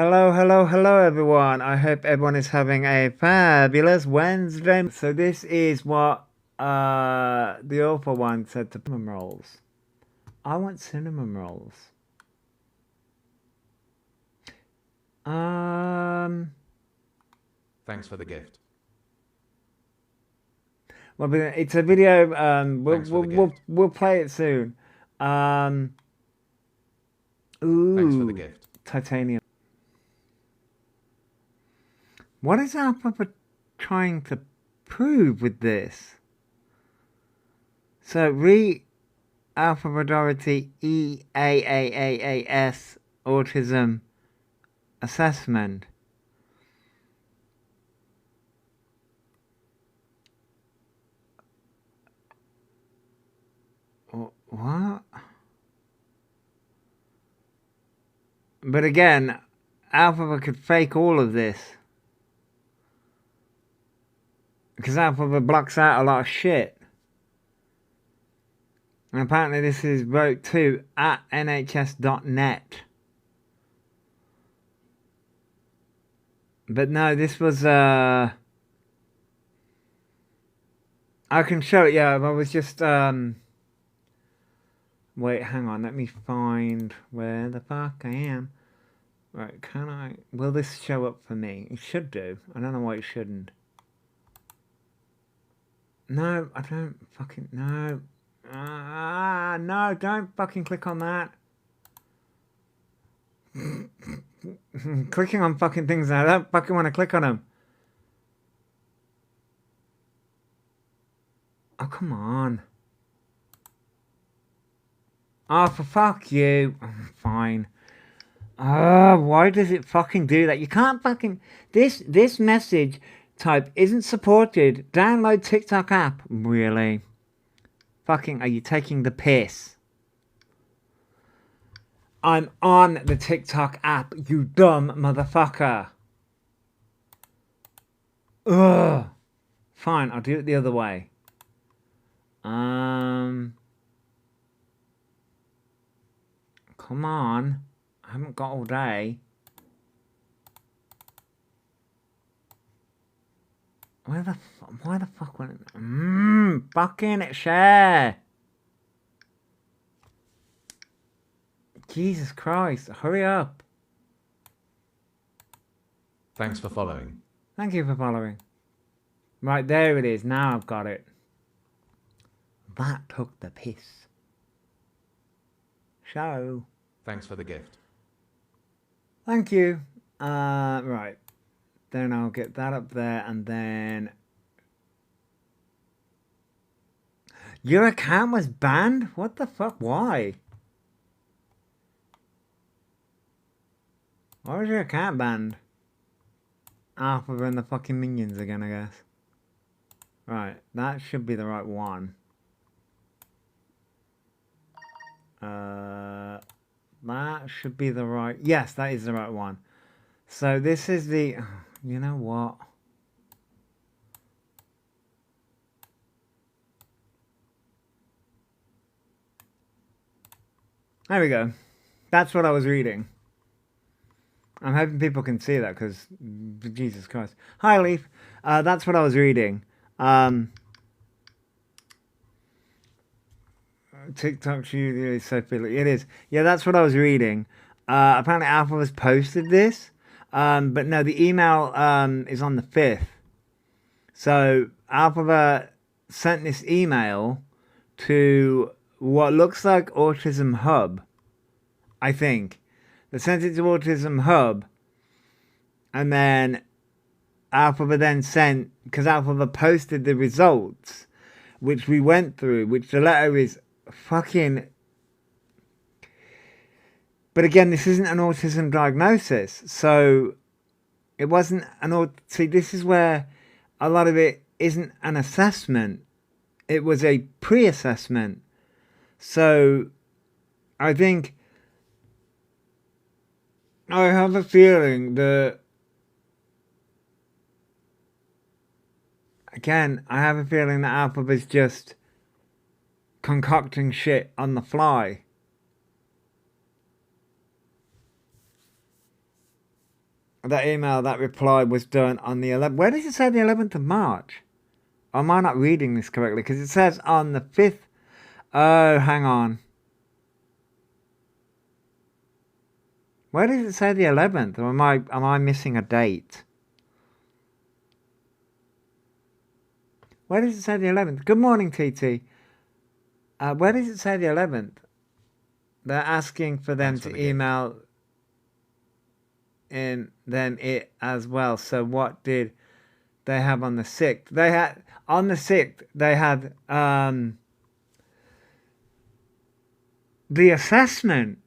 Hello, hello, hello everyone. I hope everyone is having a fabulous Wednesday. So this is what the author one said to cinnamon rolls. I want cinnamon rolls. Thanks for the gift. Well, but it's a video. Thanks for the gift. We'll play it soon. Ooh, Thanks for the gift. titanium. What is Alphabet trying to prove with this? So Alphabetity EAAAAS autism assessment. What? But again, Alphabet could fake all of this. Because Alphabet blocks out a lot of shit. And apparently this is wrote to at nhs.net. But no, this was I can show it, yeah, I was just wait, hang on, let me find where the fuck I am. Right, will this show up for me? It should do. I don't know why it shouldn't. No, I don't fucking, no. No, don't fucking click on that. Clicking on fucking things, I don't fucking want to click on them. Oh, come on. Oh, for fuck you. Fine. Why does it fucking do that? You can't fucking... This message type isn't supported. Download TikTok app. Really? Fucking, are you taking the piss? I'm on the TikTok app, you dumb motherfucker. Ugh. Fine, I'll do it the other way. Come on. I haven't got all day. Why the fuck went it? Fucking share. Jesus Christ, hurry up. Thanks for following. Thank you for following. Right, there it is. Now I've got it. That took the piss. Show. Thanks for the gift. Thank you. Right. Then I'll get that up there and then... Your account was banned? What the fuck? Why? Why was your account banned? Alpha and the fucking minions again, I guess. Right, that should be the right one. That should be the right... Yes, that is the right one. So this is the... You know what? There we go. That's what I was reading. I'm hoping people can see that because... Jesus Christ. Hi, Leaf. That's what I was reading. TikTok studio is so silly. It is. Yeah, that's what I was reading. Apparently Alpha has posted this. But no, the email is on the 5th. So Alpha sent this email to what looks like Autism Hub, I think. They sent it to Autism Hub, and then Alpha then sent, because Alpha posted the results, which we went through, which the letter is fucking... But again, this isn't an autism diagnosis, so it wasn't an... See, this is where a lot of it isn't an assessment. It was a pre-assessment. So I think... I have a feeling that... Again, I have a feeling that Alpha is just concocting shit on the fly. that email, that reply was done on the 11th. Where does it say the 11th of March? Or am I not reading this correctly? Because it says on the 5th. Oh, hang on. Where does it say the 11th? Or am I missing a date? Where does it say the 11th? Good morning, TT. Where does it say the 11th? They're asking for them to email in them it as well. So what did they have on the 6th? They had on the 6th they had the assessment.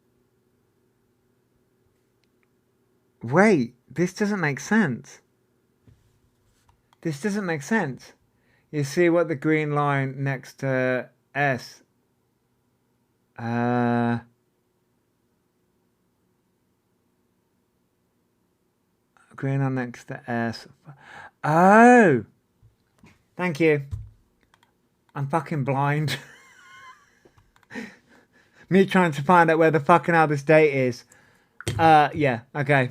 Wait, this doesn't make sense. This doesn't make sense. You see what the green line next to S. Green line next to S. Oh! Thank you. I'm fucking blind. Me trying to find out where the fucking hell this date is. Yeah, okay.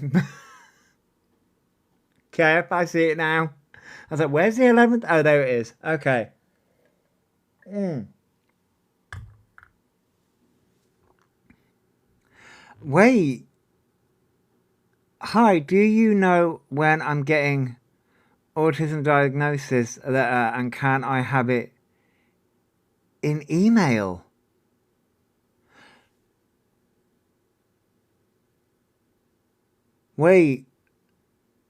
Okay, I see it now. I was like, where's the 11th? Oh, there it is. Okay. Wait. Hi, do you know when I'm getting autism diagnosis letter and can I have it in email? Wait.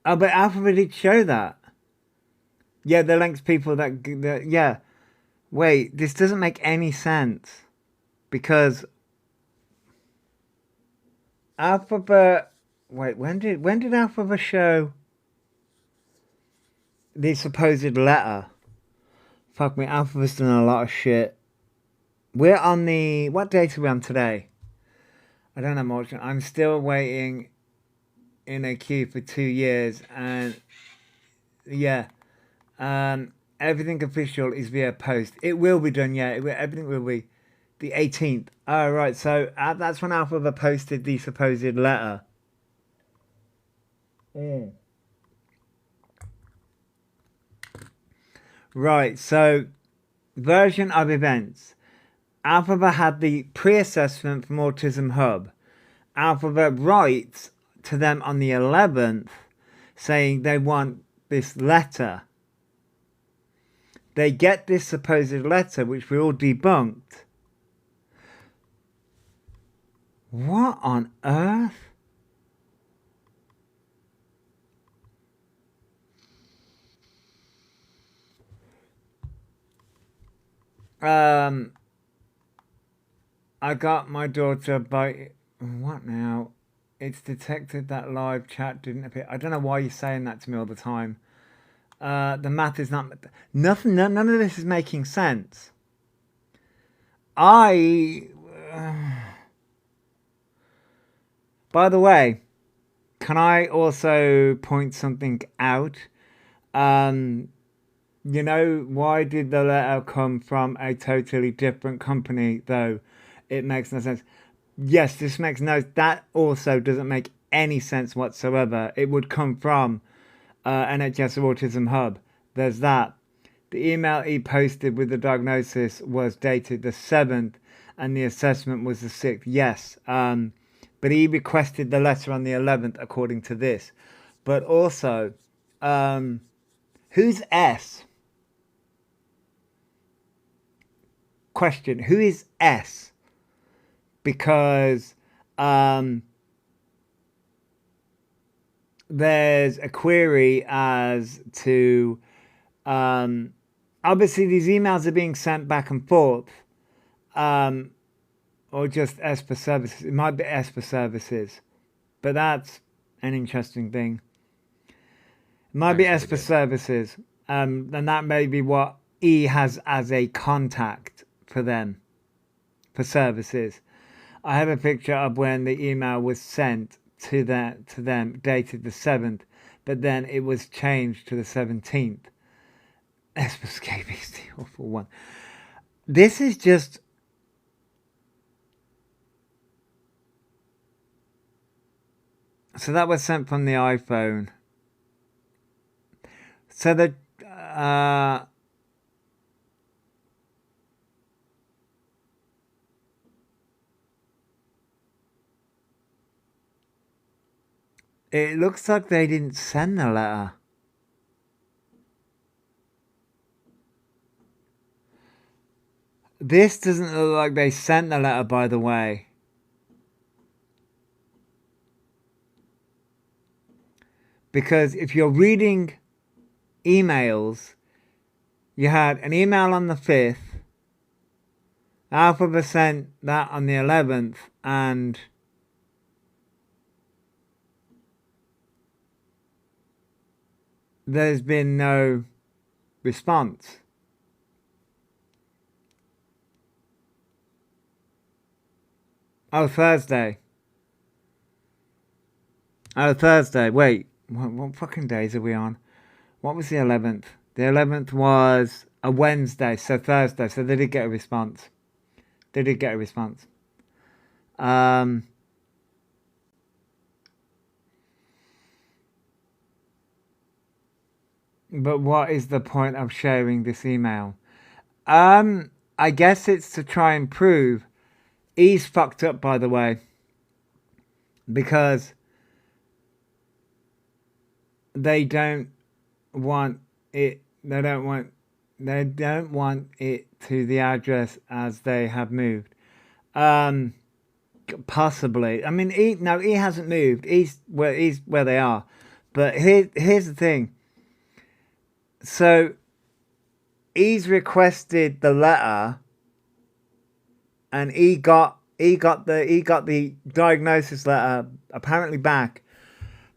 Oh, but Alphabet did show that. Yeah, the links people that yeah. Wait, this doesn't make any sense. Because Alphabet, wait, when did Alphabet show the supposed letter? Fuck me, Alphabet's done a lot of shit. We're on the, what date are we on today? I don't know much. I'm still waiting in a queue for 2 years, and yeah, everything official is via post. It will be done, yeah. Everything will be the 18th. Oh, right. So that's when Alphabet posted the supposed letter. Right. So version of events. Alphabet had the pre-assessment from Autism Hub. Alphabet writes to them on the 11th saying they want this letter. They get this supposed letter, which we all debunked. What on earth? I got my daughter by... What now? It's detected that live chat didn't appear. I don't know why you're saying that to me all the time. The math is not... Nothing, none of this is making sense. By the way, can I also point something out? You know, why did the letter come from a totally different company, though? It makes no sense. Yes, this makes no... That also doesn't make any sense whatsoever. It would come from NHS Autism Hub. There's that. The email he posted with the diagnosis was dated the 7th and the assessment was the 6th. Yes. But he requested the letter on the 11th according to this. But also, who's S? Question, who is S? Because there's a query as to obviously these emails are being sent back and forth, or just S for services. It might be S for services, but that's an interesting thing. It might be S for services, and that may be what E has as a contact for them, for services. I have a picture of when the email was sent to them, dated the 7th, but then it was changed to the 17th. S for scabies, the awful one. This is just... So that was sent from the iPhone. So the it looks like they didn't send the letter. This doesn't look like they sent the letter, by the way. Because if you're reading emails, you had an email on the 5th, Alphabet sent that on the 11th, and there's been no response. Oh, Thursday. Oh, Thursday. Wait, what fucking days are we on? What was the 11th? The 11th was a Wednesday, so Thursday. So they did get a response. They did get a response. But what is the point of sharing this email? I guess it's to try and prove he's fucked up, by the way, because they don't want it. They don't want it to the address as they have moved. Possibly. I mean, he hasn't moved. He's where they are. But here's the thing. So he's requested the letter, and he got the diagnosis letter apparently back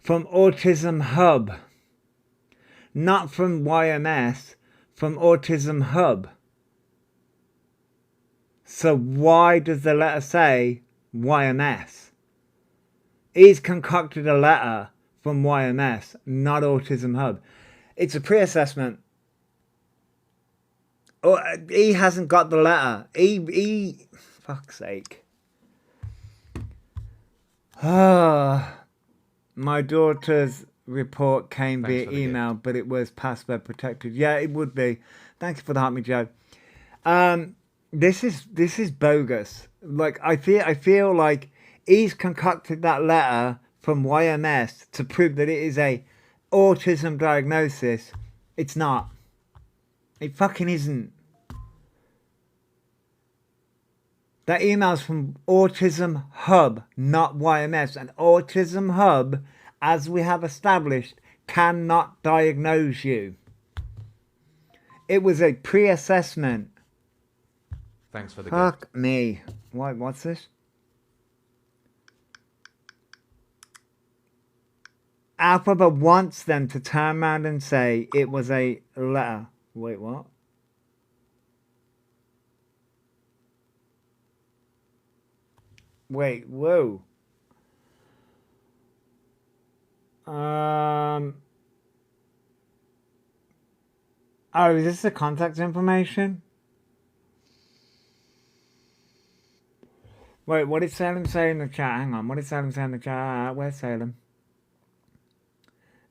from Autism Hub, not from YMS, from Autism Hub. So why does the letter say YMS? He's concocted a letter from YMS, not Autism Hub. It's a pre-assessment. Oh, he hasn't got the letter. He fuck's sake. My daughter's report came via email, but it was password protected. Yeah, it would be. Thank you for the heart, me Joe. This is bogus. Like I feel like he's concocted that letter from YMS to prove that it is a autism diagnosis. It's not. It fucking isn't. That email's from Autism Hub, not YMS. And Autism Hub, as we have established, cannot diagnose you. It was a pre-assessment. Thanks for the Fuck gift. me. What's this? Alphabet wants them to turn around and say it was a letter. Wait, what? Wait, whoa. Oh, is this the contact information? Wait, what did Salem say in the chat? Hang on, what did Salem say in the chat? Where's Salem?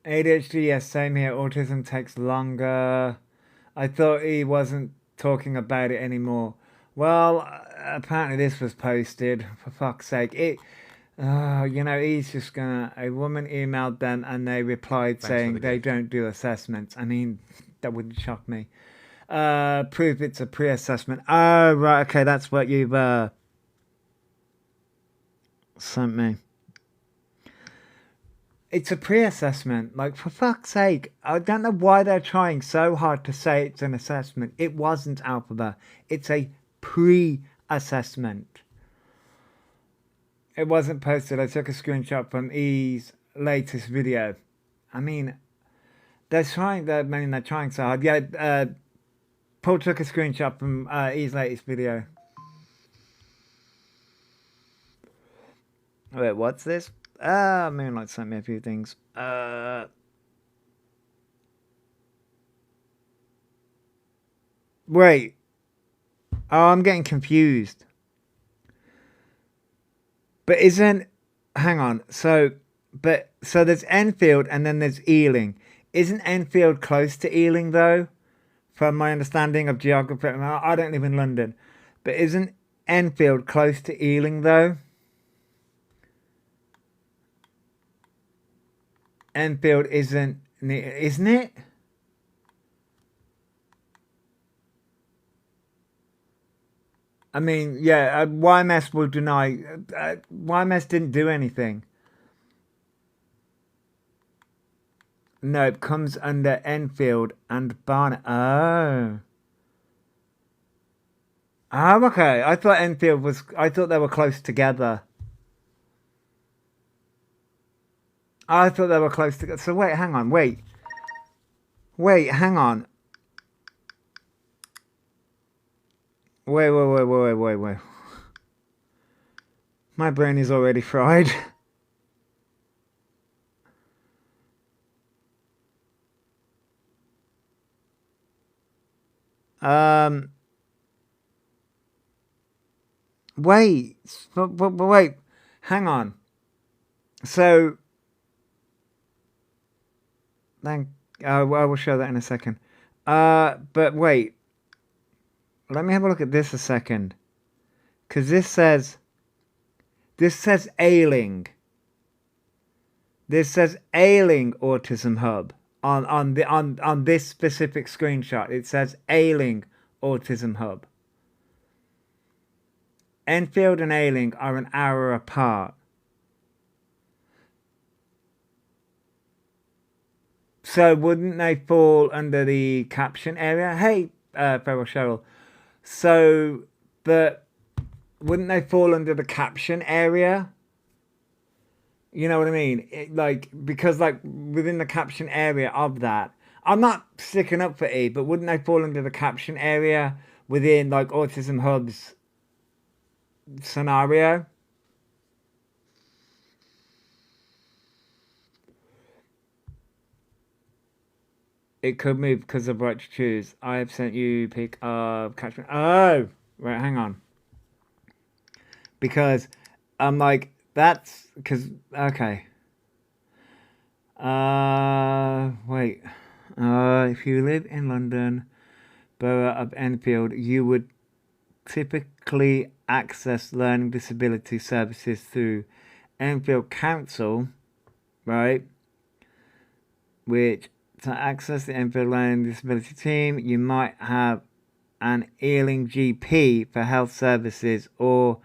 ADHD, yes, same here. Autism takes longer. I thought he wasn't talking about it anymore. Well, apparently this was posted. For fuck's sake. He's just gonna... A woman emailed them and they replied saying they don't do assessments. I mean, that wouldn't shock me. Proof it's a pre-assessment. Oh, right, okay, that's what you've sent me. It's a pre-assessment. Like, for fuck's sake. I don't know why they're trying so hard to say it's an assessment. It wasn't, Alphabet. It's a pre-assessment. It wasn't posted. I took a screenshot from E's latest video. I mean, they're trying so hard. Yeah, Paul took a screenshot from E's latest video. Wait, what's this? Moonlight sent me a few things. Wait. Oh, I'm getting confused. But hang on. So, But so there's Enfield and then there's Ealing. Isn't Enfield close to Ealing though? From my understanding of geography, I don't live in London, but isn't Enfield close to Ealing though? Enfield isn't it? I mean, yeah, YMS will deny. YMS didn't do anything. No, it comes under Enfield and Barnet. Oh. Oh, okay. I thought Enfield was. I thought they were close together. I thought they were close together. So wait, hang on. Wait, hang on. Wait. My brain is already fried. um. Wait. But wait. Hang on. So. Thank. I will show that in a second. But wait. Let me have a look at this a second. Because this says Ailing. This says Ailing Autism Hub on this specific screenshot. It says Ailing Autism Hub. Enfield and Ailing are an hour apart. So wouldn't they fall under the caption area? Hey, Feral Cheryl. So, but wouldn't they fall under the caption area? You know what I mean? Because within the caption area of that, I'm not sticking up for E, but wouldn't they fall under the caption area within like Autism Hub's scenario? It could move because of right to choose. I have sent you pick of catchment. Oh, right, hang on. Because I'm like, that's because, okay. Wait. If you live in London, Borough of Enfield, you would typically access learning disability services through Enfield Council, right? Which to access the Enfield Learning Disability Team, you might have an Ealing GP for health services or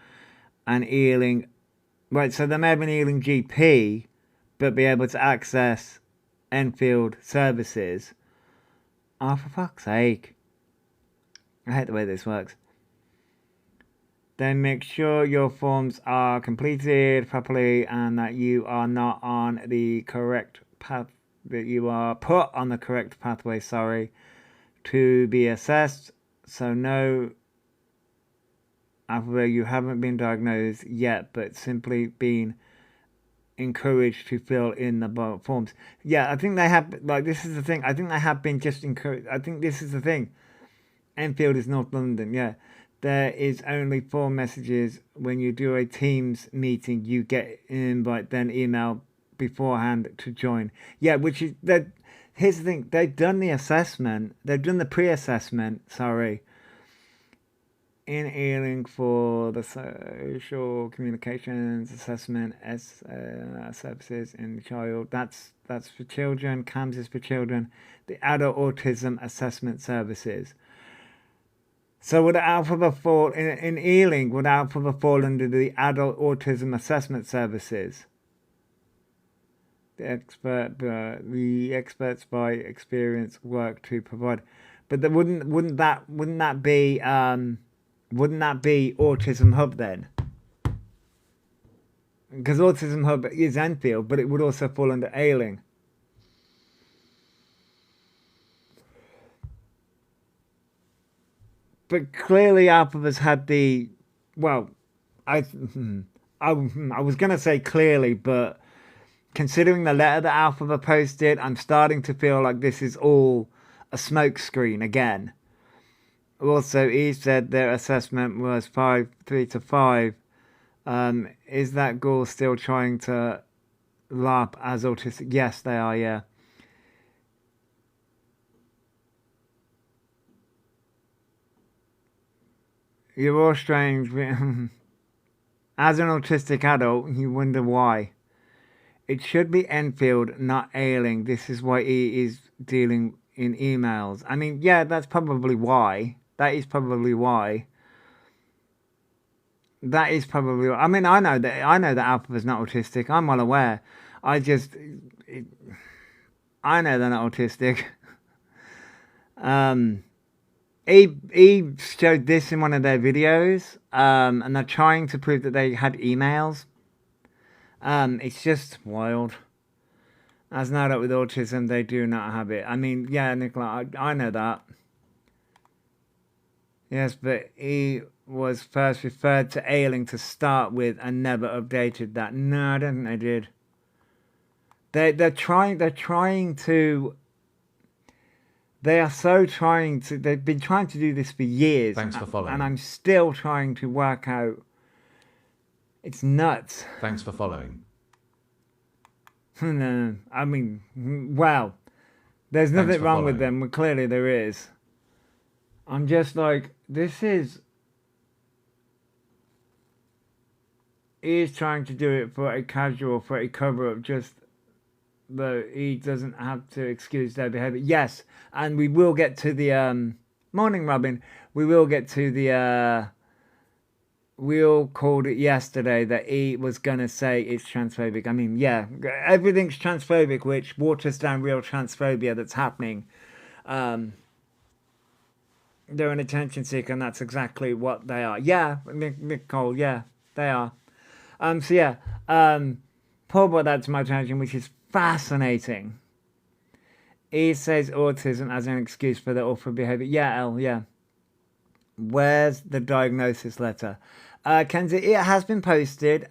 an Ealing. Right, so there may have an Ealing GP, but be able to access Enfield services. Oh, for fuck's sake. I hate the way this works. Then make sure your forms are completed properly and that you are not on the correct path, that you are put on the correct pathway, to be assessed. So no, Alphabet, you haven't been diagnosed yet, but simply been encouraged to fill in the forms. Yeah, I think they have, this is the thing. I think they have been just encouraged. I think this is the thing. Enfield is North London, yeah. There is only 4 messages. When you do a Teams meeting, you get an invite, then email beforehand to join. Yeah, which is that. Here's the thing: they've done the assessment. They've done the pre-assessment. In Ealing for the social communications assessment as services in the child. That's for children. CAMS is for children. The adult autism assessment services. So would Alphabet fall in Ealing? Would Alphabet fall under the adult autism assessment services? The experts by experience work to provide, but wouldn't that be Autism Hub then? Because Autism Hub is Enfield, but it would also fall under Ailing. But clearly Alphabet's had the, well, I was going to say clearly, but considering the letter that Alphabet posted, I'm starting to feel like this is all a smokescreen again. Also, he said their assessment was 3 to 5. Is that Gore still trying to LARP as autistic. Yes, they are, yeah. You're all strange. As an autistic adult, you wonder why. It should be Enfield, not Ailing. This is why he is dealing in emails. I mean, yeah, that's probably why. That is probably why. That is probably. I mean, I know that Alpha's not autistic. I'm well aware. I just, I know they're not autistic. He showed this in one of their videos, and they're trying to prove that they had emails. It's just wild. As now that with autism, they do not have it. I mean, yeah, Nicola, I know that. Yes, but he was first referred to Ailing to start with and never updated that. No, I don't think they did. They're trying to. They are so trying to. They've been trying to do this for years. Thanks for following. And I'm still trying to work out. It's nuts. Thanks for following. No, I mean, well, there's nothing wrong with them. Well, clearly there is. I'm just like, this is. He is trying to do it for a casual, for a cover up, just that he doesn't have to excuse their behavior. Yes, and we will get to the morning, Robin. We will get to the. We all called it yesterday that he was going to say it's transphobic. I mean, yeah, everything's transphobic, which waters down real transphobia that's happening. They're an attention seeker, and that's exactly what they are. Yeah, Nicole, yeah, they are. So yeah, Paul brought that to my attention, which is fascinating. He says autism as an excuse for the awful behavior. Yeah, Elle, yeah. Where's the diagnosis letter? Kenzie, it has been posted.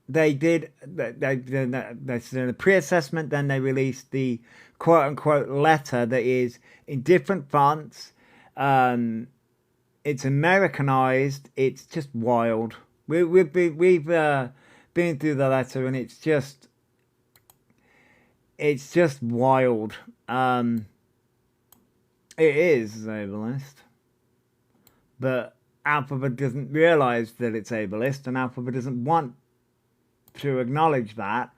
They did the pre-assessment, then they released the quote-unquote letter that is in different fonts. It's Americanized. It's just wild. We've been through the letter, and it's just wild. It is ableist, but Alphabet doesn't realize that it's ableist, and Alphabet doesn't want to acknowledge that.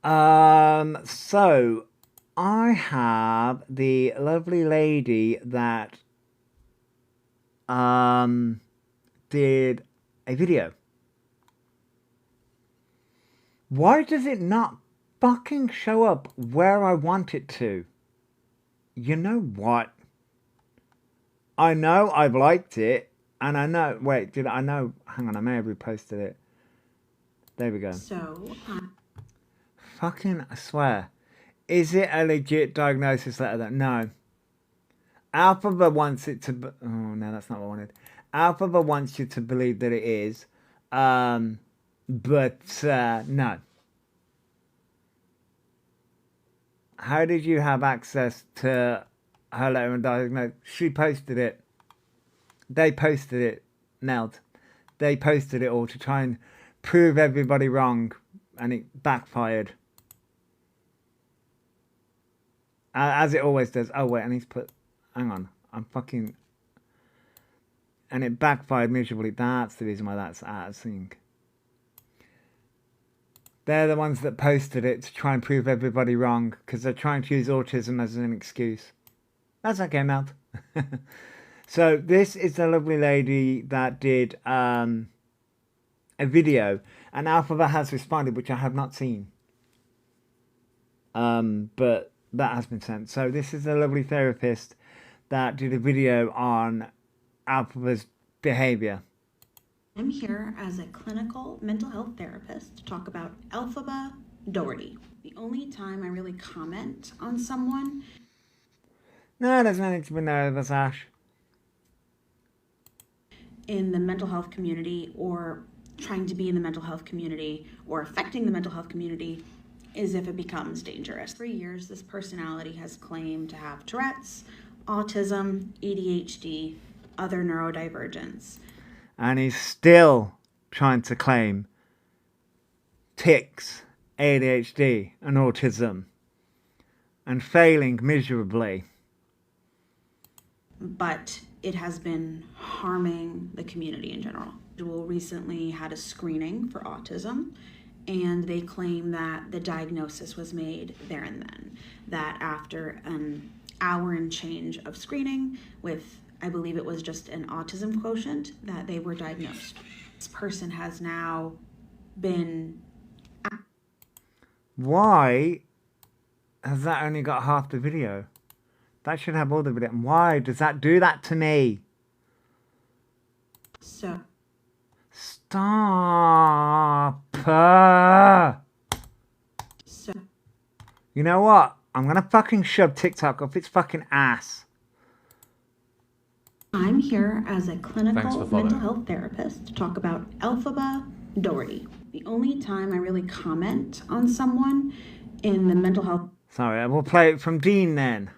So I have the lovely lady that did a video. Why does it not fucking show up where I want it to? You know what? I know I've liked it, and I know. Wait, did I know? Hang on, I may have reposted it. There we go. So, fucking, I swear. Is it a legit diagnosis letter? That no. Alphabet wants it to. Oh no, that's not what I wanted. Alphabet wants you to believe that it is, but no. How did you have access to her letter and diagnosis? She posted it. They posted it, Neld. They posted it all to try and prove everybody wrong, and it backfired. As it always does. Oh, wait, I need to put... Hang on. I'm fucking... And it backfired miserably. That's the reason why that's out of sync. They're the ones that posted it to try and prove everybody wrong, because they're trying to use autism as an excuse. That's okay, Mel. So this is the lovely lady that did a video, and Alphabet has responded, which I have not seen. But that has been sent. So this is a lovely therapist that did a video on Alphabet's behavior. I'm here as a clinical mental health therapist to talk about Elphaba Doherty. The only time I really comment on someone... No, there's nothing to be nervous, Ash. ...in the mental health community, or trying to be in the mental health community, or affecting the mental health community, is if it becomes dangerous. For years, this personality has claimed to have Tourette's, autism, ADHD, other neurodivergence. And he's still trying to claim tics, ADHD, and autism, and failing miserably. But it has been harming the community in general. Jewel recently had a screening for autism, and they claim that the diagnosis was made there and then. That after an hour and change of screening with, I believe it was just an autism quotient, that they were diagnosed. This person has now been... Why has that only got half the video? That should have all the video. Why does that do that to me? So... Stop. So... You know what? I'm gonna fucking shove TikTok up its fucking ass. I'm here as a Thanks clinical for following. mental health therapist to talk about Elphaba Doherty. The only time I really comment on someone in the mental health Sorry, I will play it from Dean then.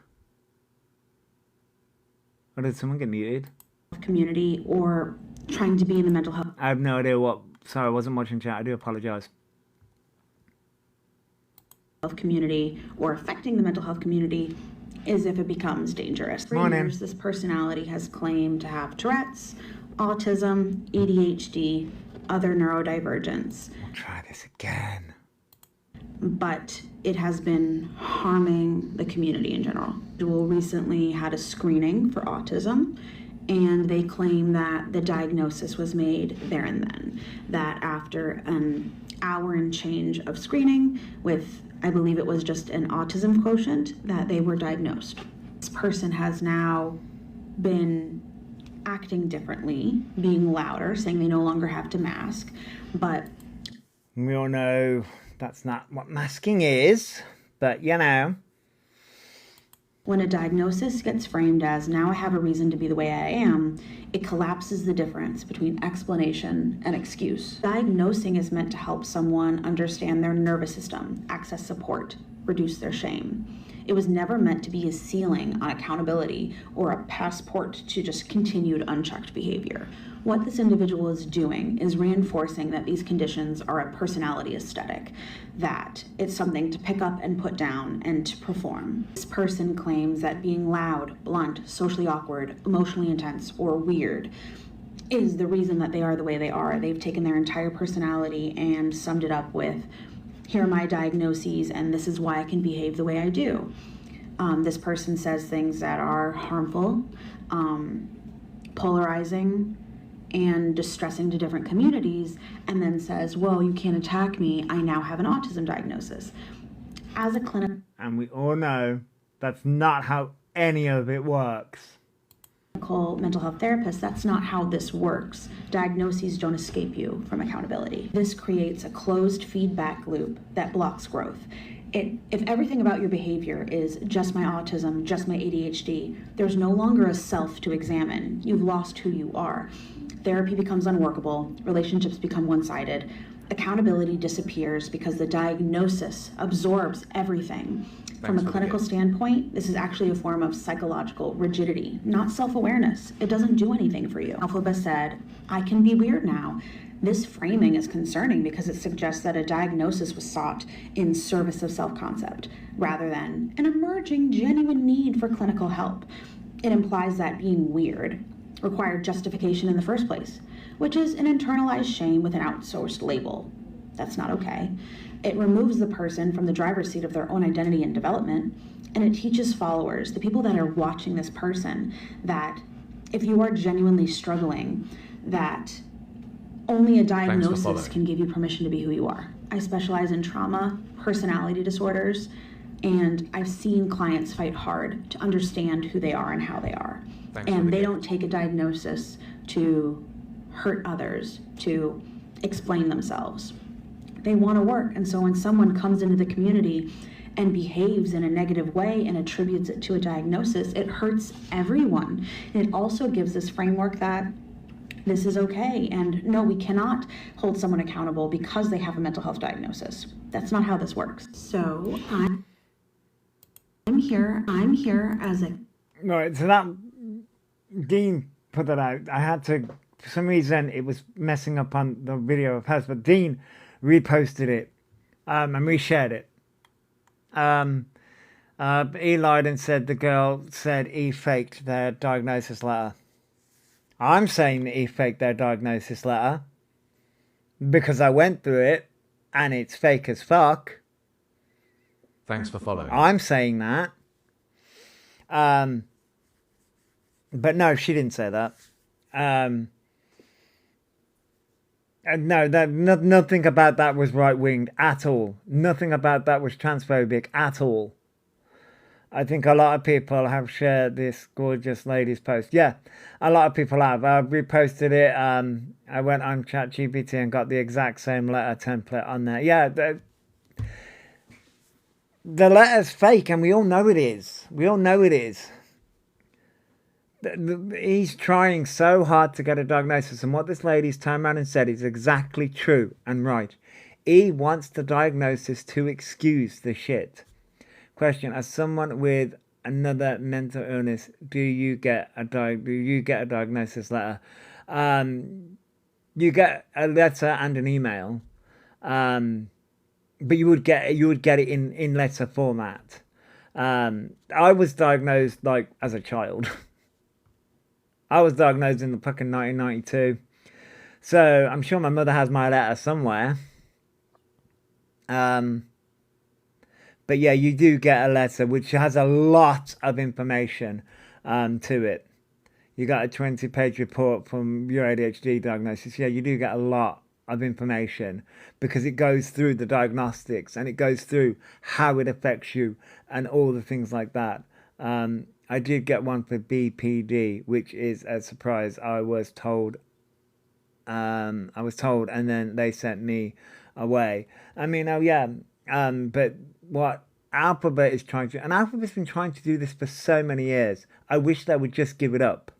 Or did someone get muted? community or trying to be in the mental health I have no idea what. Sorry, I wasn't watching chat. I do apologize. community or affecting the mental health community is if it becomes dangerous. For Morning. years, this personality has claimed to have Tourette's, autism, ADHD, other neurodivergence, We'll try this again. but it has been harming the community in general. Jewel recently had a screening for autism, and they claim that the diagnosis was made there and then. That after an hour and change of screening with, I believe it was just an autism quotient, that they were diagnosed. This person has now been acting differently, being louder, saying they no longer have to mask, but We all know that's not what masking is, but you know. when a diagnosis gets framed as, now I have a reason to be the way I am, it collapses the difference between explanation and excuse. Diagnosing is meant to help someone understand their nervous system, access support, reduce their shame. It was never meant to be a ceiling on accountability or a passport to just continued unchecked behavior. What this individual is doing is reinforcing that these conditions are a personality aesthetic, that it's something to pick up and put down and to perform. This person claims that being loud, blunt, socially awkward, emotionally intense, or weird is the reason that they are the way they are. They've taken their entire personality and summed it up with, here are my diagnoses and this is why I can behave the way I do. This person says things that are harmful, polarizing, and distressing to different communities, and then says, well, you can't attack me, I now have an autism diagnosis. As a clinical And we all know that's not how any of it works. mental health therapist, that's not how this works. Diagnoses don't escape you from accountability. This creates a closed feedback loop that blocks growth. If everything about your behavior is just my autism, just my ADHD, there's no longer a self to examine. You've lost who you are. Therapy becomes unworkable, relationships become one-sided, accountability disappears because the diagnosis absorbs everything. From a clinical standpoint, this is actually a form of psychological rigidity, not self-awareness. It doesn't do anything for you. Elphaba said, I can be weird now. This framing is concerning because it suggests that a diagnosis was sought in service of self-concept rather than an emerging genuine need for clinical help. It implies that being weird required justification in the first place, which is an internalized shame with an outsourced label. That's not okay. It removes the person from the driver's seat of their own identity and development, and it teaches followers, the people that are watching this person, that if you are genuinely struggling, that only a diagnosis can give you permission to be who you are. I specialize in trauma, personality disorders, and I've seen clients fight hard to understand who they are and how they are. And they don't take a diagnosis to hurt others, to explain themselves. They want to work, and so when someone comes into the community and behaves in a negative way and attributes it to a diagnosis, it hurts everyone. And it also gives this framework that this is okay, and no, we cannot hold someone accountable because they have a mental health diagnosis. That's not how this works. So I'm here as a... Right, so that Dean put that out. I had to, for some reason, it was messing up on the video of hers, but Dean reposted it and reshared it. He lied and said the girl said he faked their diagnosis letter. I'm saying that he faked their diagnosis letter because I went through it and it's fake as fuck. Thanks for following. I'm saying that. But no, she didn't say that. No, nothing about that was right-winged at all. Nothing about that was transphobic at all. I think a lot of people have shared this gorgeous lady's post. Yeah, a lot of people have. I reposted it. I went on ChatGPT and got the exact same letter template on there. Yeah, the letter's fake, and we all know it is. We all know it is. He's trying so hard to get a diagnosis, and what this lady's turned around and said is exactly true and right. He wants the diagnosis to excuse the shit. Question: as someone with another mental illness, do you get a diagnosis letter? You get a letter and an email, but you would get it in letter format. I was diagnosed like as a child. I was diagnosed in the fucking 1992. So I'm sure my mother has my letter somewhere. But yeah, you do get a letter which has a lot of information to it. You got a 20-page report from your ADHD diagnosis. Yeah, you do get a lot of information because it goes through the diagnostics and it goes through how it affects you and all the things like that. I did get one for BPD, which is a surprise. I was told, and then they sent me away. I mean, oh yeah, but what Alphabet is trying to, and Alphabet's been trying to do this for so many years. I wish they would just give it up.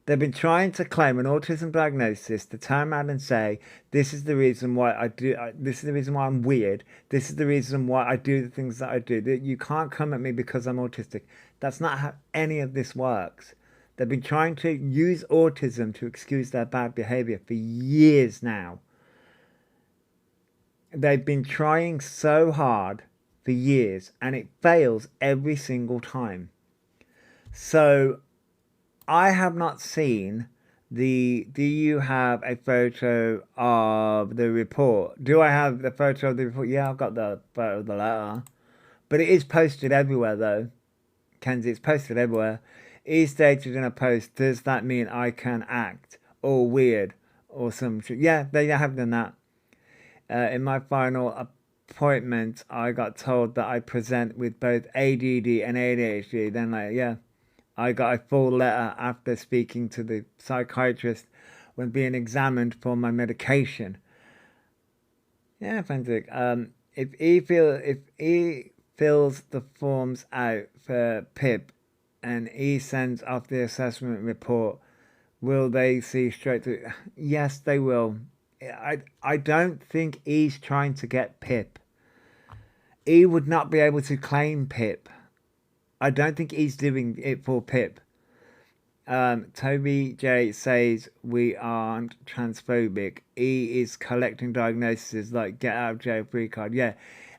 They've been trying to claim an autism diagnosis to turn around and say, this is the reason why this is the reason why I'm weird. This is the reason why I do the things that I do. You can't come at me because I'm autistic. That's not how any of this works. They've been trying to use autism to excuse their bad behavior for years now. They've been trying so hard for years and it fails every single time. So I have not seen do you have a photo of the report? Do I have the photo of the report? Yeah, I've got the photo of the letter. But it is posted everywhere though. Kenzie, it's posted everywhere. He stated in a post, does that mean I can act all weird or some shit? Yeah, they have done that. In my final appointment, I got told that I present with both ADD and ADHD. Then yeah. I got a full letter after speaking to the psychiatrist when being examined for my medication. Yeah, fantastic. If he fills the forms out for PIP and he sends off the assessment report, will they see straight through? Yes, they will. I don't think he's trying to get PIP. He would not be able to claim PIP. I don't think he's doing it for PIP. Toby J says we aren't transphobic. He is collecting diagnoses like get out of jail free card. Yeah,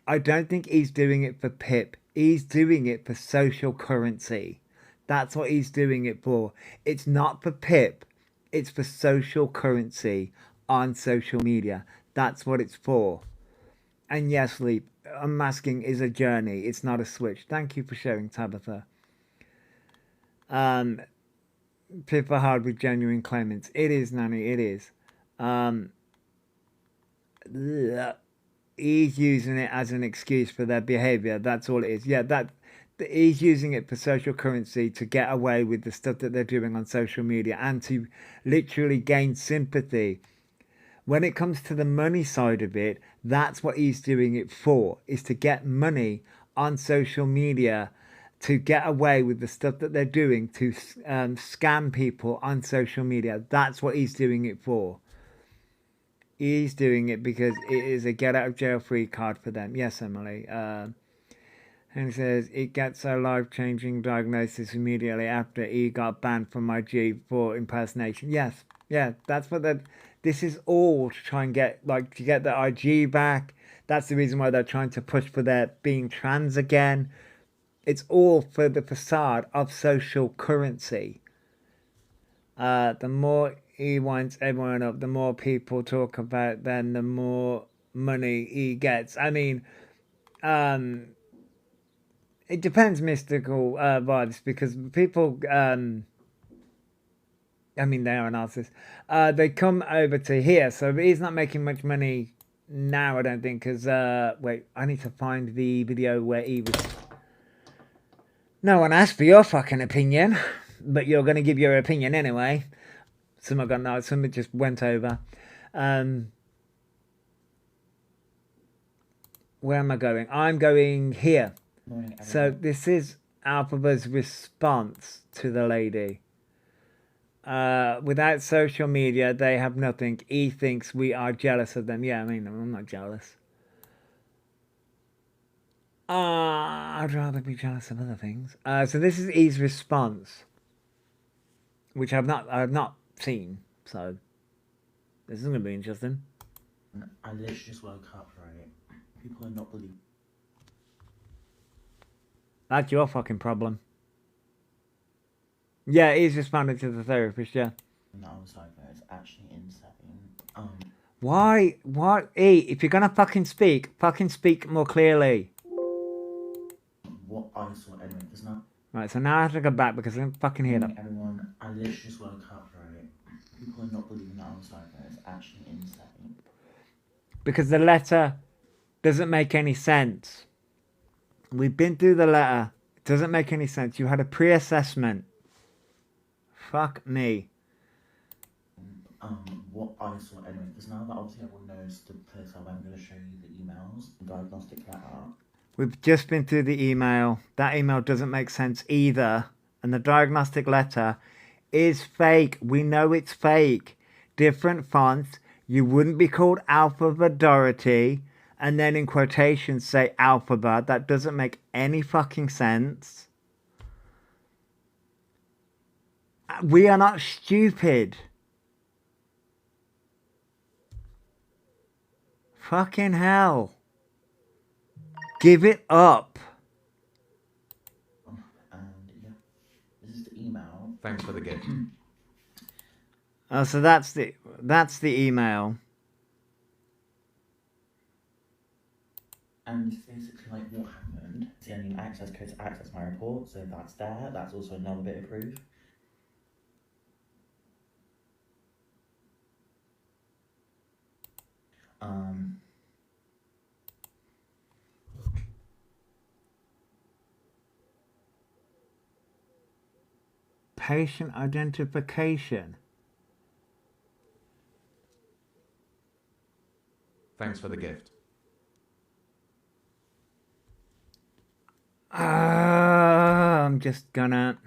I don't think he's doing it for PIP. He's doing it for social currency. That's what he's doing it for. It's not for PIP. It's for social currency on social media. That's what it's for. And yes, Leap, unmasking is a journey. It's not a switch. Thank you for sharing, Tabitha. People hard with genuine claimants. It is, Nanny. It is. He's using it as an excuse for their behavior. That's all it is. Yeah, he's using it for social currency to get away with the stuff that they're doing on social media and to literally gain sympathy. When it comes to the money side of it, that's what he's doing it for, is to get money on social media, to get away with the stuff that they're doing, to scam people on social media. That's what he's doing it for. He's doing it because it is a get out of jail free card for them. Yes, Emily. And he says, it gets a life-changing diagnosis immediately after he got banned from IG for impersonation. Yes, yeah, that's what This is all to try and get their IG back. That's the reason why they're trying to push for their being trans again. It's all for the facade of social currency. The more he winds everyone up, the more people talk about, then the more money he gets. I mean, it depends, mystical vibes, because people, I mean, they are narcissists. They come over to here, so he's not making much money now, I don't think, because, wait, I need to find the video where he was... No one asked for your fucking opinion, but you're going to give your opinion anyway. Some just went over. Where am I going? I'm going here. So this is Alphaba's response to the lady. Without social media, they have nothing. He thinks we are jealous of them. Yeah, I mean, I'm not jealous. I'd rather be jealous of other things. So this is E's response, which I've not seen. So this is gonna be interesting. I literally just woke up, right? People are not believing. That's your fucking problem. Yeah, he's responding to the therapist. Yeah. I was diagnosed. It's actually insane. Why? What? E, if you're gonna fucking speak more clearly. What I saw anyway, there's not. Right, so now I have to go back because I didn't fucking hear them. Everyone, I literally just woke up, right? People are not believing that I was diagnosed. It's actually insane. Because the letter doesn't make any sense. We've been through the letter. It doesn't make any sense. You had a pre-assessment. Fuck me. What I saw anyway, because now that obviously everyone knows the place I'm going to show you the emails, the diagnostic letter. We've just been through the email. That email doesn't make sense either. And the diagnostic letter is fake. We know it's fake. Different fonts. You wouldn't be called Alphaba Dorothy and then in quotations say Alphaba. That doesn't make any fucking sense. We are not stupid. Fucking hell. Give it up. And yeah, this is the email. Thanks for the gift. Oh, so that's the email. And it's basically like what happened. See, I need access code to access my report, so that's there. That's also another bit of proof. Patient identification. Thanks for the gift. I'm just gonna...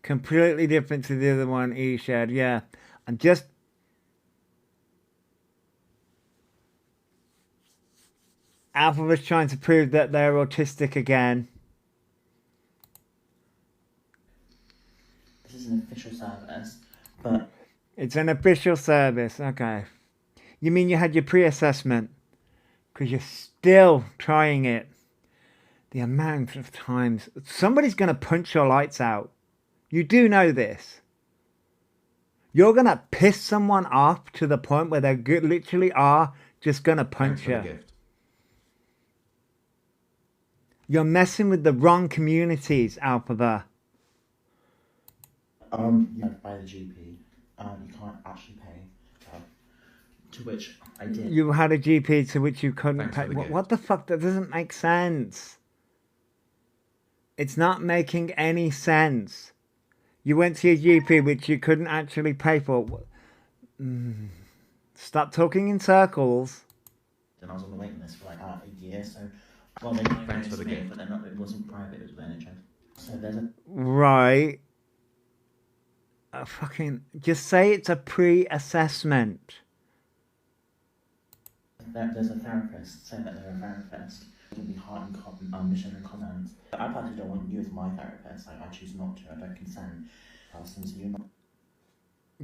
Completely different to the other one he shared. Yeah, I'm just... Alpha was trying to prove that they're autistic again. This is an official service, but... It's an official service, okay. You mean you had your pre-assessment? Because you're still trying it. The amount of times... Somebody's going to punch your lights out. You do know this. You're going to piss someone off to the point where they literally are just going to punch you. Gift. You're messing with the wrong communities, Alphaba. You have to buy the GP. You can't actually pay. To which I did. You had a GP to which you couldn't Thanks pay. for the gift. What the fuck? That doesn't make sense. It's not making any sense. You went to your GP which you couldn't actually pay for. Stop talking in circles. Then I was on the waiting list for like a year, so... Well, they diagnosed Thanks for the me, gift. but then it wasn't private, it was with NHS. So there's a... Right. Fucking... Just say it's a pre-assessment. There's a therapist saying that they're a therapist. It would be hard and missionary comments. I personally don't want you as my therapist. Like, I choose not to. I don't consent. So you're not...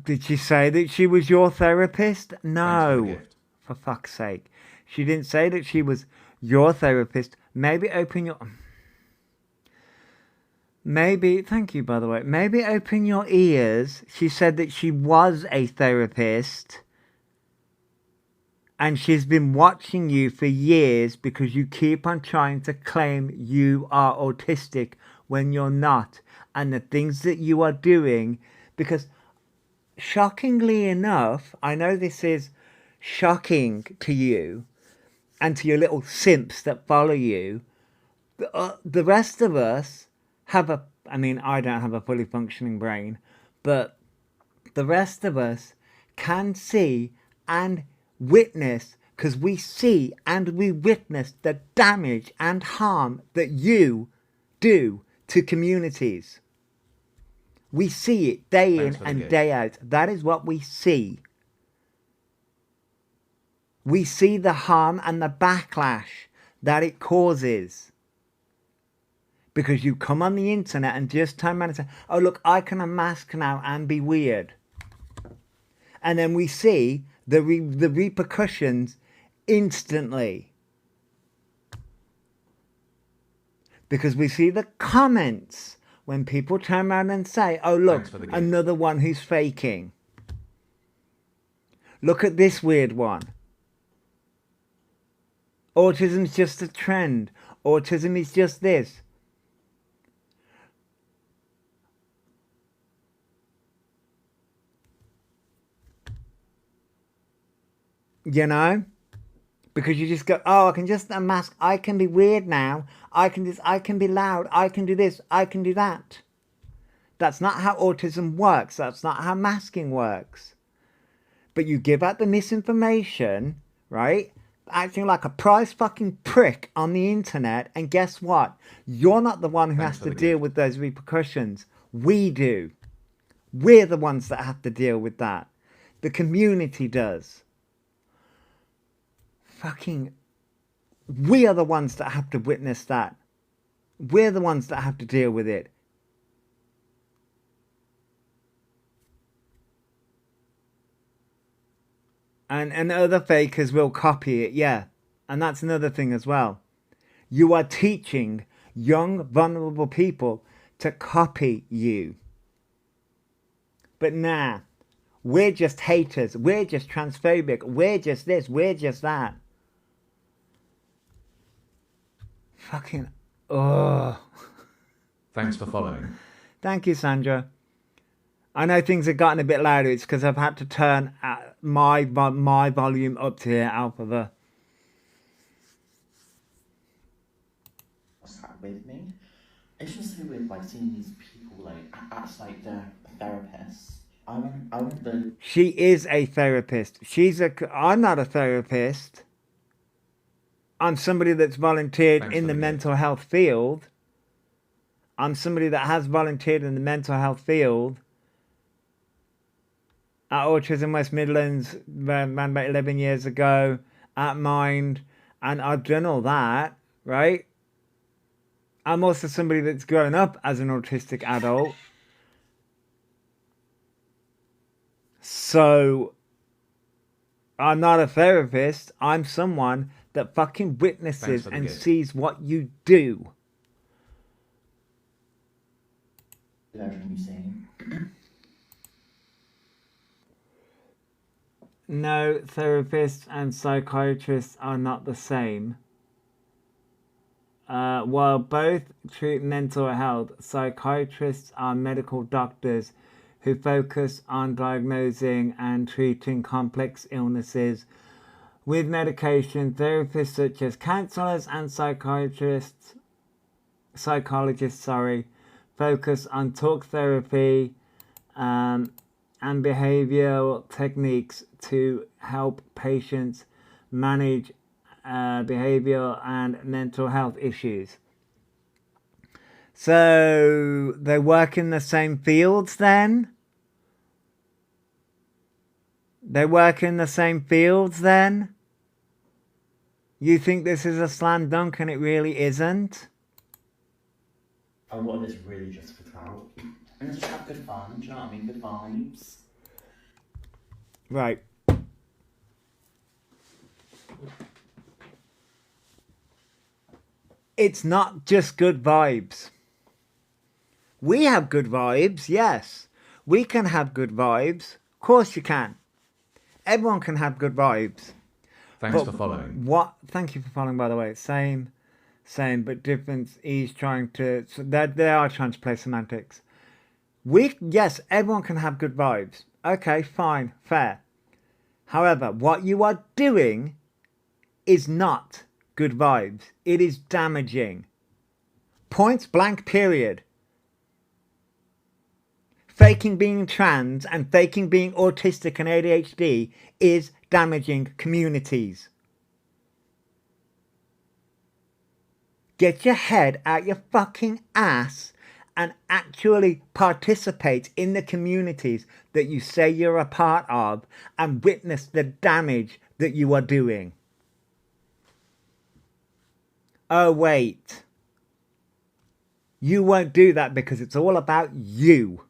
Did she say that she was your therapist? Thanks for the No. gift. For fuck's sake. She didn't say that she was your therapist. Maybe open your... Maybe, thank you by the way. Maybe open your ears. She said that she was a therapist. And she's been watching you for years because you keep on trying to claim you are autistic when you're not. And the things that you are doing, because shockingly enough, I know this is shocking to you and to your little simps that follow you. The rest of us have a, I mean, I don't have a fully functioning brain, but the rest of us can see and witness, because we see and we witness the damage and harm that you do to communities. We see it day in Thanks for the and gift. day out. That is what we see. We see the harm and the backlash that it causes. Because you come on the internet and just turn around and say, oh look, I can unmask now and be weird. And then we see the repercussions instantly. Because we see the comments when people turn around and say, oh look, Thanks for the gift. another one who's faking. Look at this weird one. Autism's just a trend. Autism is just this. You know? Because you just go, oh, I can just unmask. I can be weird now. I can be loud. I can do this. I can do that. That's not how autism works. That's not how masking works. But you give out the misinformation, right? Acting like a prize fucking prick on the internet. And guess what? You're not the one who Thanks has for to the deal gift. with those repercussions. We do. We're the ones that have to deal with that. The community does. Fucking, we are the ones that have to witness that. We're the ones that have to deal with it. And other fakers will copy it, yeah. And that's another thing as well. You are teaching young, vulnerable people to copy you. But nah, we're just haters. We're just transphobic. We're just this. We're just that. Fucking, oh. Thanks for following. Thank you, Sandra. I know things have gotten a bit louder. It's because I've had to turn my volume up to hear Alpha. Sat with me. It's just so weird, like seeing these people like act like they're therapists. I went She is a therapist. I'm not a therapist. I'm somebody that's volunteered Thanks in for the the gift. mental health field. I'm somebody that has volunteered in the mental health field at Autism West Midlands around about 11 years ago, at Mind, and I've done all that, right? I'm also somebody that's grown up as an autistic adult. So, I'm not a therapist. I'm someone that fucking Thanks witnesses for the and gift. sees what you do. everything you say. No, therapists and psychiatrists are not the same. While both treat mental health, psychiatrists are medical doctors who focus on diagnosing and treating complex illnesses with medication. Therapists such as counselors and psychologists, focus on talk therapy and behavioral techniques to help patients manage behavioral and mental health issues. So they work in the same fields then? They work in the same fields then? You think this is a slam dunk and it really isn't? A lot of it's really just for clout. And just have good fun, do you know what I mean? Good vibes. Right. It's not just good vibes. We have good vibes, yes. We can have good vibes. Of course you can. Everyone can have good vibes. Thanks for following. What? Thank you for following, by the way. Same, but difference. He's trying to. So they are trying to play semantics. Yes, everyone can have good vibes. Okay, fine, fair. However, what you are doing is not good vibes. It is damaging. Point blank. Period. Faking being trans and faking being autistic and ADHD is damaging communities. Get your head out your fucking ass and actually participate in the communities that you say you're a part of and witness the damage that you are doing. Oh, wait. You won't do that because it's all about you.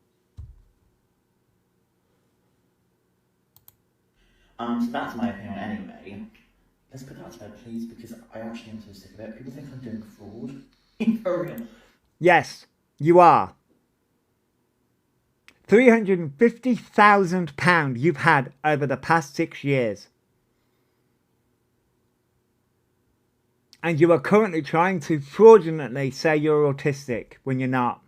So that's my opinion anyway. Let's put that to bed, please, because I actually am so sick of it. People think I'm doing fraud. For real. Yes, you are. £350,000 you've had over the past 6 years. And you are currently trying to fraudulently say you're autistic when you're not.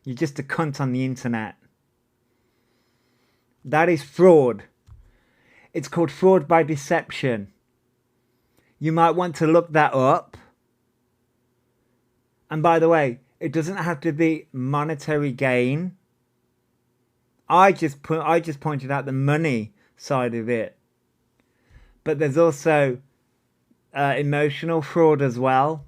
You're just a cunt on the internet. That is fraud. It's called fraud by deception. You might want to look that up. And by the way, it doesn't have to be monetary gain. I just pointed out the money side of it. But there's also emotional fraud as well.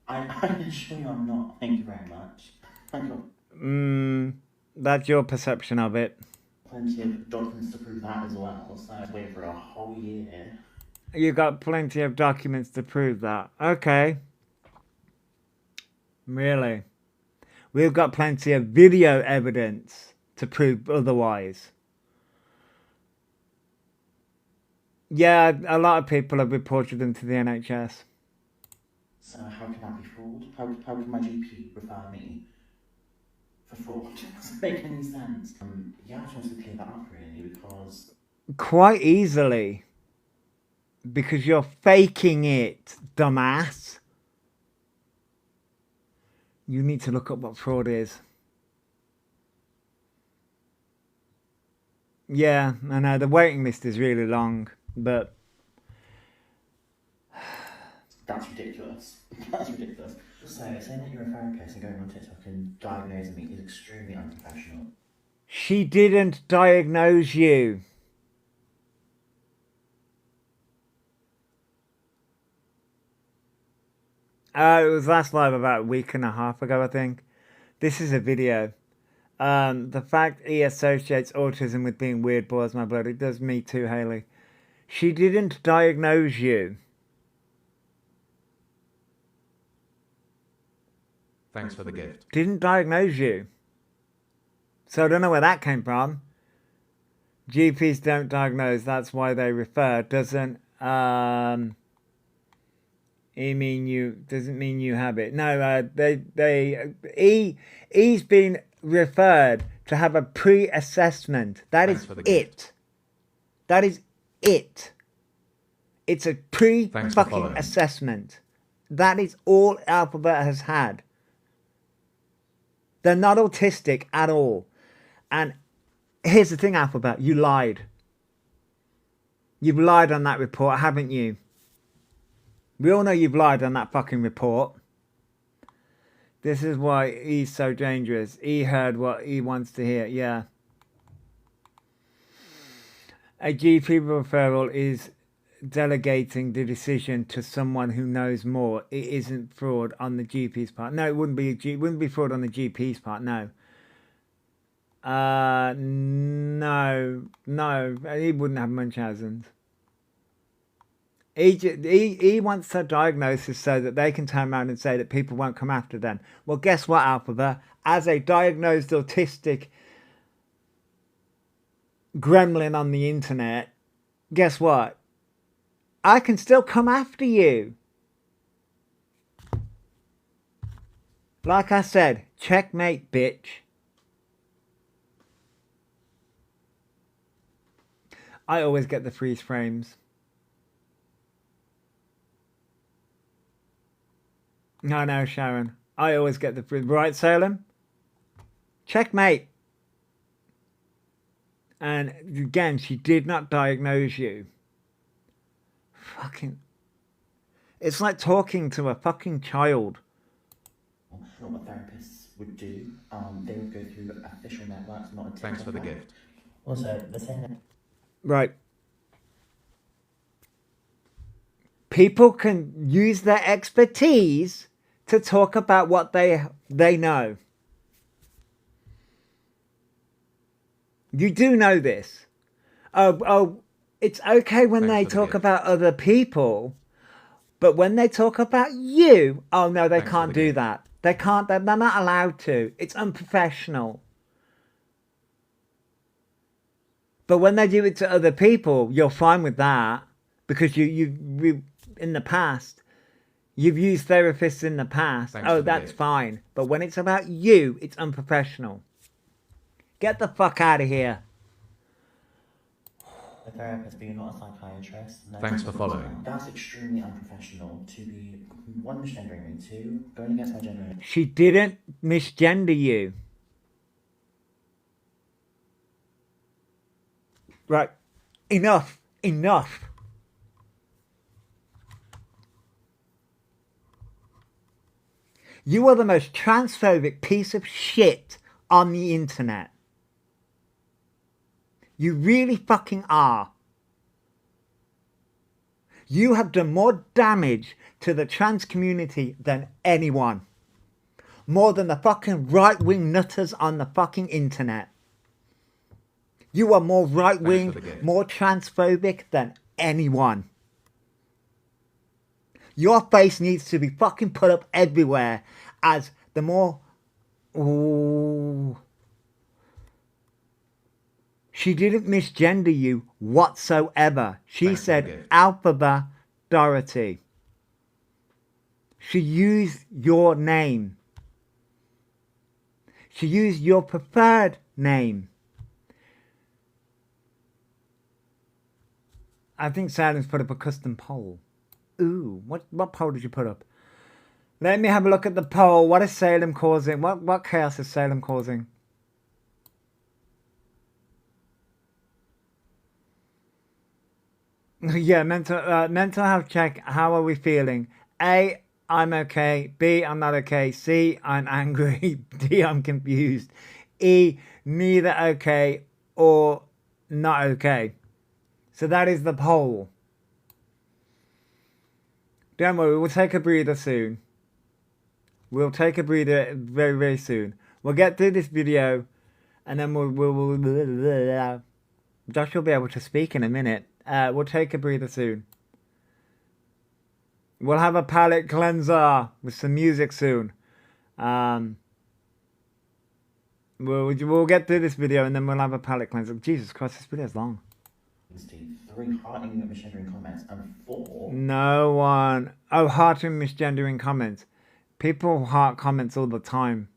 I assure you I'm not. Thank you very much. I've got That's your perception of it. plenty of documents to prove that as well, so I've waited for a whole year. You got plenty of documents to prove that. Okay. Really? We've got plenty of video evidence to prove otherwise. Yeah, a lot of people have reported them to the NHS. So how can that be fraud? How can my GP refer me for fraud? It doesn't make any sense. Yeah, I just want to clear that up really, because Quite easily. Because you're faking it, dumbass. You need to look up what fraud is. Yeah, I know, the waiting list is really long, but... that's ridiculous. That's ridiculous. So, saying that you're a therapist and going on TikTok and diagnosing me is extremely unprofessional. She didn't diagnose you. It was last live about a week and a half ago, I think. This is a video. The fact he associates autism with being weird boils my blood. It does me too, Hayley. She didn't diagnose you. Thanks for the gift. Didn't diagnose you. So I don't know where that came from. GPs don't diagnose. That's why they refer. Doesn't mean you have it. No, he's been referred to have a pre-assessment. That is it. That is it. It's a pre-fucking assessment. That is all Alphabet has had. They're not autistic at all. And here's the thing, Alphabet, you lied. You've lied on that report, haven't you? We all know you've lied on that fucking report. This is why he's so dangerous. He heard what he wants to hear, yeah. A GP referral is delegating the decision to someone who knows more. It isn't fraud on the GP's part. No, it wouldn't be fraud on the GP's part, no. No, he wouldn't have Munchausen's. He wants a diagnosis so that they can turn around and say that people won't come after them. Well, guess what, Alphaba? As a diagnosed autistic gremlin on the internet, guess what? I can still come after you. Like I said, checkmate, bitch. I always get the freeze frames. No, Sharon. I always get the freeze. Right, Salem? Checkmate. And again, she did not diagnose you. Fucking... It's like talking to a fucking child. Not what therapists would do. They would go through official networks, not a Thanks for the TikTok. gift. Also, the same that Right. People can use their expertise to talk about what they know. You do know this. Oh, it's okay when Thanks they for the talk gift. about other people, but when they talk about you, oh no, they Thanks for can't the do gift. that. They can't, they're not allowed to. It's unprofessional. But when they do it to other people, you're fine with that because you in the past, you've used therapists in the past. Thanks Oh, for the that's gift. fine. But when it's about you, it's unprofessional. Get the fuck out of here. a therapist, but you're not a psychiatrist. No. Thanks for following. That's extremely unprofessional to be, one, misgendering me, two, going against my gender. She didn't misgender you. Right. Enough. Enough. You are the most transphobic piece of shit on the internet. You really fucking are. You have done more damage to the trans community than anyone. More than the fucking right-wing nutters on the fucking internet. You are more Thanks for right-wing, the gift. more transphobic than anyone. Your face needs to be fucking put up everywhere as the more... Ooh. She didn't misgender you whatsoever. She Thanks for the said gift. Alphaba Dorothy. She used your name. She used your preferred name. I think Silence put up a custom poll. Ooh, what poll did you put up? Let me have a look at the poll. What is Salem causing? What chaos is Salem causing? Yeah, mental health check. How are we feeling? A, I'm okay. B, I'm not okay. C, I'm angry. D, I'm confused. E, neither okay or not okay. So that is the poll. Don't worry, we'll take a breather soon. We'll take a breather very, very soon. We'll get through this video and then we'll Josh will be able to speak in a minute. We'll take a breather soon. We'll have a palate cleanser with some music soon. We'll get through this video and then we'll have a palate cleanser. Jesus Christ, this video is long. Steve, 3 hearting misgendering comments, and 4. No one. Oh, hearting misgendering comments. People heart comments all the time.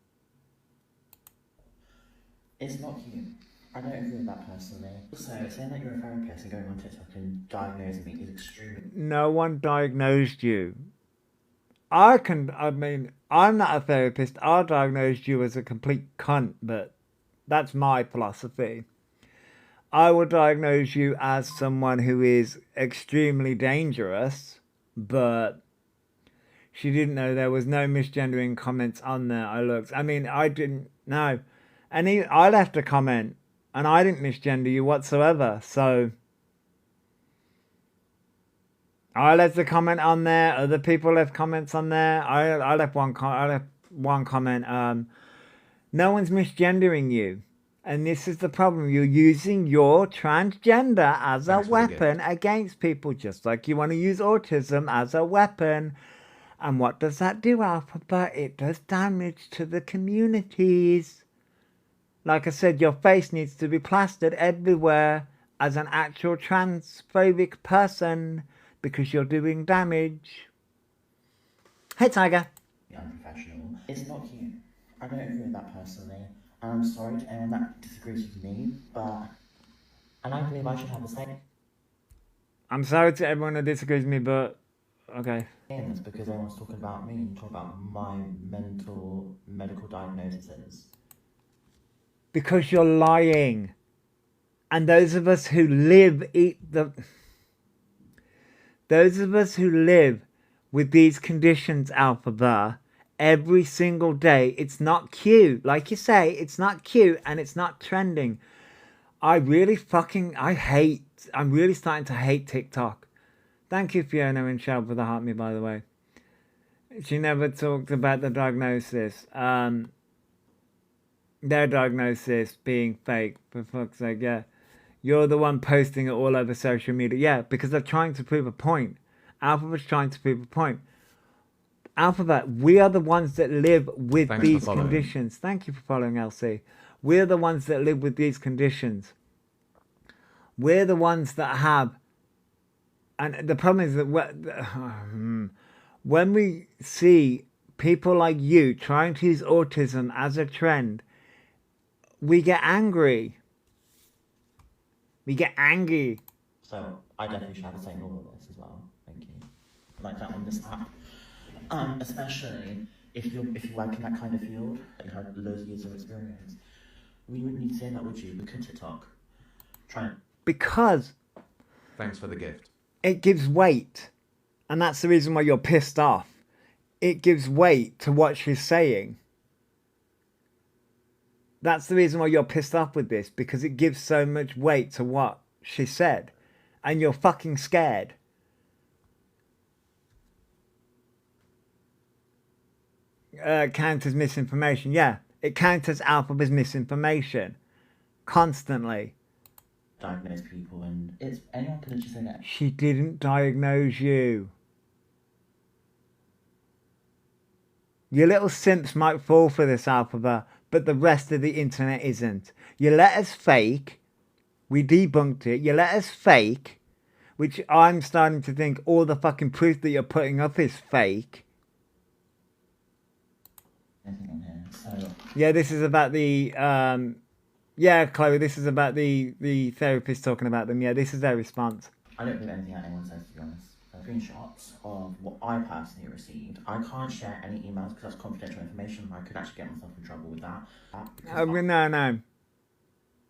It's not you. I don't agree with that personally. Also, saying that you're a therapist and going on TikTok and diagnosing me is extremely... No one diagnosed you. I'm not a therapist. I diagnosed you as a complete cunt, but that's my philosophy. I would diagnose you as someone who is extremely dangerous, but she didn't know there was no misgendering comments on there. I didn't know. And I left a comment, and I didn't misgender you whatsoever, so... I left a comment on there. Other people left comments on there. I left one comment. No one's misgendering you. And this is the problem. You're using your transgender as a Thanks for the weapon against people, just like you want to use autism as a weapon. And what does that do, Alphabet? It does damage to the communities. Like I said, your face needs to be plastered everywhere as an actual transphobic person because you're doing damage. Hey, Tiger. Unprofessional. It's not you. I don't agree with that personally. And I'm sorry to anyone that disagrees with me, but... And I believe I should have the same I'm sorry to everyone that disagrees with me, but... Okay. things because everyone's talking about me and talking about my medical diagnoses. Because you're lying. And those of us who live those of us who live with these conditions, Alphabet, every single day, it's not cute. Like you say, it's not cute and it's not trending. I'm really starting to hate TikTok. Thank you, Fiona and Shell, for the heart me, by the way. She never talked about the diagnosis. Their diagnosis being fake, for fuck's sake, yeah. You're the one posting it all over social media. Yeah, because they're trying to prove a point. Alphabet's trying to prove a point. Alphabet, we are the ones that live with these conditions. Thank you for following, Elsie. We're the ones that live with these conditions. We're the ones that have... And the problem is that when we see people like you trying to use autism as a trend, we get angry. We get angry. So I definitely should have the same all of this as well. Thank you. Like that on this app. Especially if you work in that kind of field, you have loads of years of experience. We wouldn't need to say that, would you? Look at TikTok. Because Thanks for the gift. it gives weight. And that's the reason why you're pissed off. It gives weight to what she's saying. That's the reason why you're pissed off with this, because it gives so much weight to what she said. And you're fucking scared. Counters misinformation. Yeah, it counters Alphabet's misinformation. Constantly. Diagnose people, and it's anyone can just say that. She didn't diagnose you. Your little simps might fall for this, Alphabet, but the rest of the internet isn't. You let us fake. We debunked it. You let us fake, which I'm starting to think all the fucking proof that you're putting up is fake. Anything on here. So Yeah, this is about the... yeah, Chloe, this is about the therapist talking about them. Yeah, this is their response. I don't believe anything that anyone says, to be honest. Screenshots of what I personally received. I can't share any emails because that's confidential information. I could actually get myself in trouble with that.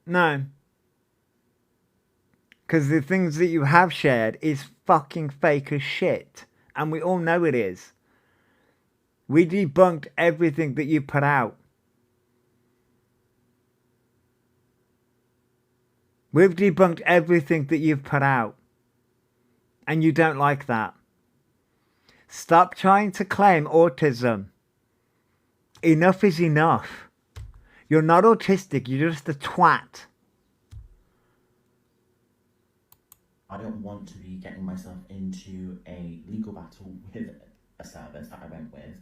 No. Because the things that you have shared is fucking fake as shit. And we all know it is. We debunked everything that you put out. We've debunked everything that you've put out. And you don't like that. Stop trying to claim autism. Enough is enough. You're not autistic, you're just a twat. I don't want to be getting myself into a legal battle with a service that I went with.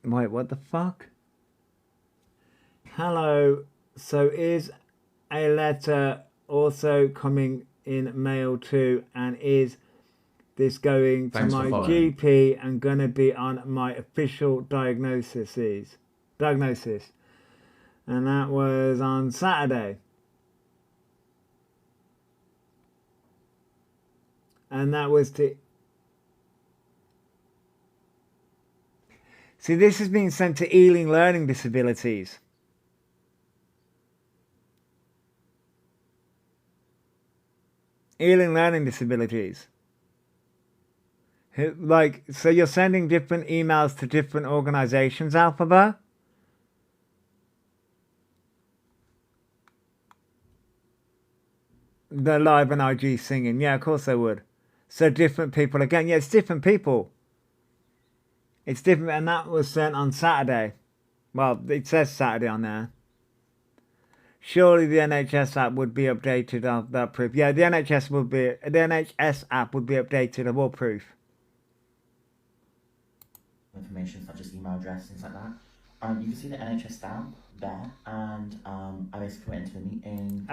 Wait, what the fuck? Hello. So is a letter also coming in mail too, and is this going to my GP and gonna be on my official diagnosis? And that was on Saturday. And that was to... See, this has been sent to Ealing Learning Disabilities. Ealing Learning Disabilities. Like, so you're sending different emails to different organisations, Alphabet? They're live on IG singing. Yeah, of course they would. So different people again. Yeah, it's different people. It's different, and that was sent on Saturday. Well, it says Saturday on there. Surely the NHS app would be updated of that proof. Yeah, the NHS app would be updated of all proof. Information such as email address, things like that. You can see the NHS stamp there, and I basically went into a meeting.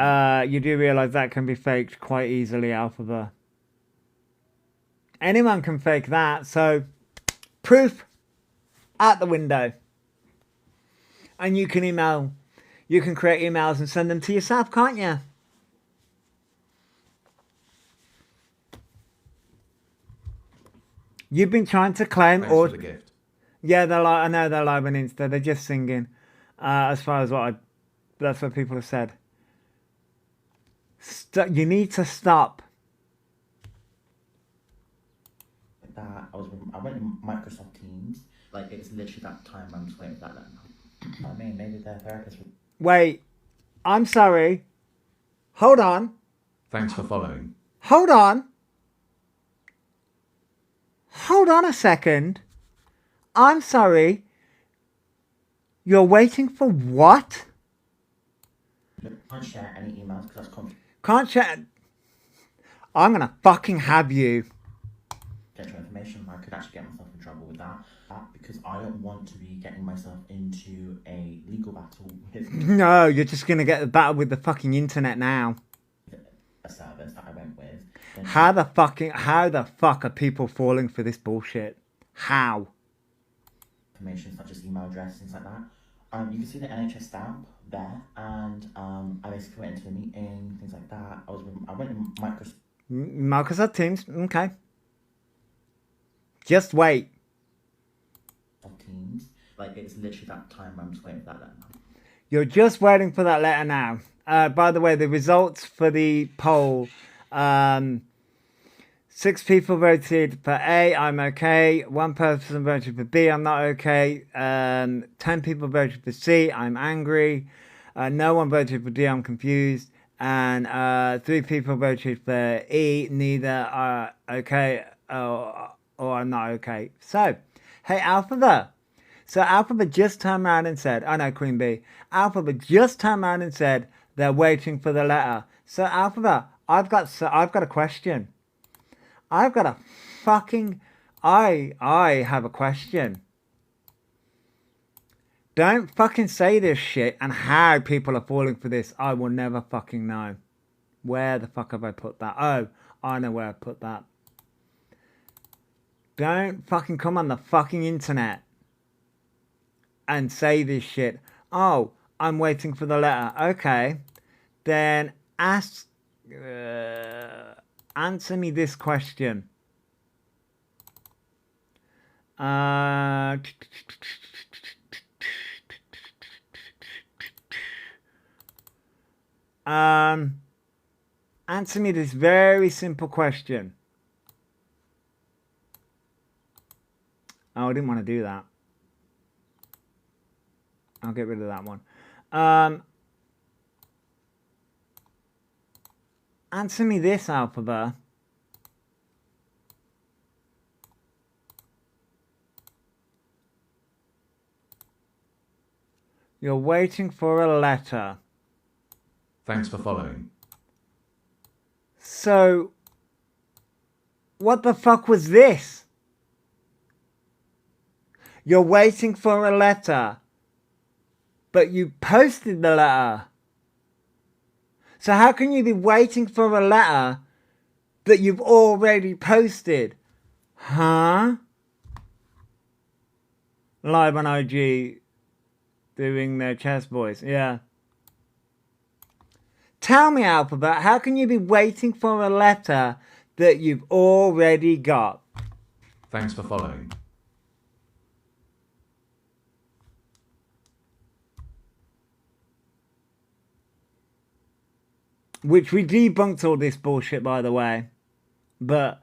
You do realise that can be faked quite easily, Alphaba. Anyone can fake that, so proof out the window. And you can create emails and send them to yourself, can't you? You've been trying to claim Thanks or for the gift. yeah, I know they're live on Insta. They're just singing. As far as that's what people have said. You need to stop. That I went in Microsoft Teams. Like, it's literally that time I'm just waiting for that letter now. I mean, maybe their therapist would. Wait, I'm sorry. Hold on. Thanks for following. Hold on. Hold on a second. I'm sorry. You're waiting for what? Can't share any emails because that's Can't chat. I'm gonna fucking have you. confidential information. I could actually get myself in trouble with that because I don't want to be getting myself into a legal battle with No, you're just gonna get the battle with the fucking internet now. a service that I went with. Then How the fuck are people falling for this bullshit? How? information such as email address, things like that. You can see the NHS stamp there, and I basically went into a meeting, things like that. I went in Microsoft Teams. Okay. Just wait. Teams. Like, it's literally that time I'm just waiting for that letter now. You're just waiting for that letter now. By the way, the results for the poll. 6 people voted for A, I'm okay. 1 person voted for B, I'm not okay. 10 people voted for C, I'm angry. No one voted for D, I'm confused. And 3 people voted for E, neither are okay or I'm not okay. So, hey, Alphabet. So Alphabet just turned around and said, oh no, Queen Bee. Alphabet just turned around and said they're waiting for the letter. So Alphabet, I've got a question. I have a question. Don't fucking say this shit and how people are falling for this. I will never fucking know. Where the fuck have I put that? Oh, I know where I put that. Don't fucking come on the fucking internet and say this shit. Oh, I'm waiting for the letter. Okay. Then answer me this question. Answer me this very simple question. Oh, I didn't want to do that. I'll get rid of that one. Answer me this, Alphabet. You're waiting for a letter. Thanks for following. So, what the fuck was this? You're waiting for a letter, but you posted the letter. So how can you be waiting for a letter that you've already posted? Huh? Live on IG doing their chest voice. Yeah. Tell me, Alphabet, how can you be waiting for a letter that you've already got? Thanks for following. Which we debunked all this bullshit, by the way. But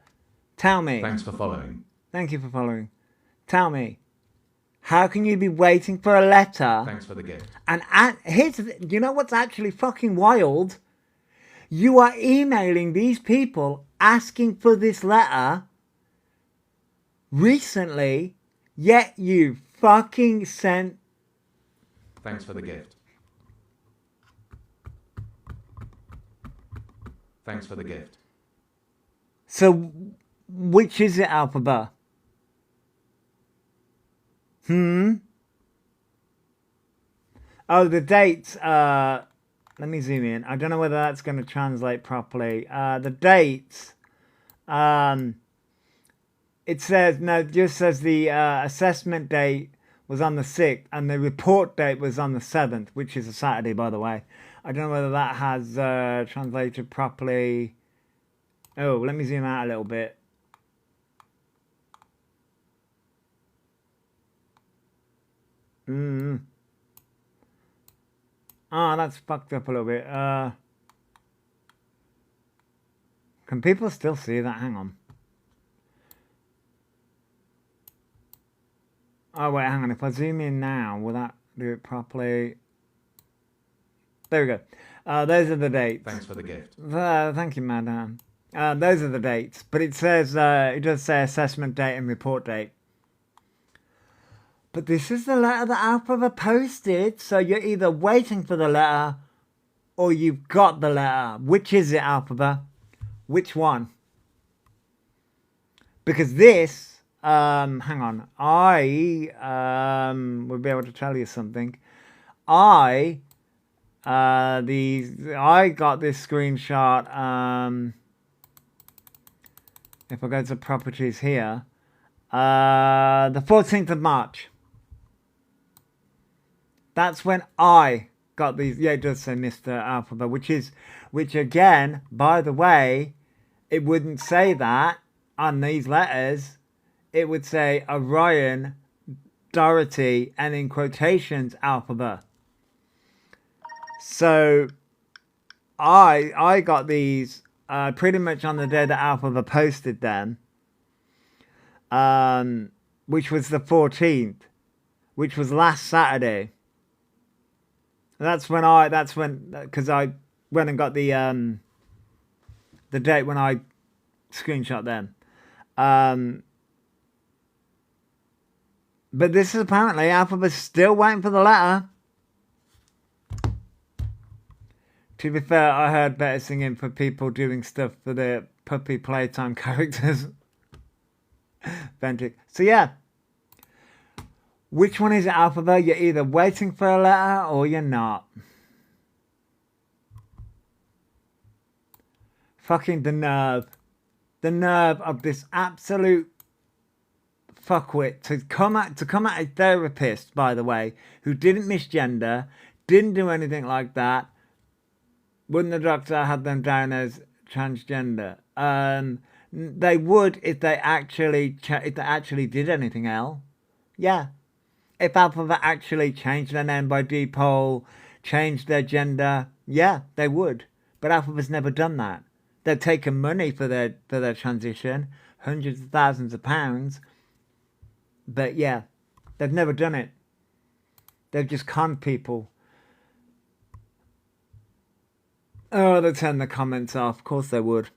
tell me. Thanks for following. Thank you for following. Tell me. How can you be waiting for a letter? Thanks for the gift. And you know what's actually fucking wild? You are emailing these people asking for this letter recently, yet you fucking sent... Thanks for the gift. Thanks for the gift. So, which is it, Alphaba? Oh, the dates. Let me zoom in. I don't know whether that's going to translate properly. The dates. It says, no, it just says the assessment date was on the 6th and the report date was on the 7th, which is a Saturday, by the way. I don't know whether that has translated properly. Oh, let me zoom out a little bit. Oh, that's fucked up a little bit. Can people still see that? Hang on. Oh, wait, hang on. If I zoom in now, will that do it properly? There we go. Those are the dates. Thanks for the gift. Thank you, madam. Those are the dates. But it says, it does say assessment date and report date. But this is the letter that Alphaba posted. So you're either waiting for the letter or you've got the letter. Which is it, Alphaba? Which one? Because this, hang on, I will be able to tell you something. I got this screenshot. If I go to properties here, the 14th of March. That's when I got these. Yeah, it does say Mr. Alphaba, which again, by the way, it wouldn't say that on these letters. It would say Orion, Dorothy, and in quotations, Alphaba. So I got these pretty much on the day that Alphaba posted them, which was the 14th, which was last Saturday. Because I went and got the date when I screenshot them. But this is apparently Alphaba's still waiting for the letter. To be fair, I heard better singing for people doing stuff for their puppy playtime characters. Ventric. So yeah. Which one is it, Alphaba? You're either waiting for a letter or you're not. Fucking the nerve. The nerve of this absolute fuckwit to come at a therapist, by the way, who didn't misgender, didn't do anything like that. Wouldn't the doctor have them down as transgender? They would if they actually did anything else. Yeah. If Alphaba actually changed their name by Dpol, changed their gender, yeah, they would. But Alphaba's never done that. They've taken money for their transition, hundreds of thousands of pounds. But yeah, they've never done it. They've just conned people. Oh, they turn the comments off. Of course they would.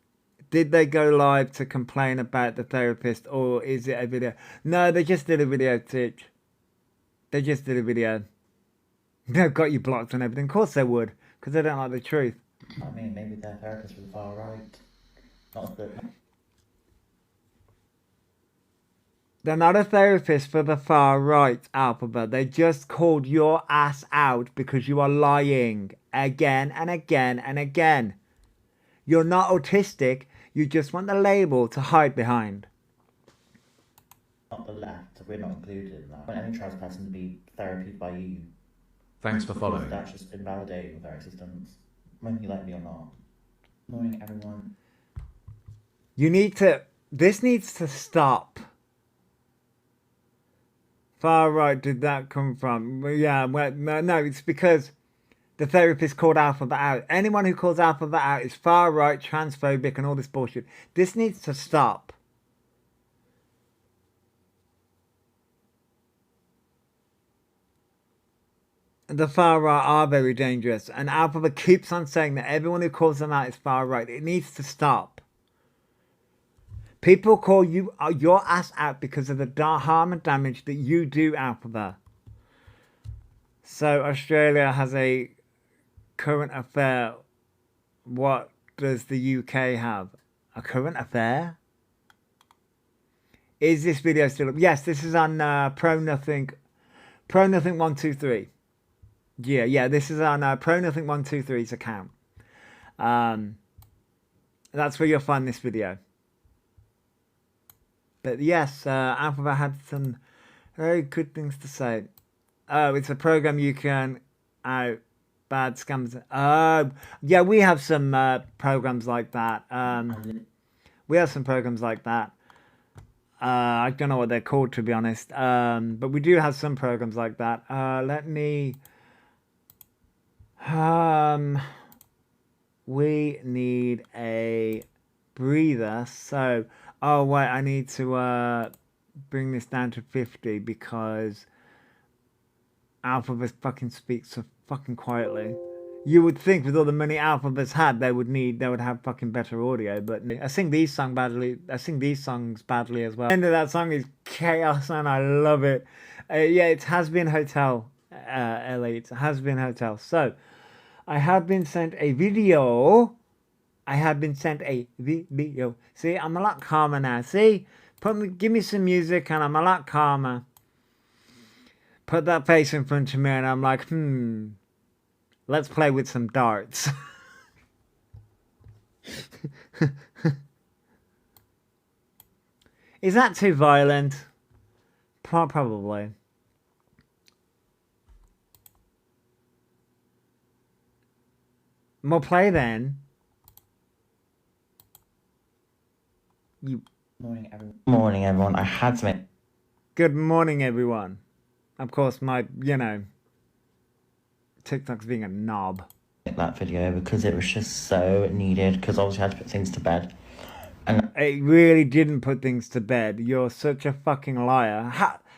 Did they go live to complain about the therapist, or is it a video? No, they just did a video, Titch. They just did a video. They've got you blocked and everything. Of course they would, because they don't like the truth. I mean, maybe they're therapists for the far right. Not the... They're not a therapist for the far right, Alphaba. They just called your ass out because you are lying again and again and again. You're not autistic. You just want the label to hide behind. Not the left. We're not included in that. I want any trans person to be therapied by you. Thanks for following. That's just invalidating their existence, whether you like me or not. Knowing everyone. This needs to stop. Far right, did that come from? Yeah, well, no, it's because the therapist called Alphaba out. Anyone who calls Alphaba out is far right, transphobic, and all this bullshit. This needs to stop. The far right are very dangerous, and Alphaba keeps on saying that everyone who calls them out is far right. It needs to stop. People call you your ass out because of the harm and damage that you do, Alphaba. So Australia has a current affair. What does the UK have? A current affair? Is this video still up? Yes, this is on Pro Nothing 123. Yeah, this is on Pro Nothing 123's account. That's where you'll find this video. But yes, Alphabet had some very good things to say. Oh, it's a program you can out bad scams. Yeah, we have some programs like that. We have some programs like that. I don't know what they're called, to be honest. But we do have some programs like that. Let me. We need a breather. So, oh wait, I need to bring this down to 50 because Alphabet fucking speaks so fucking quietly. You would think with all the money Alphabet's had, they would have fucking better audio. But I sing these songs badly. I sing these songs badly as well. The end of that song is chaos, and I love it. Yeah, it has been Hotel, Elite. It has been Hotel. So, I have been sent a video. See, I'm a lot calmer now. See, give me some music, and I'm a lot calmer. Put that face in front of me, and I'm like, let's play with some darts. Is that too violent? Probably. More play then. Morning, everyone. I had to make Good morning, everyone. Of course, TikTok's being a knob. that video because it was just so needed. Because obviously I had to put things to bed, and It really didn't put things to bed. You're such a fucking liar.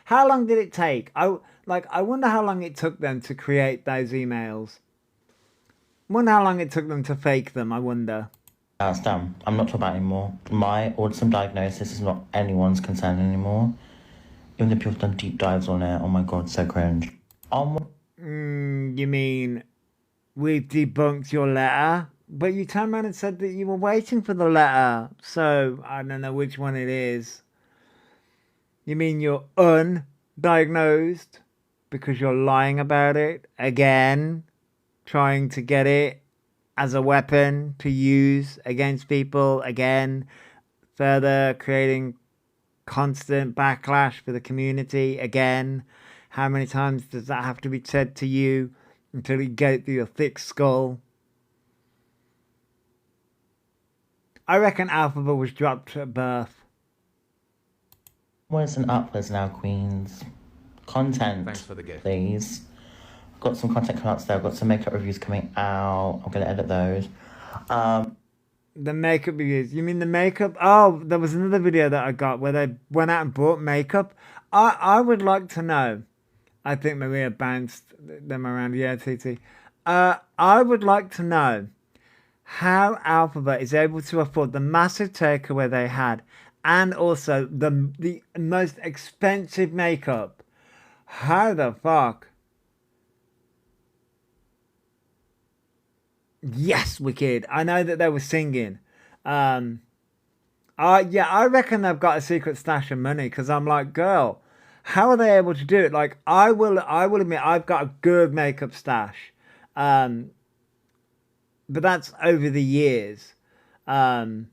How long did it take? I wonder how long it took them to create those emails. I wonder how long it took them to fake them. I wonder. now it's done. I'm not talking about it anymore. My autism diagnosis is not anyone's concern anymore. Even the people have done deep dives on it. Oh my god, so cringe. You mean we've debunked your letter? But you turned around and said that you were waiting for the letter. So I don't know which one it is. You mean you're undiagnosed because you're lying about it again? Trying to get it as a weapon to use against people again, further creating constant backlash for the community again. How many times does that have to be said to you until you get it through your thick skull? I reckon Alphabet was dropped at birth. Onwards and upwards now, queens. Content, Thanks for the gift. please. I've got some content coming out today. I've got some makeup reviews coming out. I'm going to edit those. The makeup reviews. You mean the makeup? Oh, there was another video that I got where they went out and bought makeup. I would like to know. I think Maria bounced them around. Yeah, TT. I would like to know how Alphabet is able to afford the massive takeaway they had and also the most expensive makeup. How the fuck? Yes, Wicked. I know that they were singing. Yeah, I reckon they've got a secret stash of money because I'm like, girl, how are they able to do it? Like, I will admit I've got a good makeup stash. But that's over the years. I've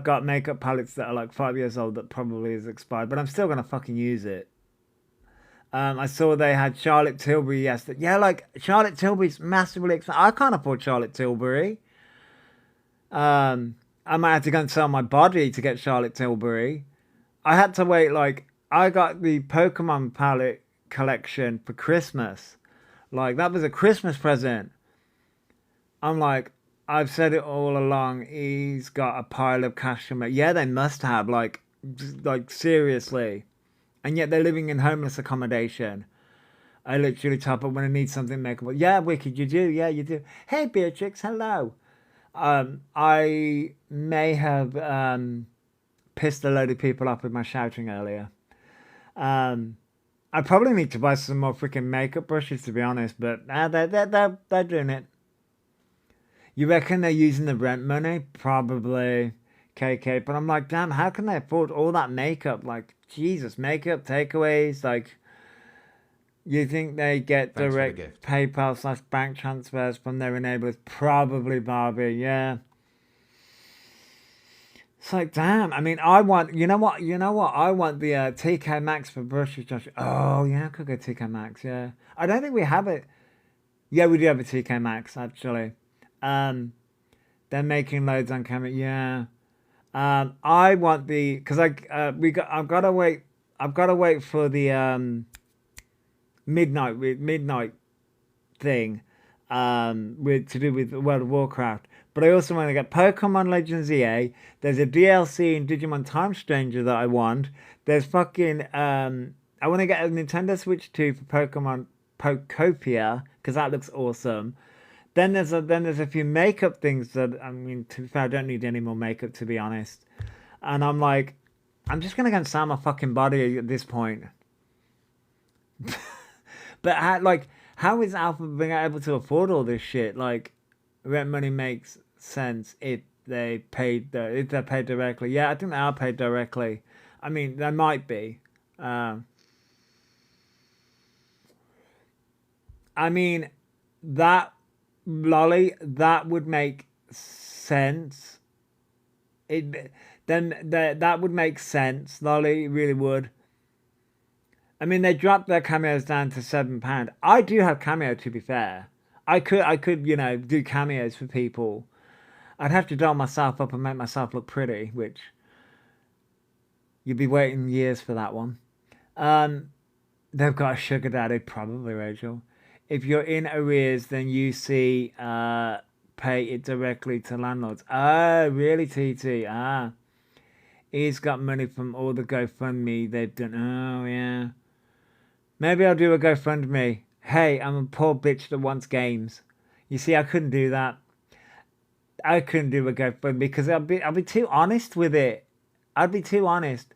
got makeup palettes that are like 5 years old that probably is expired, but I'm still gonna fucking use it. I saw they had Charlotte Tilbury yesterday. Yeah, like Charlotte Tilbury's massively expensive. I can't afford Charlotte Tilbury. I might have to go and sell my body to get Charlotte Tilbury. I had to wait, like, I got the Pokemon palette collection for Christmas. Like, that was a Christmas present. I'm like, I've said it all along. He's got a pile of cash from it. Yeah, they must have, like seriously. And yet they're living in homeless accommodation. I literally top up when I need something makeable. Yeah, Wicked, you do. Yeah, you do. Hey, Beatrix, hello. I may have pissed a load of people off with my shouting earlier. I probably need to buy some more freaking makeup brushes, to be honest. But they're doing it. You reckon they're using the rent money? Probably, KK. But I'm like, damn, how can they afford all that makeup? Like, Jesus, makeup takeaways. Like, you think they get Thanks for the direct gift. PayPal / bank transfers from their enablers? Probably, Barbie. Yeah. It's like, damn. I mean, I want. You know what? I want the TK Maxx for brushes. Josh. Oh yeah, I could go TK Maxx. Yeah. I don't think we have it. Yeah, we do have a TK Maxx actually. They're making loads on camera. Yeah. I want the because I've got to wait. I've got to wait for the midnight thing with to do with World of Warcraft. But I also want to get Pokemon Legends EA. There's a DLC in Digimon Time Stranger that I want. There's fucking I want to get a Nintendo Switch 2 for Pokemon Pokopia because that looks awesome. Then there's a few makeup things that I mean, to be fair, I don't need any more makeup to be honest. And I'm like, I'm just gonna go and sell my fucking body at this point. But how is Alpha being able to afford all this shit? Like, rent money makes sense if they're paid directly. Yeah, I think they are paid directly. I mean, they might be. I mean, that lolly that would make sense. That would make sense. Lolly, it really would. I mean, they dropped their cameos down to £7. I do have cameo, to be fair. I could, do cameos for people. I'd have to doll myself up and make myself look pretty, which you'd be waiting years for that one. They've got a sugar daddy, probably, Rachel. If you're in arrears, then you see pay it directly to landlords. Oh, really, TT? Ah. He's got money from all the GoFundMe they've done. Oh, yeah. Maybe I'll do a GoFundMe. Hey, I'm a poor bitch that wants games. You see, I couldn't do that. I couldn't do a GoFundMe because I'll be too honest with it. I'd be too honest.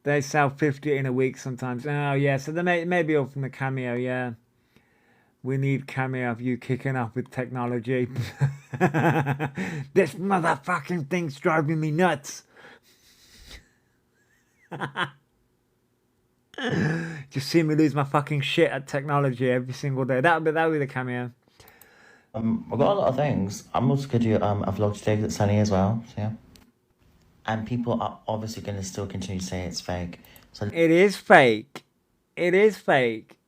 They sell 50 in a week sometimes. Oh, yeah. So they may be all from the cameo, yeah. We need cameo of you kicking off with technology. This motherfucking thing's driving me nuts. Just see me lose my fucking shit at technology every single day. That'll be the cameo. I've got a lot of things. I'm also going to do a vlog today that's sunny as well, so yeah. And people are obviously going to still continue to say it's fake. So It is fake. It is fake.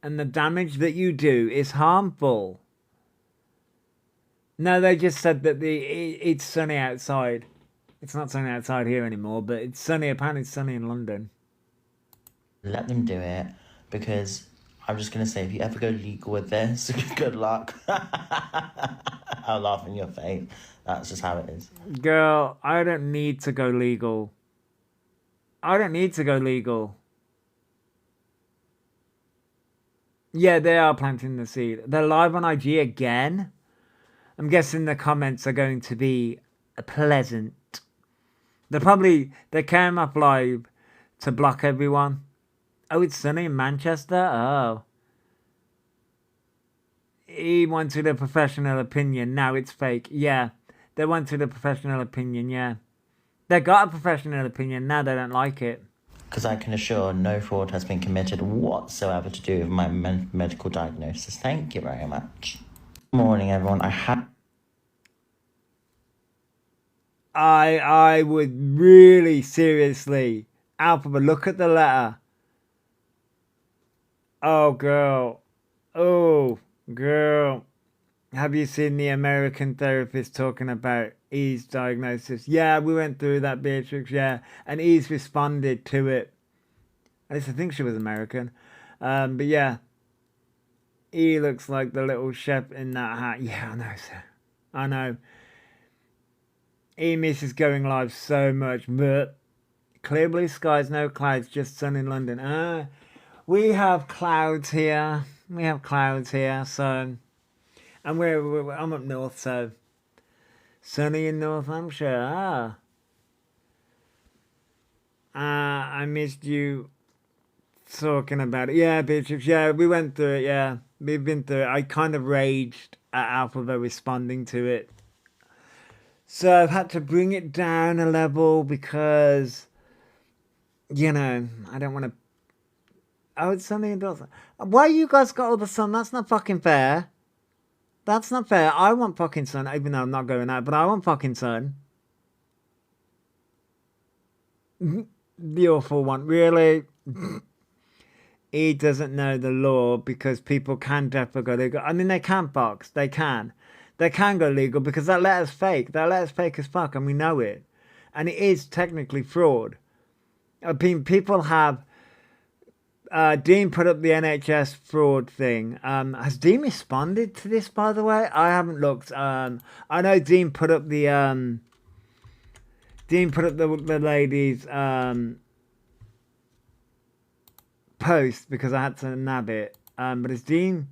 And the damage that you do is harmful. No, they just said that it's sunny outside. It's not sunny outside here anymore, but it's sunny. Apparently it's sunny in London. let them do it, because I'm just going to say, if you ever go legal with this, good luck. I'll laugh in your face. That's just how it is. Girl, I don't need to go legal. I don't need to go legal. Yeah, they are planting the seed. They're live on IG again. I'm guessing the comments are going to be pleasant. They came up live to block everyone. Oh, it's sunny in Manchester? Oh. He wanted a professional opinion. Now it's fake. Yeah. They wanted a professional opinion, yeah. They got a professional opinion. Now they don't like it. Because I can assure no fraud has been committed whatsoever to do with my medical diagnosis. Thank you very much. Morning, everyone. I would really seriously, Alphabet, look at the letter. Oh, girl. Oh, girl. Have you seen the American therapist talking about E's diagnosis? Yeah, we went through that, Beatrix, yeah. And E's responded to it. At least I think she was American. But yeah. E looks like the little chef in that hat. Yeah, I know, sir. I know. E misses going live so much, but clear blue skies, no clouds, just sun in London. We have clouds here. So, and I'm up north, so sunny in North Hampshire. I missed you talking about it. Yeah, Beatrix. Yeah, we went through it. Yeah, We've been through it. I kind of raged at Alphaville responding to it. So I've had to bring it down a level because, you know, I don't want to. Oh, it's something else. Why you guys got all the sun? That's not fucking fair. That's not fair. I want fucking sun, even though I'm not going out, but I want fucking sun. The awful one. Really? He doesn't know the law because people can definitely go legal. I mean, they can box. They can. They can go legal because that letter's fake. That letter's fake as fuck, and we know it. And it is technically fraud. I mean, people have... Dean put up the NHS fraud thing. Has Dean responded to this, by the way? I haven't looked. I know Dean put up the... Dean put up the lady's post because I had to nab it. But has Dean...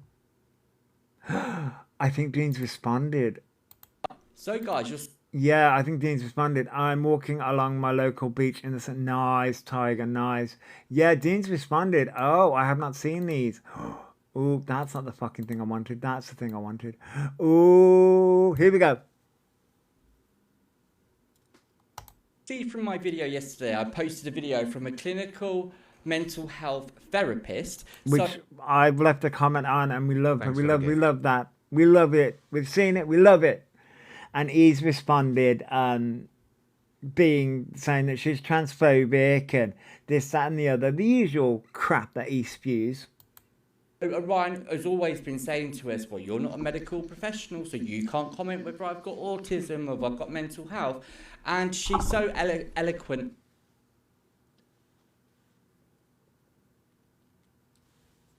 I think Dean's responded. So, guys, you're... Yeah, I think Dean's responded. I'm walking along my local beach in the... Nice, Tiger, nice. Yeah, Dean's responded. Oh, I have not seen these. Ooh, that's not the fucking thing I wanted. That's the thing I wanted. Ooh, here we go. See from my video yesterday, I posted a video from a clinical mental health therapist. Which I've left a comment on, and we love her. Thanks We for the love gift. that. We love it. We've seen it. We love it. And he's responded, saying that she's transphobic and this, that, and the other. The usual crap that he spews. Ryan has always been saying to us, well, you're not a medical professional, so you can't comment whether I've got autism or I've got mental health. And she's so eloquent.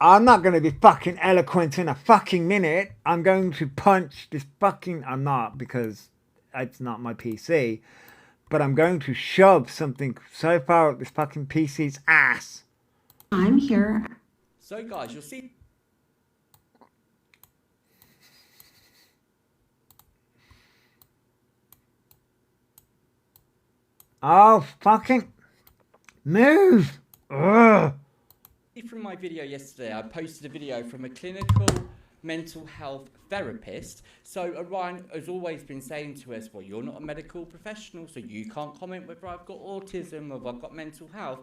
I'm not going to be fucking eloquent in a fucking minute. I'm going to punch this fucking... I'm not, because it's not my PC. But I'm going to shove something so far up this fucking PC's ass. I'm here. So, guys, you'll see... Oh, fucking... Move! Ugh. From my video yesterday, I posted a video from a clinical mental health therapist. So Ryan has always been saying to us, well, you're not a medical professional, so you can't comment whether I've got autism or I've got mental health.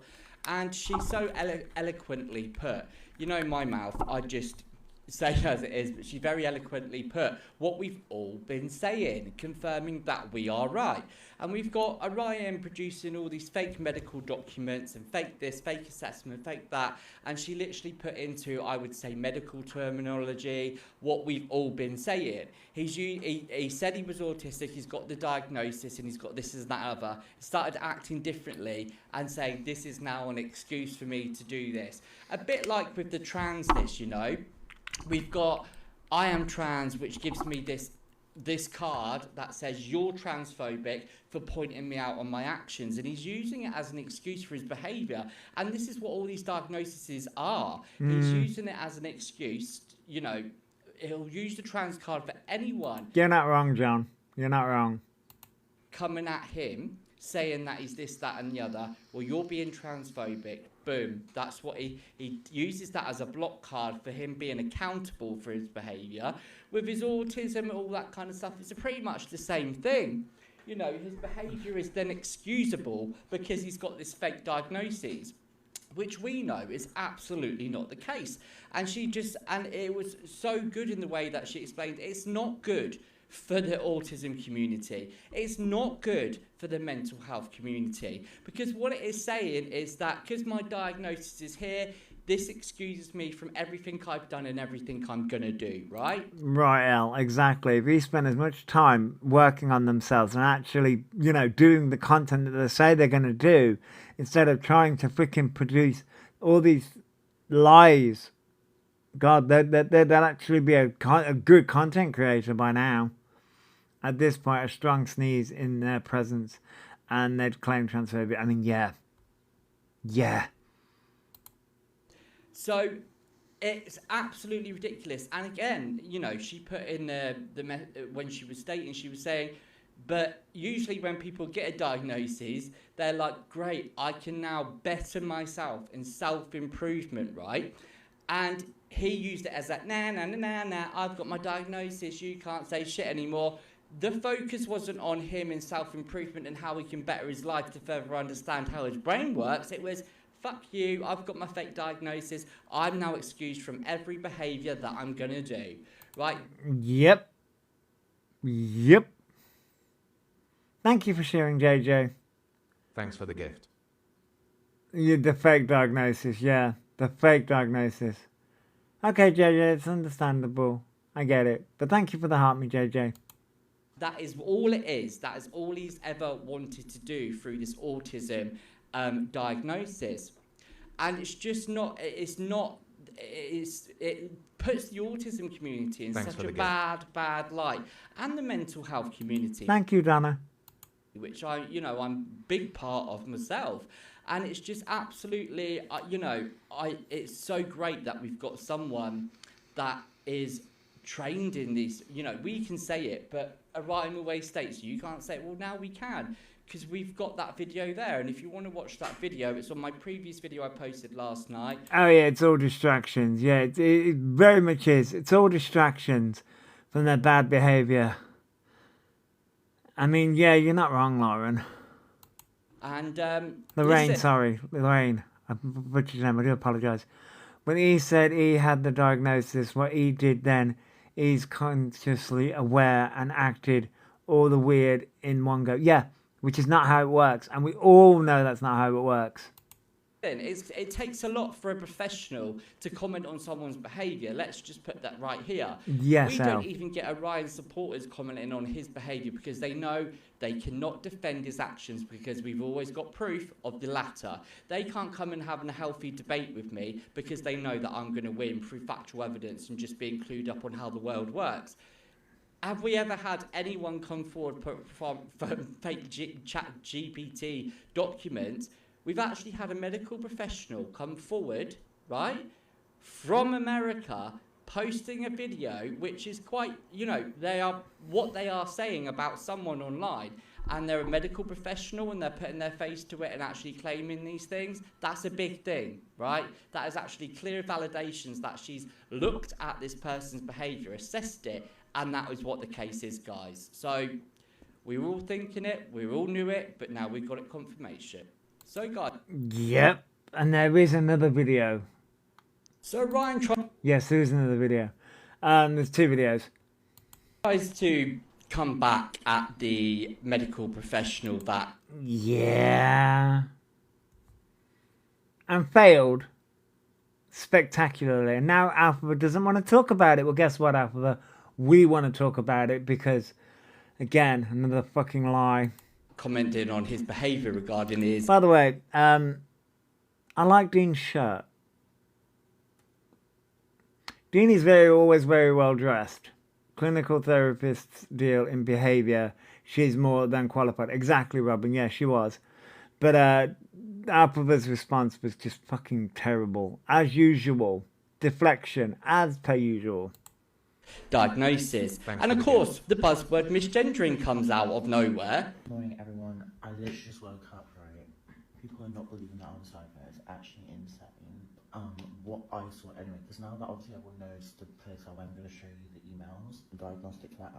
And she's so eloquently put, you know, my mouth, I just say it as it is, but she very eloquently put what we've all been saying, confirming that we are right. And we've got Orion producing all these fake medical documents and fake this, fake assessment, fake that. And she literally put into, I would say, medical terminology, what we've all been saying. He said he was autistic, he's got the diagnosis, and he's got this, and that, other. Started acting differently and saying, this is now an excuse for me to do this. A bit like with the trans list, you know. We've got I am trans, which gives me this card that says you're transphobic for pointing me out on my actions, and he's using it as an excuse for his behaviour. And this is what all these diagnoses are. He's using it as an excuse. You know, he'll use the trans card for anyone. You're not wrong, John. You're not wrong. Coming at him, saying that he's this, that, and the other. Well, you're being transphobic. Boom. That's what he uses that as a block card for him being accountable for his behaviour. With his autism and all that kind of stuff, it's pretty much the same thing. You know, his behaviour is then excusable because he's got this fake diagnosis, which we know is absolutely not the case. And it was so good in the way that she explained it's not good for the autism community. It's not good for the mental health community, because what it is saying is that because my diagnosis is here, this excuses me from everything I've done and everything I'm going to do, right? Right, El, exactly. If you spend as much time working on themselves and actually, you know, doing the content that they say they're going to do, instead of trying to freaking produce all these lies, God, they'd actually be a good content creator by now. At this point, a strong sneeze in their presence, and they'd claim transphobia. I mean, yeah. So it's absolutely ridiculous. And again, you know, she put in when she was stating, she was saying, but usually when people get a diagnosis, they're like, great, I can now better myself in self-improvement, right? And he used it as that, nah, I've got my diagnosis, you can't say shit anymore. The focus wasn't on him and self-improvement and how he can better his life to further understand how his brain works. It was, fuck you, I've got my fake diagnosis, I'm now excused from every behaviour that I'm going to do. Right? Yep. Thank you for sharing, JJ. Thanks for the gift. The fake diagnosis, yeah. The fake diagnosis. Okay, JJ, it's understandable. I get it. But thank you for the heart, me, JJ. That is all it is. That is all he's ever wanted to do through this autism diagnosis. And it's just not, it puts the autism community in Thanks such for a the bad light. And the mental health community, Thank you, Donna. which I'm a big part of myself. And it's just absolutely, it's so great that we've got someone that is trained in this. We can say it, but Orion always states, you can't say it. Well, now we can, because we've got that video there. And if you want to watch that video, it's on my previous video I posted last night. Oh, yeah, it's all distractions. Yeah, it very much is. It's all distractions from their bad behaviour. I mean, yeah, you're not wrong, Lauren. And Lorraine, listen, sorry. Lorraine. I butchered your name. I do apologise. When he said he had the diagnosis, what he did then, he's consciously aware and acted all the weird in one go. Yeah, which is not how it works. And we all know that's not how it works. it takes a lot for a professional to comment on someone's behaviour. Let's just put that right here. Yes, we Al. don't even get Orion supporters commenting on his behaviour because they know they cannot defend his actions because we've always got proof of the latter. They can't come and have a healthy debate with me because they know that I'm going to win through factual evidence and just being clued up on how the world works. Have we ever had anyone come forward from fake chat GPT documents? We've actually had a medical professional come forward, right, from America, posting a video which is quite, they are saying about someone online, and they're a medical professional and they're putting their face to it and actually claiming these things. That's a big thing, right? That is actually clear validations that she's looked at this person's behaviour, assessed it, and that is what the case is, guys. So we were all thinking it, we all knew it, but now we've got it confirmation. So, guys. Yep. And there is another video. So Ryan Yes, there is another video. There's two videos. tries to come back at the medical professional that Yeah. And failed spectacularly. And now Alphabet doesn't want to talk about it. Well, guess what, Alphabet? We want to talk about it because, again, another fucking lie. commented on his behaviour regarding his... By the way, I like Dean's shirt. Dean is always very well dressed. Clinical therapists deal in behaviour. She's more than qualified. Exactly, Robin. Yeah, she was. But Alphabet's response was just fucking terrible. As usual. Deflection. As per usual. diagnosis. Thanks And for of the course, the buzzword misgendering comes out of nowhere. Morning, everyone. I literally just woke up, right? People are not believing that I'm psycho. It's actually insane. What I saw anyway, because now that obviously everyone knows the place I'm going to show you the emails, the diagnostic letter,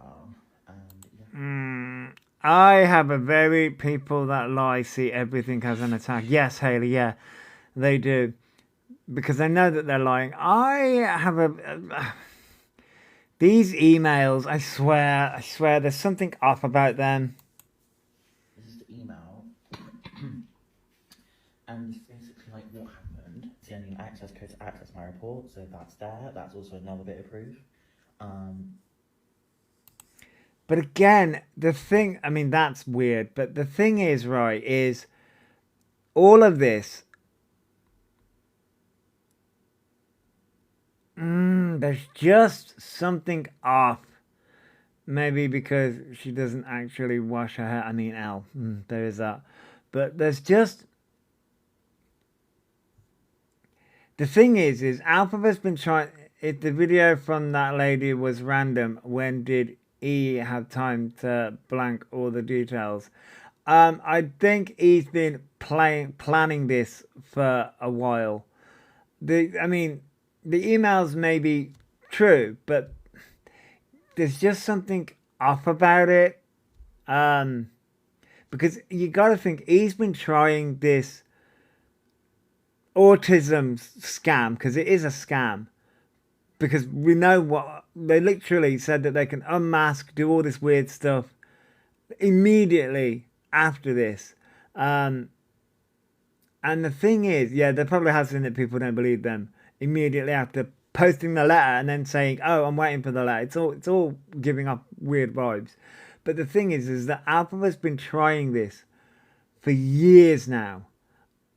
and yeah. I have a very people that lie see everything as an attack. Yes, Haley, yeah, they do. Because they know that they're lying. I have these emails, I swear, there's something off about them. This is the email, and it's basically like what happened. See, I need access code to access my report, so that's there. That's also another bit of proof. But again, the thing, I mean, that's weird. But the thing is, right, is all of this, there's just something off. Maybe because she doesn't actually wash her hair. I mean, there is that. But there's just... The thing is Alphabet's been trying... If the video from that lady was random, when did he have time to blank all the details? I think he's been planning this for a while. I mean, the emails may be true, but there's just something off about it. Because you got to think he's been trying this autism scam, because it is a scam. Because we know what they literally said, that they can unmask, do all this weird stuff immediately after this. And the thing is, yeah, there probably has been that people don't believe them immediately after posting the letter and then saying, "Oh, I'm waiting for the letter." It's all giving off weird vibes. But the thing is that Alphabet's been trying this for years now.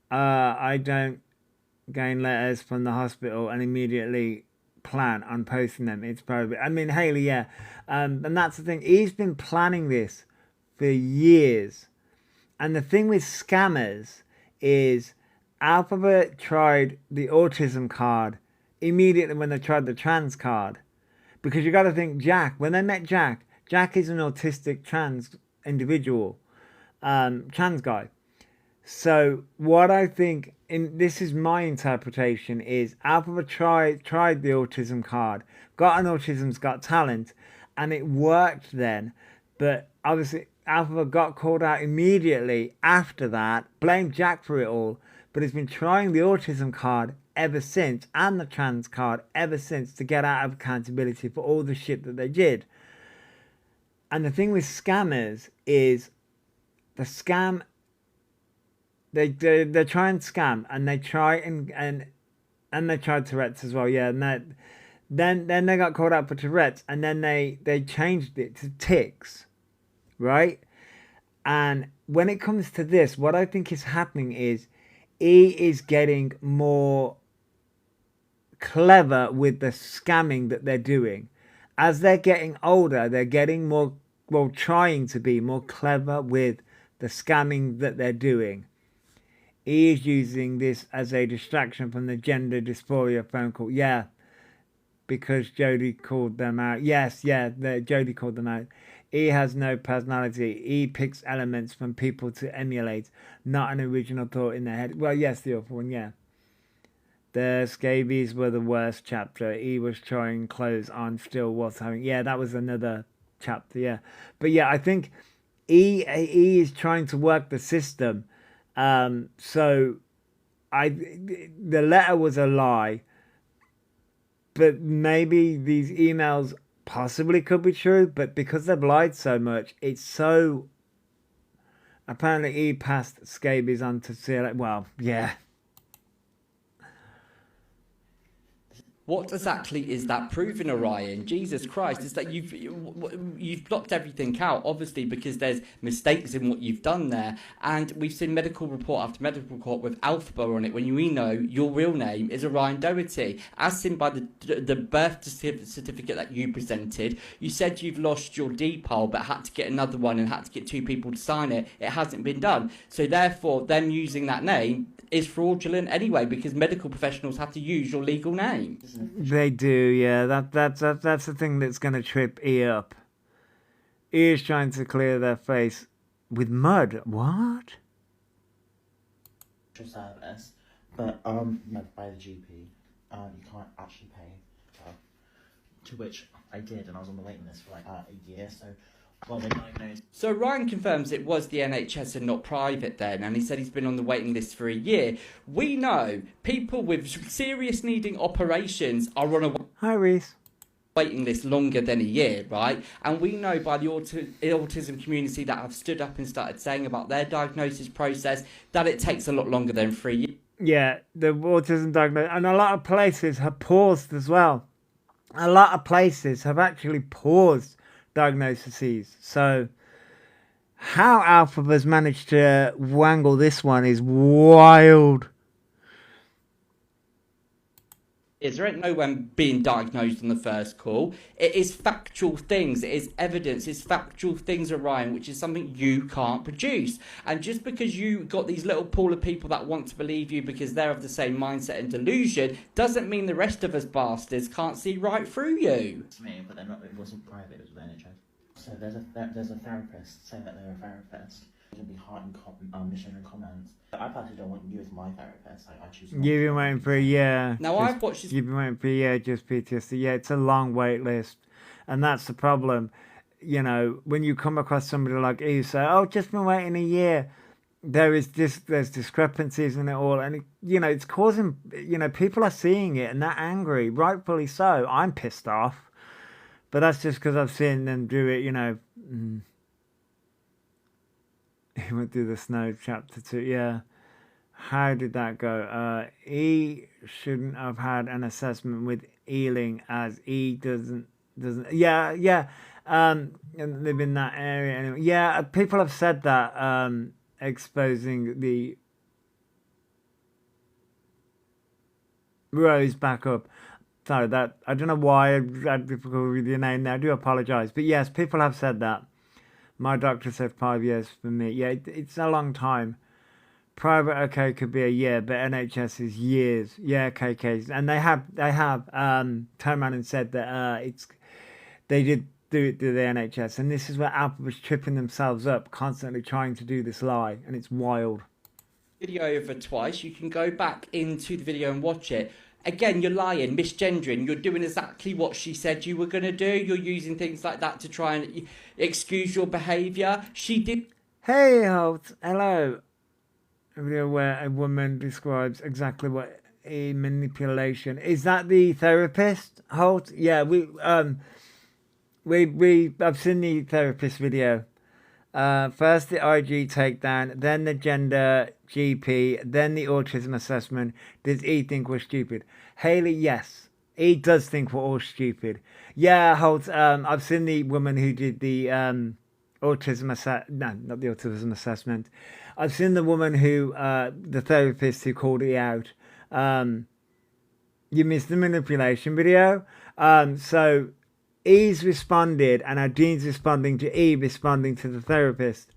I don't gain letters from the hospital and immediately plan on posting them. It's probably, I mean, Haley, yeah. And that's the thing. He's been planning this for years. And the thing with scammers is Alphabet tried the autism card immediately when they tried the trans card. Because you got to think, Jack, when they met Jack is an autistic trans individual, trans guy. So what I think, this is my interpretation, is Alphabet tried the autism card, got an Autism's Got Talent, and it worked then. But obviously Alphabet got called out immediately after that, blamed Jack for it all, but has been trying the autism card ever since, and the trans card ever since, to get out of accountability for all the shit that they did. And the thing with scammers is the scam, they try and scam, and they try and they tried Tourette's as well, yeah. And then they got called out for Tourette's, and then they changed it to tics, right? And when it comes to this, what I think is happening is he is getting more clever with the scamming that they're doing. As they're getting older, they're getting more, well, trying to be more clever with the scamming that they're doing. He is using this as a distraction from the gender dysphoria phone call. Yeah, because Jodie called them out. Yes, yeah, Jodie called them out. He has no personality. He picks elements from people to emulate, not an original thought in their head. Well, yes, the awful one, yeah. The scabies were the worst chapter. He was trying clothes on, still was having... Yeah, that was another chapter, yeah. But yeah, I think he is trying to work the system. So the letter was a lie, but maybe these emails possibly could be true, but because they've lied so much, it's so... Apparently he passed scabies on to CLA. Well, yeah. What exactly is that proving, Orion? Jesus Christ, is that you've blocked everything out, obviously, because there's mistakes in what you've done there. And we've seen medical report after medical report with Alphabet on it, when we know your real name is Orion Doherty. As seen by the birth certificate that you presented, you said you've lost your DPOL but had to get another one and had to get 2 people to sign it. It hasn't been done. So therefore, them using that name is fraudulent anyway, because medical professionals have to use your legal name. They do, yeah. That's the thing that's going to trip E up. E is trying to clear their face with mud. What? Service, but by the GP, you can't actually pay. To which I did, and I was on the waiting list for like a year. So. Well, So Ryan confirms it was the NHS and not private then, and he said he's been on the waiting list for a year. We know people with serious needing operations are on a Hi, Reese. waiting list longer than a year, right? And we know by the autism community that have stood up and started saying about their diagnosis process that it takes a lot longer than 3 years. Yeah, the autism diagnosis, and a lot of places have paused as well. A lot of places have actually paused diagnoses. So how Alphabet's managed to wangle this one is wild. There ain't no one being diagnosed on the first call. It is factual things. It is evidence. It's factual things, Orion, which is something you can't produce. And just because you got these little pool of people that want to believe you because they're of the same mindset and delusion, doesn't mean the rest of us bastards can't see right through you. It's me, but it wasn't private, it was with the NHS. So there's a therapist saying that they're a therapist, to be hard and missionary comments. I personally don't want you as my therapist. I choose. You've been waiting for a year. Now, I've watched this You've been waiting for a year, just PTSD. Yeah, it's a long wait list. And that's the problem. You know, when you come across somebody like you say, oh, just been waiting a year. There's discrepancies in it all. And, it's causing, people are seeing it and they're angry, rightfully so. I'm pissed off. But that's just because I've seen them do it, He went through the snow, chapter 2. Yeah. How did that go? E shouldn't have had an assessment with Ealing as E doesn't. Yeah. And live in that area anyway. Yeah, people have said that. Exposing the Rose back up. Sorry, that I don't know why I had difficulty with your name there. I do apologise, but yes, people have said that. My doctor said 5 years for me. Yeah, it's a long time. Private, okay, could be a year, but NHS is years. Yeah, KKs, and they have turned around and said that they did do it to the NHS, and this is where Alpha was tripping themselves up, constantly trying to do this lie, and it's wild. video over twice. You can go back into the video and watch it. Again, you're lying, misgendering. You're doing exactly what she said you were going to do. You're using things like that to try and excuse your behaviour. She did. Hey, Holt. Hello. A video where a woman describes exactly what a manipulation is. That the therapist, Holt? Yeah, I've seen the therapist video. First the IG takedown, then the gender GP, then the autism assessment. Does E think we're stupid? Haley, yes. E does think we're all stupid. Yeah, Holt, I've seen the woman who did the not the autism assessment. I've seen the woman who, the therapist who called it out. You missed the manipulation video. So E's responded, and Dean's responding to E responding to the therapist.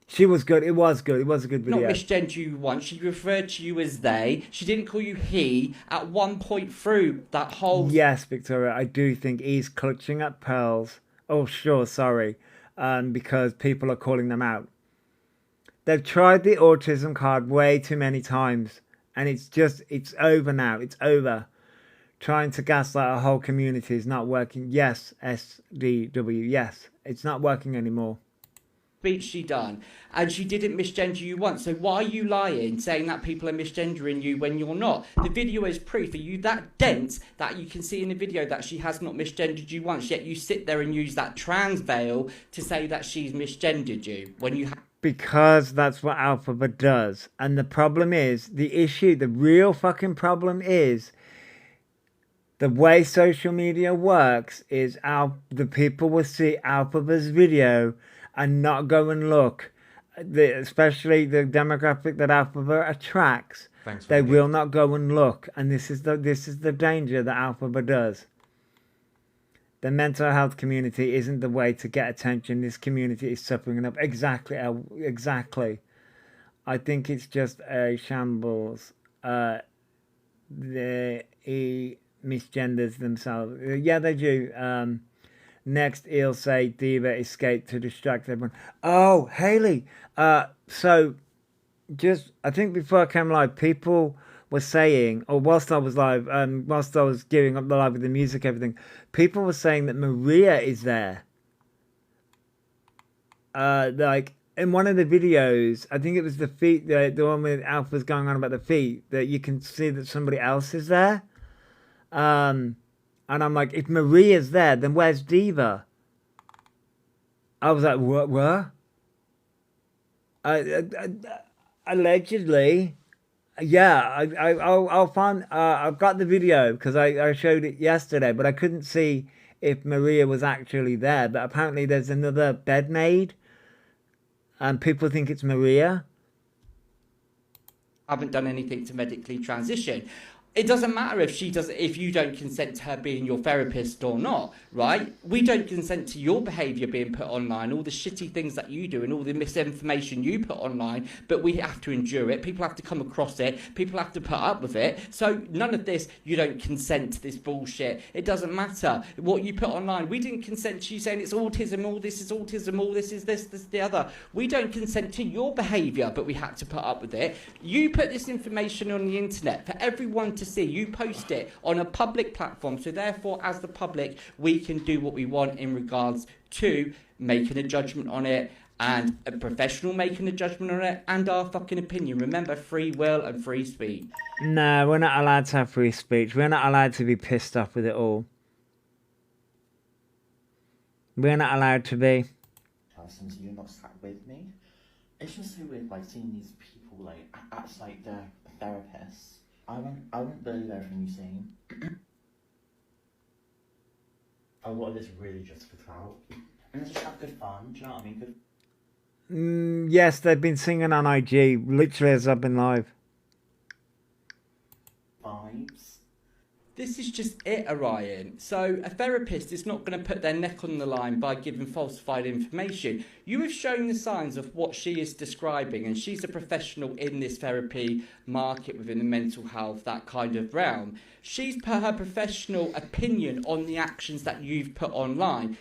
She was good. It was good. It was a good video. Not misgendered you once. She referred to you as they. She didn't call you he at one point through that whole... Yes, Victoria, I do think E's clutching at pearls. Oh, sure, sorry. Because people are calling them out. They've tried the autism card way too many times. And it's over now. It's over. Trying to gaslight a whole community is not working. Yes, SDW, yes. It's not working anymore. Speech she done, and she didn't misgender you once. So why are you lying, saying that people are misgendering you when you're not? The video is proof. Are you that dense that you can see in the video that she has not misgendered you once, yet you sit there and use that trans veil to say that she's misgendered you when you have... Because that's what Alphabet does. And the problem is, the real fucking problem is, the way social media works is the people will see Alphabet's video and not go and look. Especially the demographic that Alphabet attracts, they will not go and look. And this is the danger that Alphabet does. The mental health community isn't the way to get attention. This community is suffering enough. Exactly. I think it's just a shambles. They misgenders themselves. Yeah, they do. Next, he'll say Diva escaped to distract everyone. Oh, Haley. So, I think before I came live, people were saying, or whilst I was live, whilst I was giving up the live with the music, everything, people were saying that Maria is there. Like, in one of the videos, I think it was the feet, the one with Alpha's going on about the feet, that you can see that somebody else is there. And I'm like, if Maria's there, then where's Diva? I was like, what? Allegedly, yeah. I'll find. I've got the video because I showed it yesterday, but I couldn't see if Maria was actually there. But apparently, there's another bed maid, and people think it's Maria. Haven't done anything to medically transition. It doesn't matter if if you don't consent to her being your therapist or not, right? We don't consent to your behaviour being put online, all the shitty things that you do and all the misinformation you put online, but we have to endure it. People have to come across it. People have to put up with it. So none of this, you don't consent to this bullshit. It doesn't matter what you put online. We didn't consent to you saying it's autism, all this is autism, all this is this, the other. We don't consent to your behaviour, but we had to put up with it. You put this information on the internet for everyone to see. You post it on a public platform, so therefore as the public we can do what we want in regards to making a judgment on it, and a professional making a judgment on it, and our fucking opinion. Remember, free will and free speech. No, we're not allowed to have free speech. We're not allowed to be pissed off with it all. We're not allowed to be. Since you're not sat with me, it's just so weird, like seeing these people like act like they're therapists. I won't believe everything you're saying. A lot of this really just for clout. And let's just have good fun, do you know what I mean? Good Yes, they've been singing on IG, literally as I've been live. vibes. This is just it, Orion. So a therapist is not going to put their neck on the line by giving falsified information. You have shown the signs of what she is describing, and she's a professional in this therapy market within the mental health, that kind of realm. She's put her professional opinion on the actions that you've put online.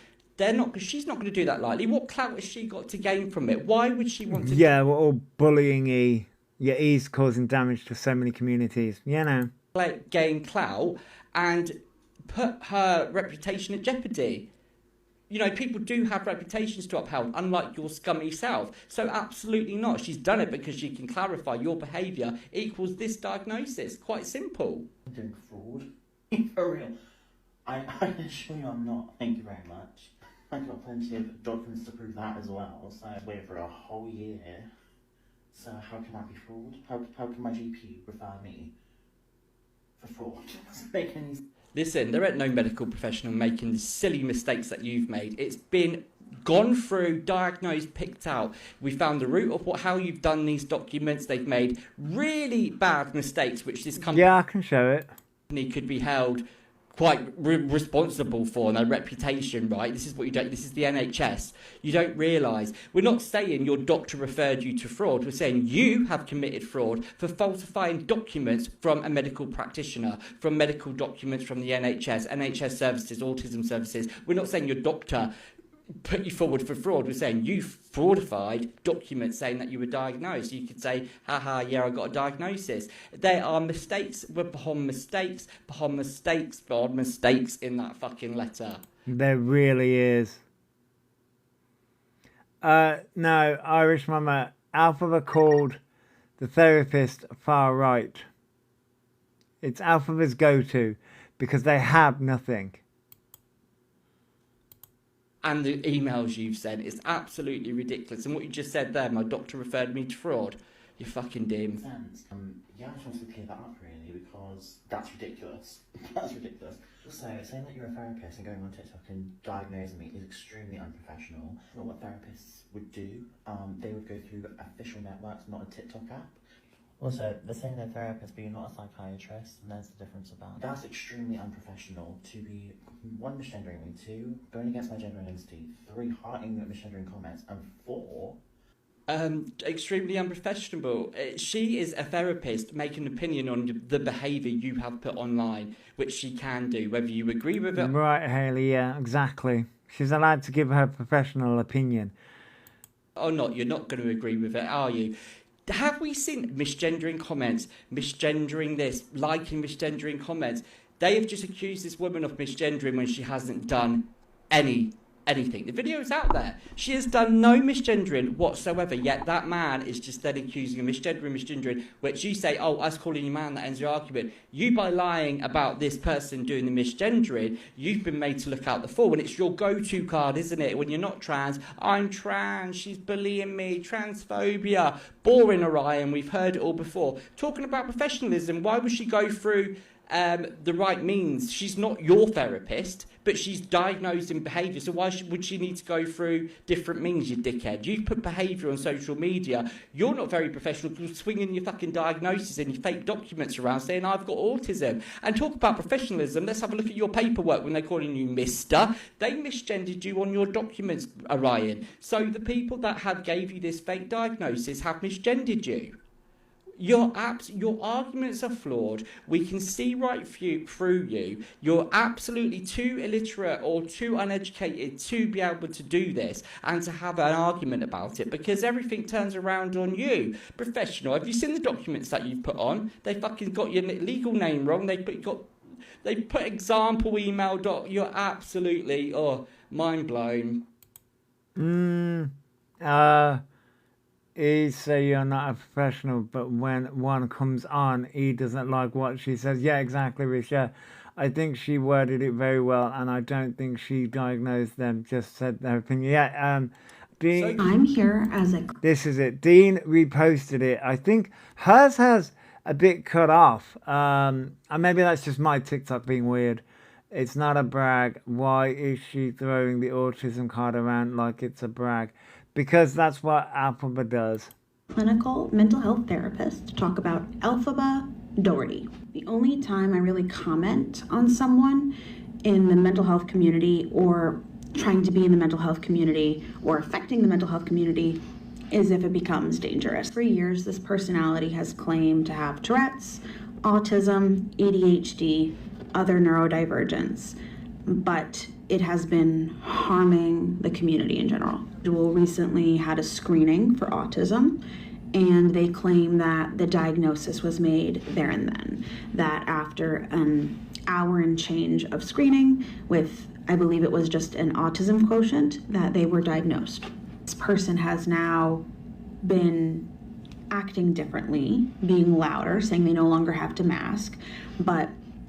She's not going to do that lightly. What clout has she got to gain from it? Why would she want to... Yeah, we're all bullying E. Yeah, E's causing damage to so many communities. You know. Gain clout and put her reputation in jeopardy. You know, people do have reputations to uphold, unlike your scummy self. So absolutely not. She's done it because she can clarify your behaviour equals this diagnosis. Quite simple. I'm doing fraud. For real. I assure you I'm not. Thank you very much. I've got plenty of documents to prove that as well. So I've waited for a whole year. So how can that be fraud? How can my GP refer me for fraud? It doesn't make any sense. Listen, there ain't no medical professional making the silly mistakes that you've made. It's been gone through, diagnosed, picked out. We found the root of how you've done these documents. They've made really bad mistakes, which this company Yeah, I can show it. could be held quite responsible for, and their reputation, right? This is what you don't. This is the NHS. You don't realise. We're not saying your doctor referred you to fraud. We're saying you have committed fraud for falsifying documents from a medical practitioner, from medical documents from the NHS services, autism services. We're not saying your doctor put you forward for fraud. We're saying you fraudified documents saying that you were diagnosed. You could say, haha, yeah, I got a diagnosis. There are mistakes upon mistakes, upon mistakes, upon mistakes in that fucking letter. There really is. No, Irish Mama, Alphabet called the therapist far right. It's Alphabet's go-to because they have nothing. And the emails you've sent is absolutely ridiculous. And what you just said there, my doctor referred me to fraud. You're fucking dim. Sense. Yeah, I just wanted to clear that up really because that's ridiculous. That's ridiculous. So saying that you're a therapist and going on TikTok and diagnosing me is extremely unprofessional. Not what therapists would do. They would go through official networks, not a TikTok app. Also, they're saying they're therapists, but you're not a psychiatrist, and there's the difference about that. That's extremely unprofessional to be, 1, misgendering me, 2, going against my gender identity, 3, hearting misgendering comments, and 4... extremely unprofessional. She is a therapist making an opinion on the behaviour you have put online, which she can do, whether you agree with it. Right, Hayley, yeah, exactly. She's allowed to give her professional opinion. Or not, you're not going to agree with it, are you? Have we seen misgendering comments, misgendering this, liking misgendering comments? They have just accused this woman of misgendering when she hasn't done anything. The video is out there. She has done no misgendering whatsoever, yet that man is just then accusing of misgendering, which you say, oh, us calling you man, that ends your argument. You, by lying about this person doing the misgendering, you've been made to look out the fool, and it's your go-to card, isn't it? When you're not trans, I'm trans, she's bullying me, transphobia. Boring, Orion, we've heard it all before. Talking about professionalism, why would she go through the right means. She's not your therapist, but she's diagnosed in behaviour. So why would she need to go through different means, you dickhead? You put behaviour on social media. You're not very professional. You're swinging your fucking diagnosis and your fake documents around saying, I've got autism. And talk about professionalism. Let's have a look at your paperwork when they're calling you Mister. They misgendered you on your documents, Orion. So the people that have gave you this fake diagnosis have misgendered you. Your arguments are flawed. We can see right through you. You're absolutely too illiterate or too uneducated to be able to do this and to have an argument about it, because everything turns around on you. Professional. Have you seen the documents that you've put on? They fucking got your legal name wrong. They put example email dot. You're absolutely mind blown. He say you're not a professional, but when one comes on, he doesn't like what she says. Yeah, exactly, Risha. I think she worded it very well, and I don't think she diagnosed them, just said their opinion. Yeah, Dean... I'm here as a... This is it. Dean reposted it. I think hers has a bit cut off. And maybe that's just my TikTok being weird. It's not a brag. Why is she throwing the autism card around like it's a brag? Because that's what Alphaba does. Clinical mental health therapist to talk about Alphaba Doherty. The only time I really comment on someone in the mental health community or trying to be in the mental health community or affecting the mental health community is if it becomes dangerous. For years, this personality has claimed to have Tourette's, autism, ADHD, other neurodivergence, but it has been harming the community in general. Dual recently had a screening for autism, and they claim that the diagnosis was made there and then. That after an hour and change of screening with, I believe it was just an autism quotient, that they were diagnosed. This person has now been acting differently, being louder, saying they no longer have to mask, but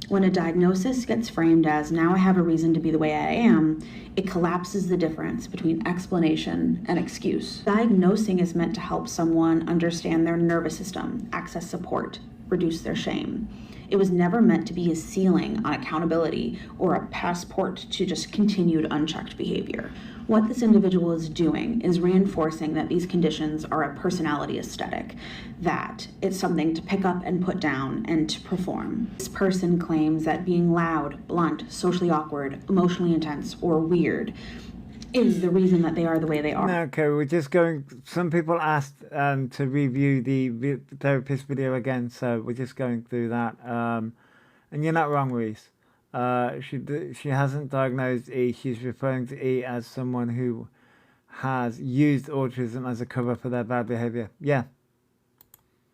when a diagnosis gets framed as, now I have a reason to be the way I am, it collapses the difference between explanation and excuse. Diagnosing is meant to help someone understand their nervous system, access support, reduce their shame. It was never meant to be a ceiling on accountability or a passport to just continued unchecked behavior. What this individual is doing is reinforcing that these conditions are a personality aesthetic, that it's something to pick up and put down and to perform. This person claims that being loud, blunt, socially awkward, emotionally intense, or weird is the reason that they are the way they are. Okay, we're just going... Some people asked to review the therapist video again, so we're just going through that. And you're not wrong, Reese. She hasn't diagnosed E. She's referring to E as someone who has used autism as a cover for their bad behavior. Yeah.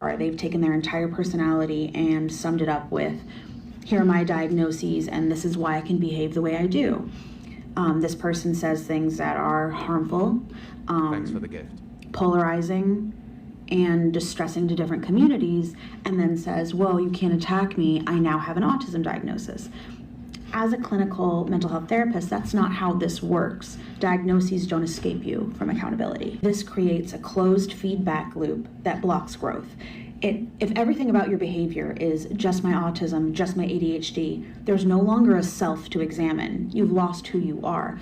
All right, they've taken their entire personality and summed it up with, here are my diagnoses, and this is why I can behave the way I do. This person says things that are harmful, Thanks for the gift. polarizing, and distressing to different communities, and then says, well, you can't attack me, I now have an autism diagnosis. As a clinical mental health therapist, that's not how this works. Diagnoses don't escape you from accountability. This creates a closed feedback loop that blocks growth. If everything about your behavior is just my autism, just my ADHD, there's no longer a self to examine. You've lost who you are.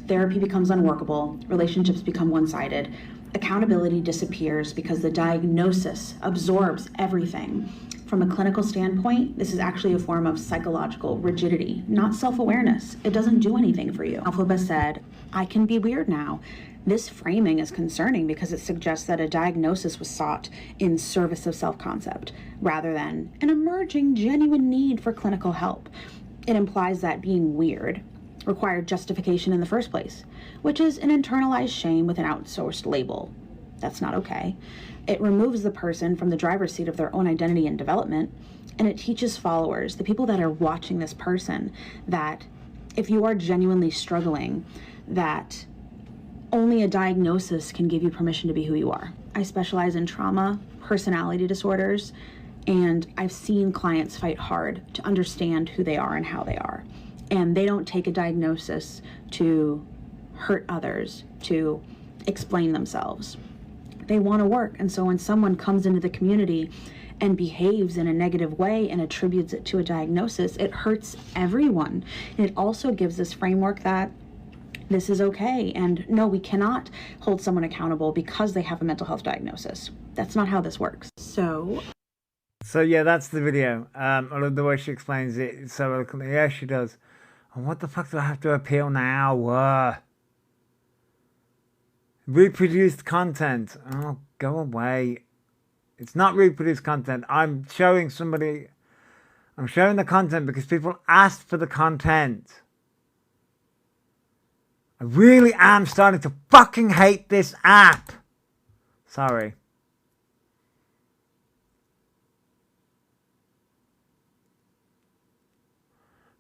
Therapy becomes unworkable, relationships become one-sided, accountability disappears because the diagnosis absorbs everything. From a clinical standpoint, this is actually a form of psychological rigidity, not self-awareness. It doesn't do anything for you. Alphaba said, I can be weird now. This framing is concerning because it suggests that a diagnosis was sought in service of self-concept, rather than an emerging genuine need for clinical help. It implies that being weird required justification in the first place, which is an internalized shame with an outsourced label. That's not okay. It removes the person from the driver's seat of their own identity and development, and it teaches followers, the people that are watching this person, that if you are genuinely struggling, that only a diagnosis can give you permission to be who you are. I specialize in trauma, personality disorders, and I've seen clients fight hard to understand who they are and how they are. And they don't take a diagnosis to hurt others, to explain themselves. They want to work. And so when someone comes into the community and behaves in a negative way and attributes it to a diagnosis, it hurts everyone. And it also gives this framework that this is okay. And no, we cannot hold someone accountable because they have a mental health diagnosis. That's not how this works. So yeah, that's the video. I love the way she explains it so eloquently. Yeah, she does. And what the fuck do I have to appeal now? Reproduced content. Oh, go away. It's not reproduced content. I'm showing the content because people asked for the content. I really am starting to fucking hate this app. Sorry.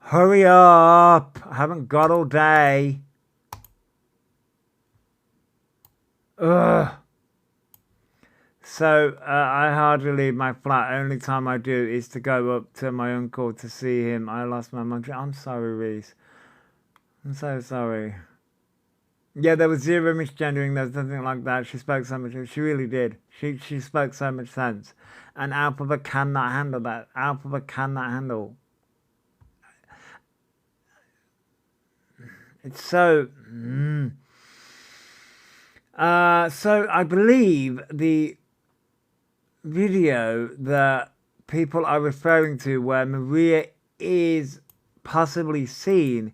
Hurry up. I haven't got all day. Ugh. So, I hardly leave my flat. Only time I do is to go up to my uncle to see him. I lost my mum. I'm sorry, Reese. I'm so sorry. Yeah, there was zero misgendering. There was nothing like that. She spoke so much. She really did. She spoke so much sense. And Alphabet cannot handle that. Alphabet cannot handle. It's so... So I believe the video that people are referring to where Maria is possibly seen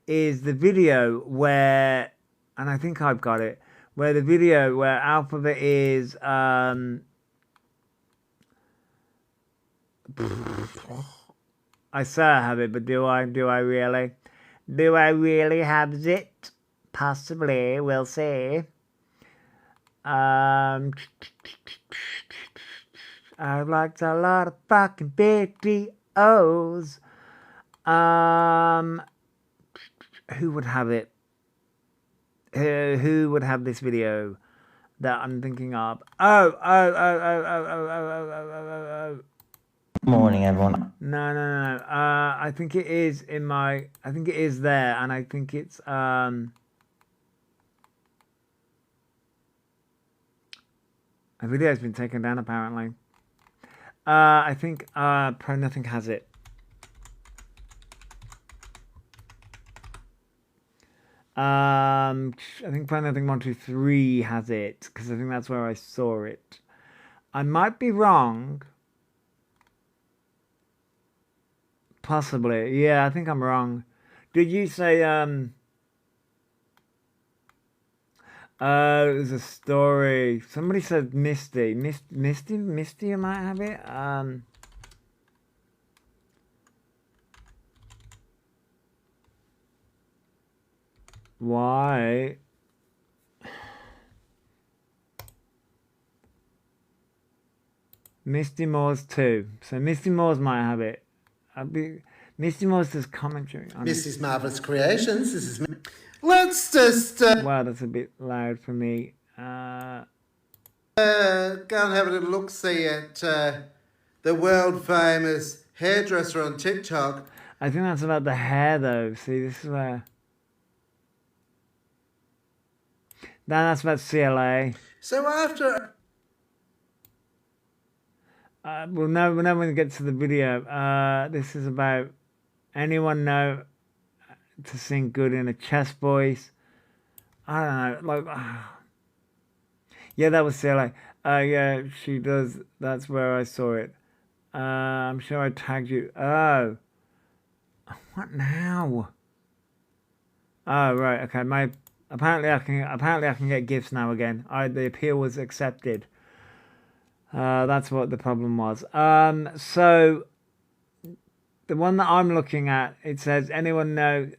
is the video where, and I think I've got it, where the video where Alphabet is, I say I have it, but do I really? Do I really have it? Possibly, we'll see. I liked a lot of fucking videos. Who would have it? Who would have this video that I'm thinking of? Oh. Morning, everyone. No. I think it is in my. I think it is there, and I think it's A video has been taken down apparently. I think Pro Nothing has it. I think Pro Nothing 123 has it because I think that's where I saw it. I might be wrong. Possibly. Yeah, I think I'm wrong. Did you say it was a story. Somebody said Misty. Misty, you might have it. Why? Misty Moores 2. So Misty Moores might have it. Misty Moores does commentary on Mrs. Marvelous Creations. This is. Let's just Wow, that's a bit loud for me. go and have a little look-see at the world-famous hairdresser on TikTok. I think that's about the hair, though. See, this is where. No, that's about CLA. So after... We'll know when we get to the video. This is about anyone know to sing good in a chest voice. I don't know, like... yeah, that was CLA. Yeah, she does. That's where I saw it. I'm sure I tagged you. Oh. What now? Oh, right. Okay, apparently I can get gifts now again. The appeal was accepted. That's what the problem was. So the one that I'm looking at, it says, anyone know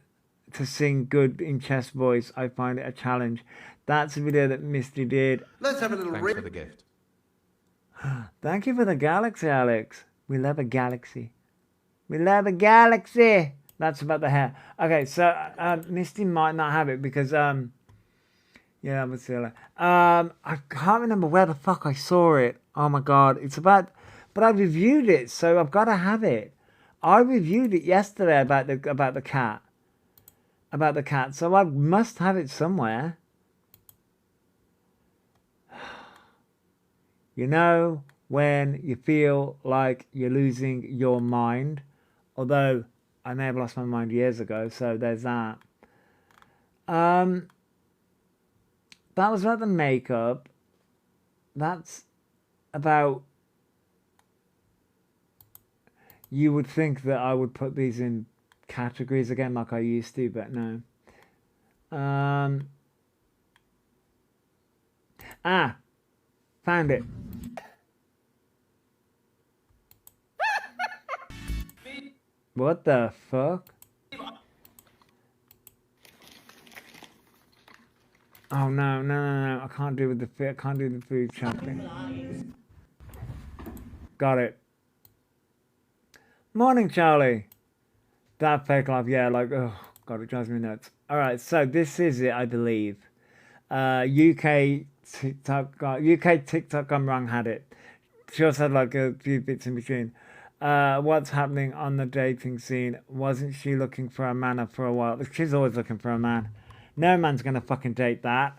to sing good in chest voice? I find it a challenge. That's a video that Misty did. Let's have a little... Thanks for the gift. Thank you for the galaxy, Alex. We love a galaxy. We love a galaxy. That's about the hair. Okay, so Misty might not have it because yeah, that was silly. I can't remember where the fuck I saw it. Oh my god, it's about, but I reviewed it, so I've got to have it. I reviewed it yesterday about the cat, so I must have it somewhere. You know when you feel like you're losing your mind. Although I may have lost my mind years ago, so there's that. That was about the makeup. That's about... You would think that I would put these in categories again like I used to, but no. Found it. What the fuck? Oh no! I can't do with the food. I can't do the food shopping. Got it. Morning, Charlie. That fake life, yeah, like, oh god, it drives me nuts. All right, so this is it, I believe. UK TikTok gone wrong had it. She also had like a few bits in between. What's happening on the dating scene? Wasn't she looking for a man for a while? She's always looking for a man. No man's gonna fucking date that.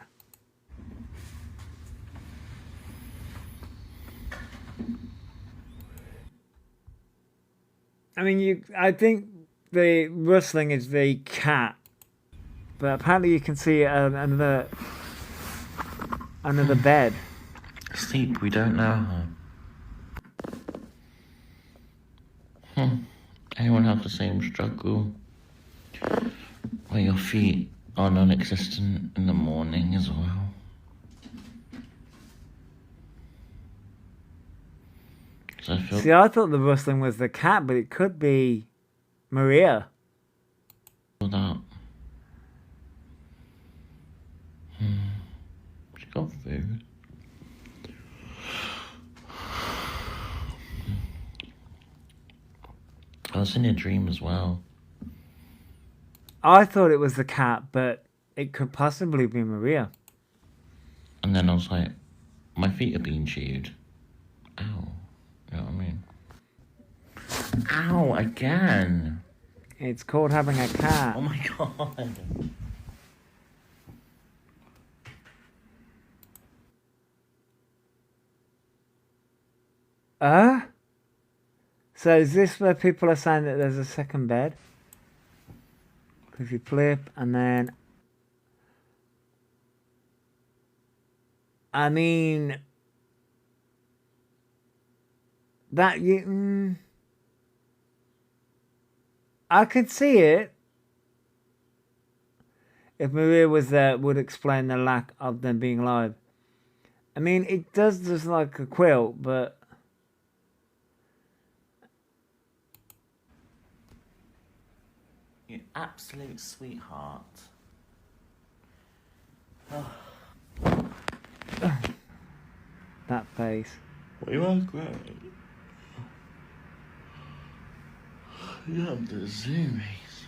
I mean, I think the rustling is the cat, but apparently you can see another bed. Sleep, we don't know her. Anyone have the same struggle? Where your feet are non-existent in the morning as well? So I feel... See, I thought the rustling was the cat, but it could be Maria. that. She got food. I was in a dream as well. I thought it was the cat, but it could possibly be Maria. And then I was like, my feet are being chewed. Ow. You know what I mean? Ow, again. It's called having a cat. Oh my god. So is this where people are saying that there's a second bed? If you flip and then... I mean... That you... I could see it. If Maria was there, it would explain the lack of them being alive. I mean, it does just like a quilt, but... You absolute sweetheart. That face. You are great. You have the zoomies.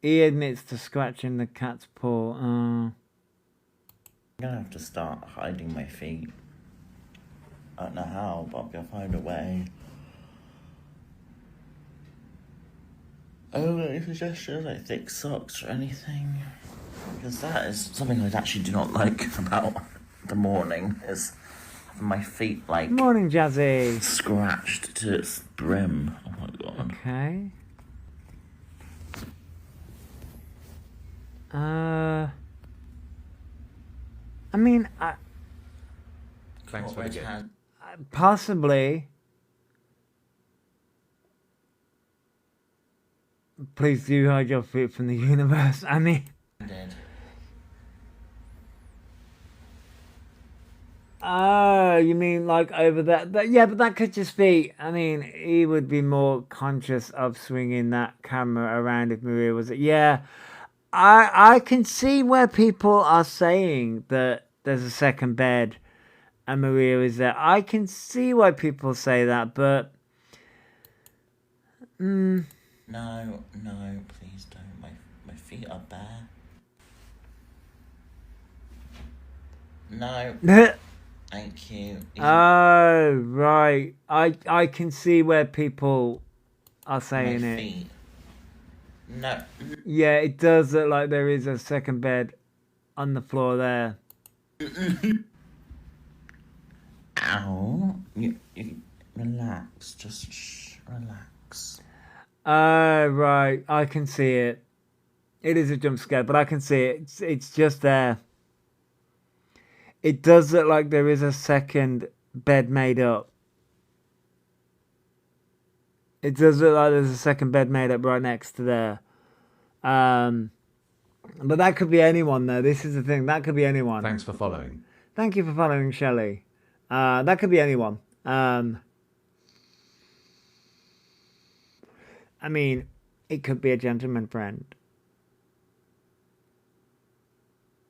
He admits to scratching the cat's paw. I'm gonna have to start hiding my feet. I don't know how, but I'll find a way. Oh, any suggestions like thick socks or anything? Because that is something I actually do not like about the morning, is having my feet like Morning, Jazzy. scratched to its brim. Oh my god. Okay. I mean, Thanks for the gift. possibly. Please do hide your feet from the universe. I mean, Dead. oh, you mean like over that? Yeah, but that could just be. I mean, he would be more conscious of swinging that camera around if Maria was. Yeah, I can see where people are saying that there's a second bed and Maria is there. I can see why people say that, but No, please don't. My feet are bare. No, thank you. oh right. I can see where people are saying my it. feet. No. Yeah, it does look like there is a second bed on the floor there. Ow. You relax. Just relax. Right. I can see it. It is a jump scare, but I can see it. It's just there. It does look like there is a second bed made up. It does look like there's a second bed made up right next to there. But that could be anyone, though. This is the thing. That could be anyone. Thanks for following. Thank you for following, Shelley. That could be anyone. I mean, it could be a gentleman friend.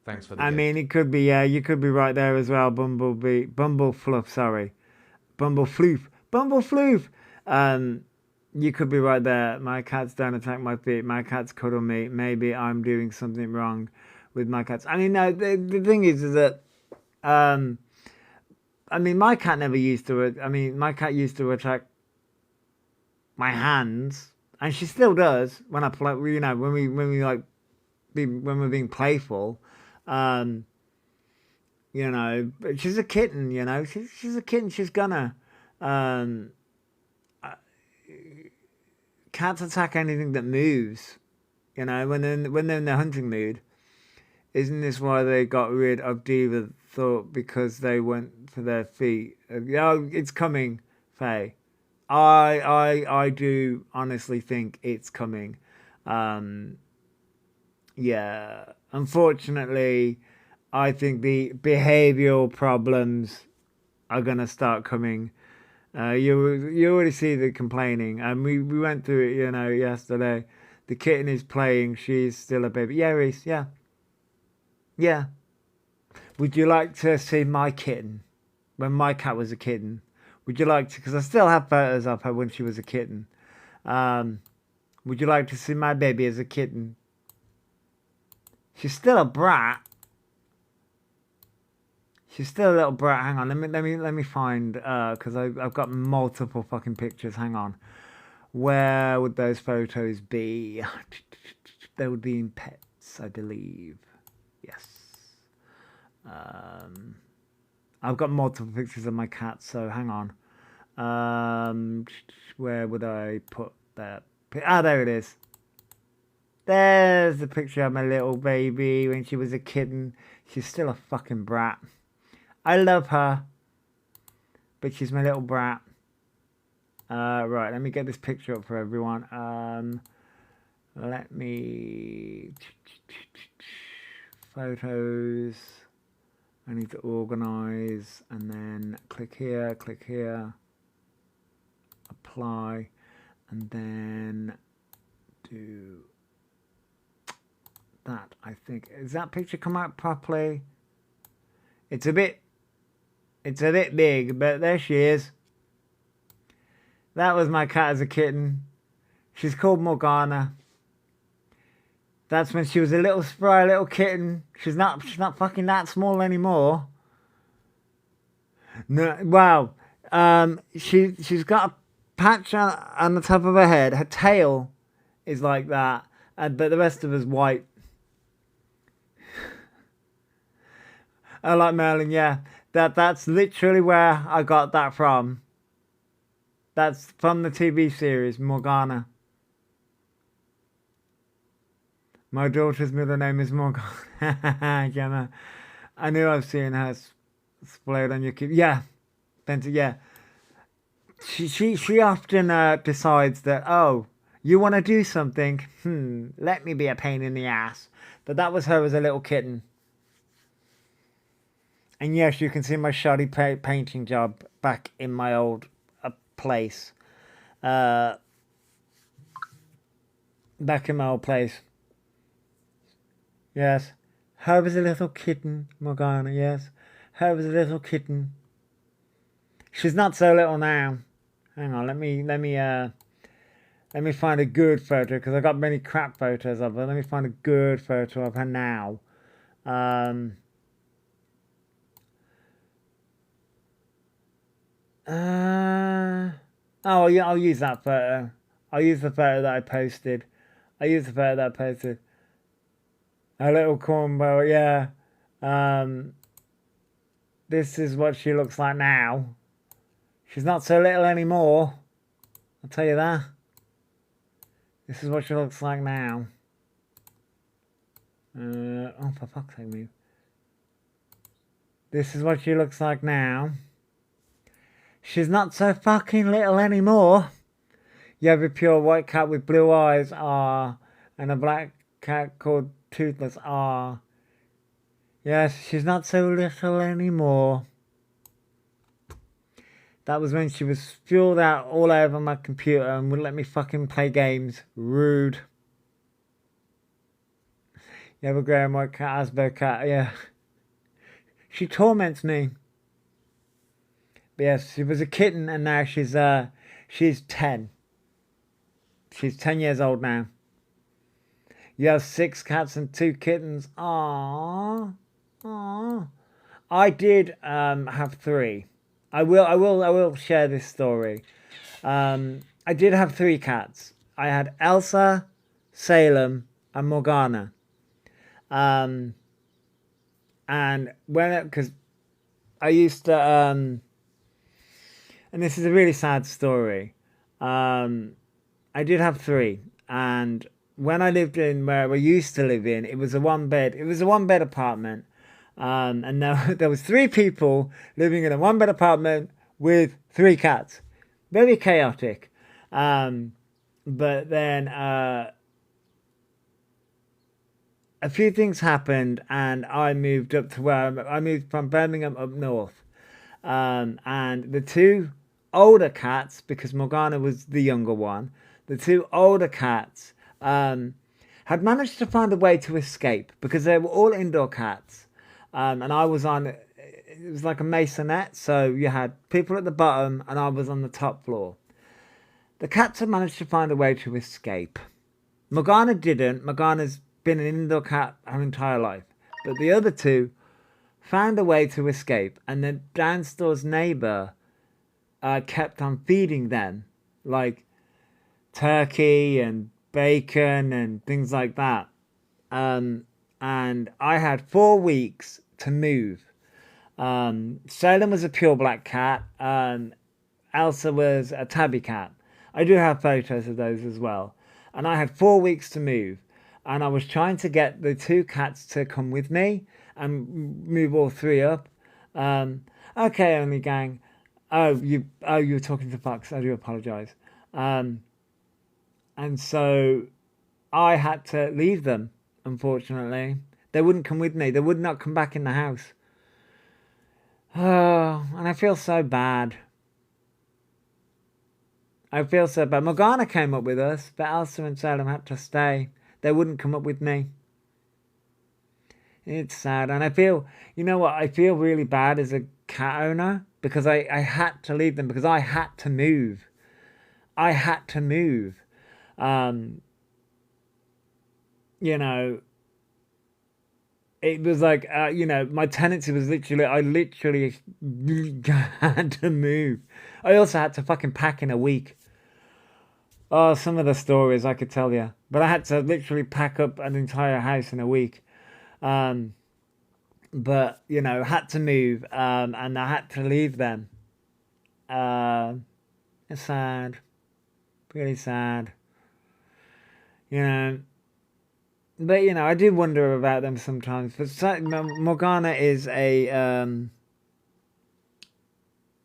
Thanks for the I gift. mean, it could be, yeah, you could be right there as well, Bumblefloof, sorry. Bumblefloof! You could be right there. My cats don't attack my feet. My cats cuddle me. Maybe I'm doing something wrong with my cats. I mean, no, the thing is that, I mean, my cat never used to, my cat used to attack my hands, and she still does when I play, you know, when we like, when we're being playful. You know, but she's a kitten, you know, she's a kitten, she's gonna, cats attack anything that moves, you know, when they're in the hunting mood. Isn't this why they got rid of Diva Thought? Because they went for their feet. Oh, it's coming, Faye. I do honestly think it's coming. Yeah, unfortunately, I think the behavioural problems are gonna start coming. You already see the complaining, and we went through it, you know, yesterday. The kitten is playing. She's still a baby. Yeah, Reese. Yeah. Yeah. Would you like to see my kitten when my cat was a kitten? Would you like to? Because I still have photos of her when she was a kitten. Would you like to see my baby as a kitten? She's still a brat. She's still a little brat. Hang on, let me find, because I've got multiple fucking pictures. Hang on, where would those photos be? They would be in pets, I believe. Yes. I've got multiple pictures of my cat, so hang on. Where would I put that? Ah, there it is. There's the picture of my little baby when she was a kitten. She's still a fucking brat. I love her, but she's my little brat. Right, let me get this picture up for everyone. Let me... Photos. I need to organize, and then click here, apply, and then do that. I think, does that picture come out properly? It's a bit big, but there she is. That was my cat as a kitten. She's called Morgana. That's when she was a little spry little kitten. She's not fucking that small anymore. No, wow. She's got a patch on the top of her head. Her tail is like that, but the rest of her's white. I like Merlin, yeah. That's literally where I got that from. That's from the TV series Morgana. My daughter's middle name is Morgana. Gemma. I knew I've seen her splayed on your kid. Yeah. Benton, yeah. She often decides that, oh, you want to do something? Let me be a pain in the ass. But that was her as a little kitten. And yes, you can see my shoddy painting job back in my old place. Back in my old place. Yes. Her was a little kitten, Morgana, yes. Her was a little kitten. She's not so little now. Hang on, let me find a good photo, because I've got many crap photos of her. Let me find a good photo of her now. Oh, yeah, I'll use that photo. I'll use the photo that I posted. A little cornbow, yeah. This is what she looks like now. She's not so little anymore. I'll tell you that. This is what she looks like now. Oh, for fuck's sake, move. This is what she looks like now. She's not so fucking little anymore. You have a pure white cat with blue eyes, and a black cat called Toothless, Yes, she's not so little anymore. That was when she was spewed out all over my computer and wouldn't let me fucking play games. Rude. You have a grey and white cat, Asbo cat, yeah. She torments me. But yes, she was a kitten and now she's 10. She's 10 years old now. You have 6 cats and 2 kittens. Aww. Aww. I did have 3. I will share this story. I did have 3 cats. I had Elsa, Salem, and Morgana. And because I used to, and this is a really sad story. I did have 3, and when I lived in where I used to live in, it was a 1-bed apartment. And there was 3 people living in a 1-bed apartment with 3 cats. Very chaotic. But then a few things happened, and I moved up to I moved from Birmingham up north. And the 2 older cats, because Morgana was the younger one, the 2 older cats had managed to find a way to escape because they were all indoor cats. And I was it was like a masonette, so you had people at the bottom and I was on the top floor. The cats had managed to find a way to escape. Morgana didn't. Morgana's been an indoor cat her entire life. But the other 2 found a way to escape, and the downstairs neighbour kept on feeding them, like turkey and bacon and things like that. And I had 4 weeks to move. Salem was a pure black cat. Elsa was a tabby cat. I do have photos of those as well. And I had 4 weeks to move. And I was trying to get the 2 cats to come with me and move all 3 up. Okay, only gang. You were talking to Fox. I do apologise. And so I had to leave them, unfortunately. They wouldn't come with me. They would not come back in the house. Oh, and I feel so bad. I feel so bad. Morgana came up with us, but Elsa and Salem had to stay. They wouldn't come up with me. It's sad. And I feel, you know what? I feel really bad as a cat owner because I had to leave them because I had to move. I had to move. You know, it was like, you know, my tenancy was I literally had to move. I also had to fucking pack in a week. Oh, some of the stories I could tell you. But I had to literally pack up an entire house in a week. But, you know, had to move, and I had to leave them. It's sad. Really sad. You know. But, you know, I do wonder about them sometimes. But Morgana is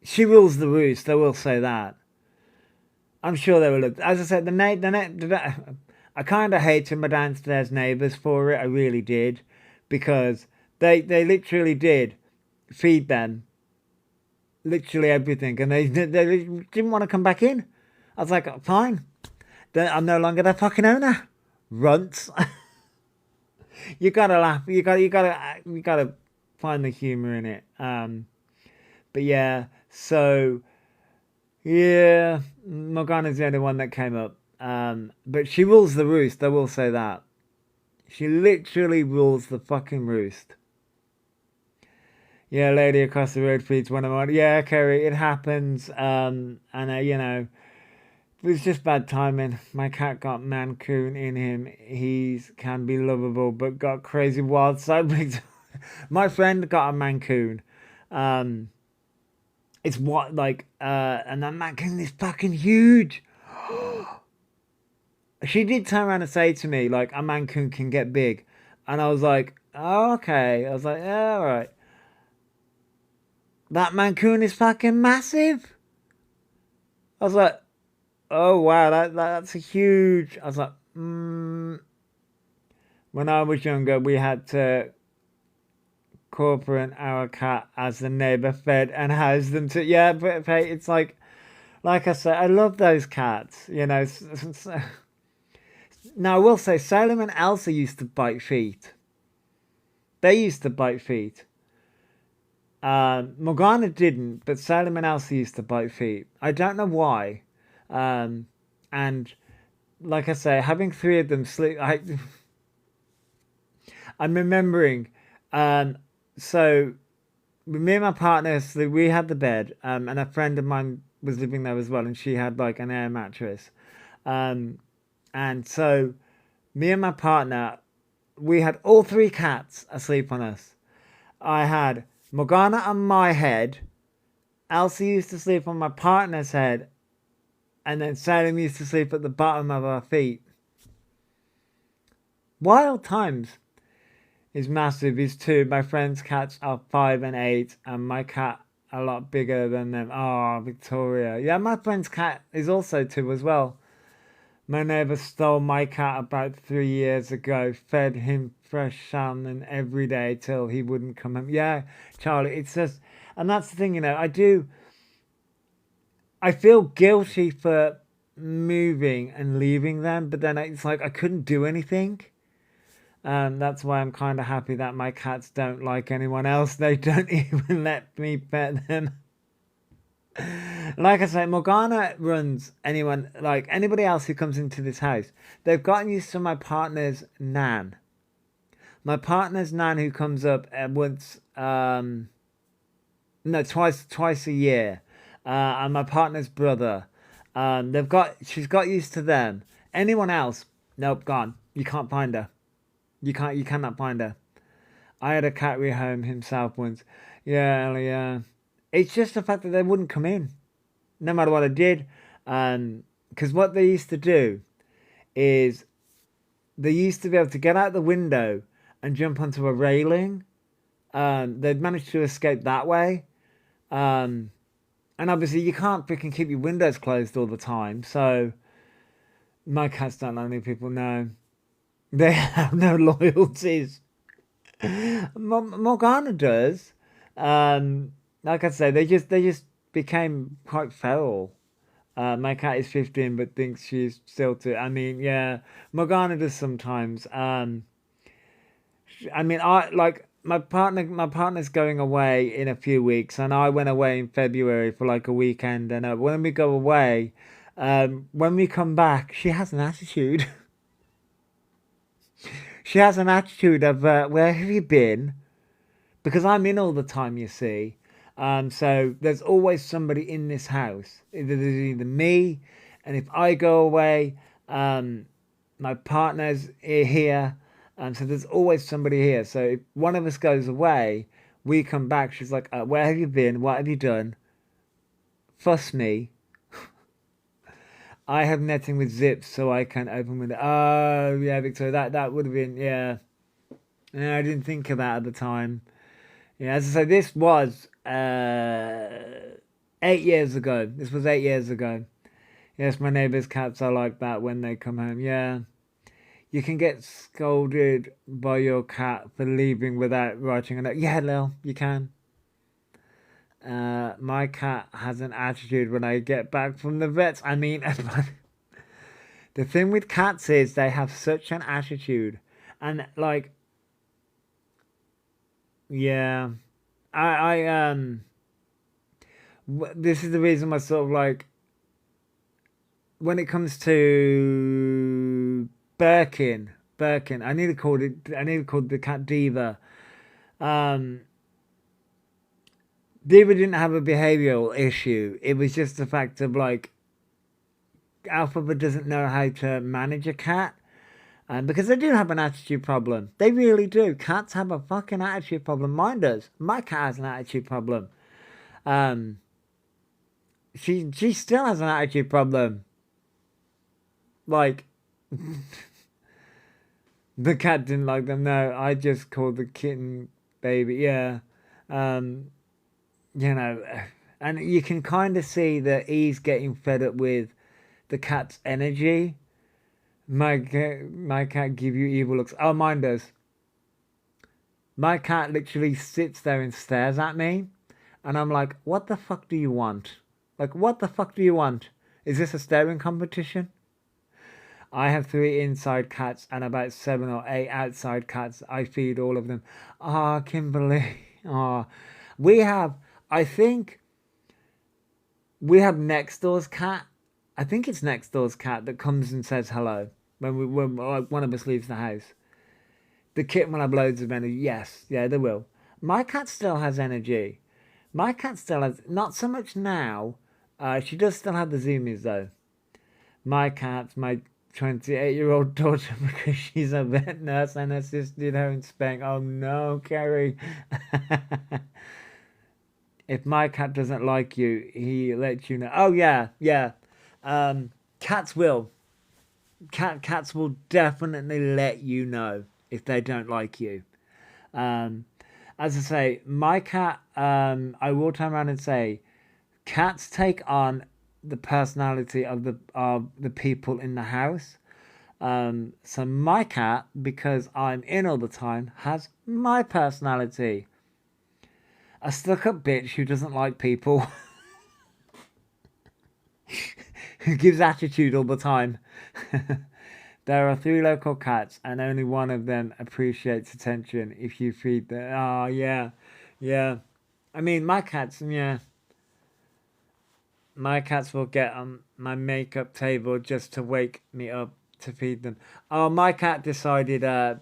she rules the roost, I will say that. I'm sure they will. As I said, I kind of hated my downstairs neighbours for it. I really did. Because they literally did feed them. Literally everything. And they didn't want to come back in. I was like, fine. I'm no longer their fucking owner. Runts. You gotta laugh. You gotta find the humour in it. But yeah, so yeah, Morgana's the only one that came up. But she rules the roost, I will say that. She literally rules the fucking roost. Yeah, lady across the road feeds one of mine. Yeah, Kerry, it happens. And you know, it was just bad timing. My cat got Mancoon in him. He can be lovable, but got crazy wild side breaks. My friend got a Mancoon. It's what, like, and that mancoon is fucking huge. She did turn around and say to me, like, a mancoon can get big. And I was like, oh, okay. I was like, yeah, all right. That mancoon is fucking massive. I was like, oh, wow, that's a huge... I was like, When I was younger, we had to corporate our cat as the neighbour fed and housed them to... Yeah, but it's like I said, I love those cats, you know. Now, I will say, Salem and Elsa used to bite feet. They used to bite feet. Morgana didn't, but Salem and Elsa used to bite feet. I don't know why. And like I say, having three of them sleep... I'm remembering... so, me and my partner, so we had the bed, and a friend of mine was living there as well, and she had like an air mattress. And so, me and my partner, we had all three cats asleep on us. I had Morgana on my head, Elsie used to sleep on my partner's head, and then Salem used to sleep at the bottom of our feet. Wild times. Is massive, is 2. My friend's cats are 5 and 8, and my cat a lot bigger than them. Oh, Victoria. Yeah, my friend's cat is also 2 as well. My neighbour stole my cat about 3 years ago, fed him fresh salmon every day till he wouldn't come home. Yeah, Charlie, it's just... And that's the thing, you know, I feel guilty for moving and leaving them, but then it's like I couldn't do anything. That's why I'm kind of happy that my cats don't like anyone else. They don't even let me pet them. Like I say, Morgana runs anyone, like anybody else who comes into this house. They've gotten used to my partner's nan. My partner's nan who comes up once, twice a year. And my partner's brother. She's got used to them. Anyone else, nope, gone. You can't find her. You cannot find her. I had a cat rehome himself once. Yeah, Ellie, yeah. It's just the fact that they wouldn't come in, no matter what I did. Because what they used to do is they used to be able to get out the window and jump onto a railing. They'd managed to escape that way. And obviously you can't freaking keep your windows closed all the time. So my cats don't like any people, no. They have no loyalties. Morgana does. Like I say, they just became quite feral. My cat is 15, but thinks she's still 2. I mean, yeah, Morgana does sometimes. I mean, my partner's going away in a few weeks, and I went away in February for like a weekend. And when we go away, when we come back, she has an attitude. She has an attitude of, where have you been? Because I'm in all the time, you see. So there's always somebody in this house. There's either me, and if I go away, my partner's here. So there's always somebody here. So if one of us goes away, we come back. She's like, where have you been? What have you done? Fuss me. I have netting with zips so I can open window. Oh, yeah, Victoria, that would have been, yeah. Yeah, I didn't think of that at the time. Yeah, as I say, this was 8 years ago. This was 8 years ago. Yes, my neighbour's cats are like that when they come home. Yeah. You can get scolded by your cat for leaving without writing a note. Yeah, Lil, you can. My cat has an attitude when I get back from the vets. I mean, the thing with cats is they have such an attitude. And, like, yeah, this is the reason why sort of like, when it comes to Birkin, I nearly called the cat Diva. Diva didn't have a behavioural issue. It was just the fact of like, Alphaba doesn't know how to manage a cat. Because they do have an attitude problem. They really do. Cats have a fucking attitude problem. Mine does. My cat has an attitude problem. She still has an attitude problem. Like, the cat didn't like them. No, I just called the kitten baby. Yeah. You know, and you can kind of see that he's getting fed up with the cat's energy. My cat give you evil looks. Oh, mine does. My cat literally sits there and stares at me. And I'm like, what the fuck do you want? Like, what the fuck do you want? Is this a staring competition? I have 3 inside cats and about 7 or 8 outside cats. I feed all of them. Ah, Kimberly. Ah, I think we have next door's cat. I think it's next door's cat that comes and says hello when like, one of us leaves the house. The kitten will have loads of energy. Yes, yeah, they will. My cat still has energy. My cat still has, not so much now. She does still have the zoomies though. My cat, my 28-year-old daughter, because she's a vet nurse and assisted her in spank. Oh no, Kerry. If my cat doesn't like you, he lets you know. Oh yeah, yeah. Cats will. Cats will definitely let you know if they don't like you. As I say, my cat, I will turn around and say, cats take on the personality of the people in the house. So my cat, because I'm in all the time, has my personality. A stuck-up bitch who doesn't like people. Who gives attitude all the time. There are 3 local cats and only one of them appreciates attention if you feed them. Oh, yeah. Yeah. I mean, my cats, yeah. My cats will get on my makeup table just to wake me up to feed them. Oh, my cat decided to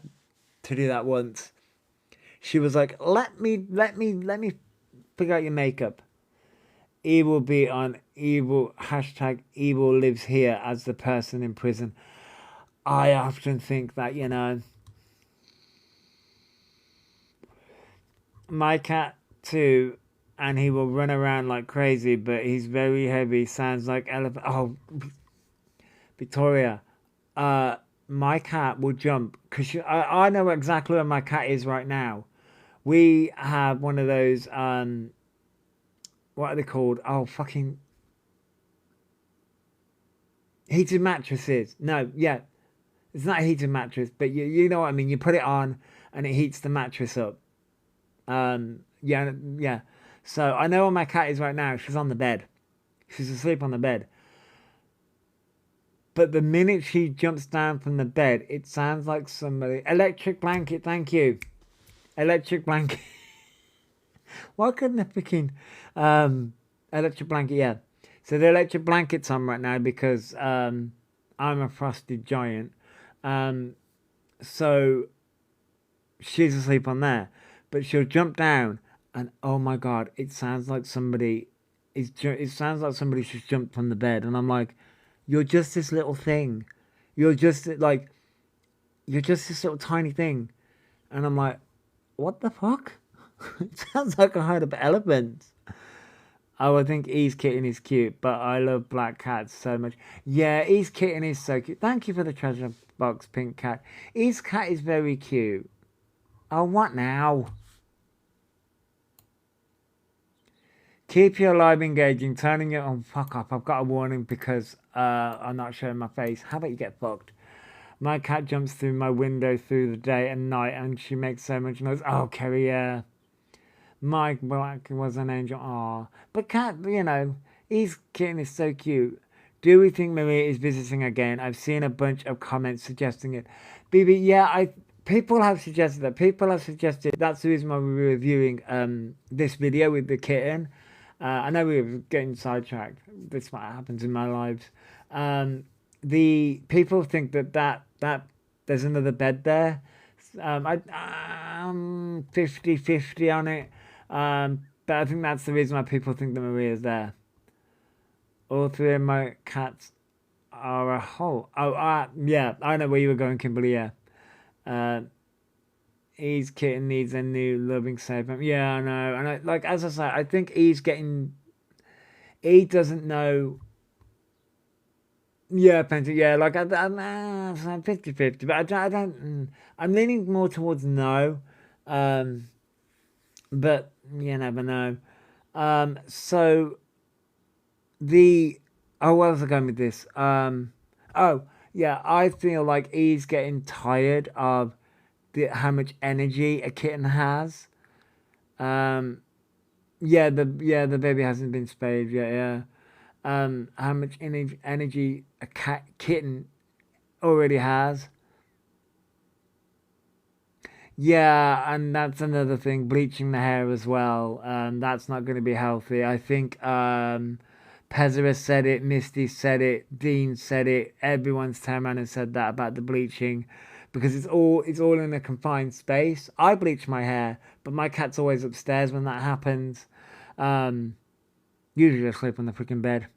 do that once. She was like, let me figure out your makeup. He will be on evil, #evil lives here as the person in prison. I often think that, you know, my cat too, and he will run around like crazy, but he's very heavy, sounds like elephant. Oh, Victoria, my cat will jump, because I know exactly where my cat is right now. We have one of those, what are they called? Oh, fucking heated mattresses. No, yeah. It's not a heated mattress, but you know what I mean. You put it on and it heats the mattress up. Yeah. So I know where my cat is right now. She's on the bed. She's asleep on the bed. But the minute she jumps down from the bed, it sounds like somebody... Electric blanket, thank you. Electric blanket. Why couldn't I freaking... electric blanket, yeah. So the electric blanket's on right now because I'm a frosted giant. So she's asleep on there. But she'll jump down and oh my God, it sounds like somebody... It sounds like somebody just jumped from the bed. And I'm like, you're just this little thing. You're just this little tiny thing. And I'm like, what the fuck? It sounds like a herd of elephants. Oh, I think E's kitten is cute, but I love black cats so much. Yeah, E's kitten is so cute. Thank you for the treasure box, pink cat. E's cat is very cute. Oh, what now? Keep your live engaging, turning it on. Fuck off. I've got a warning because I'm not showing my face. How about you get fucked? My cat jumps through my window through the day and night and she makes so much noise. Oh, Kerry, yeah. Mike Black was an angel. Aw. But cat, you know, his kitten is so cute. Do we think Maria is visiting again? I've seen a bunch of comments suggesting it. BB, yeah, people have suggested that. People have suggested that's the reason why we were reviewing this video with the kitten. I know we were getting sidetracked. This is what happens in my lives. The people think that there's another bed there. I'm 50-50 on it. But I think that's the reason why people think that Maria's there. All 3 of my cats are a whole. Yeah, I know where you were going, Kimberly. Yeah. E's kitten needs a new loving safe home. Yeah, I know. And like as I say, I think E's getting. E doesn't know. Yeah, plenty. Yeah, like I'm 50-50, but I don't. I'm leaning more towards no, um, but you never know. So the where was I going with this? Oh yeah, I feel like E's getting tired of how much energy a kitten has. Um, the baby hasn't been spayed yet. Yeah. How much energy a kitten already has. Yeah, and that's another thing, bleaching the hair as well. That's not going to be healthy. I think Pezza said it, Misty said it, Dean said it. Everyone's turned around and said that about the bleaching, because it's all in a confined space. I bleach my hair, but my cat's always upstairs when that happens. Um, Usually I sleep on the freaking bed.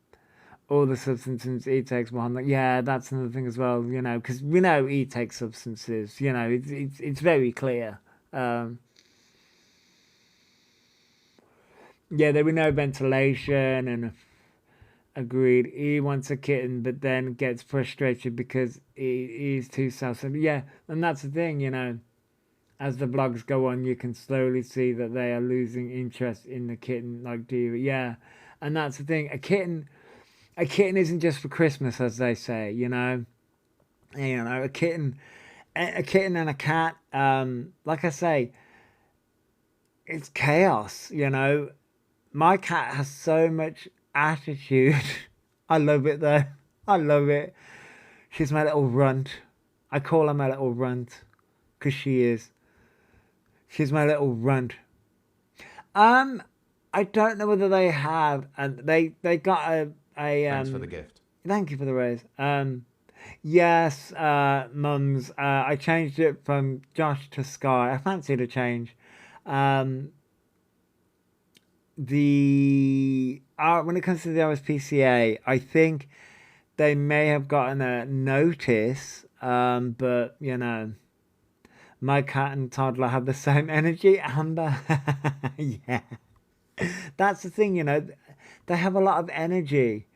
All the substances he takes behind that. Yeah, that's another thing as well, because we know he takes substances, it's very clear. Yeah, there be no ventilation, and agreed, he wants a kitten, but then gets frustrated because he's too self-centered. Yeah, and that's the thing, as the vlogs go on, you can slowly see that they are losing interest in the kitten, like Diva. Yeah, and that's the thing, a kitten isn't just for Christmas, as they say, a kitten and a cat, like I say, it's chaos, My cat has so much attitude. I love it though. I love it. She's my little runt. I call her my little runt, because she is. She's my little runt. I don't know whether they have, and they got a Thanks for the gift. Thank you for the raise. Yes, mums. I changed it from Josh to Sky. I fancied a change. When it comes to the RSPCA, I think they may have gotten a notice. But my cat and toddler have the same energy. Amber, yeah, that's the thing. They have a lot of energy.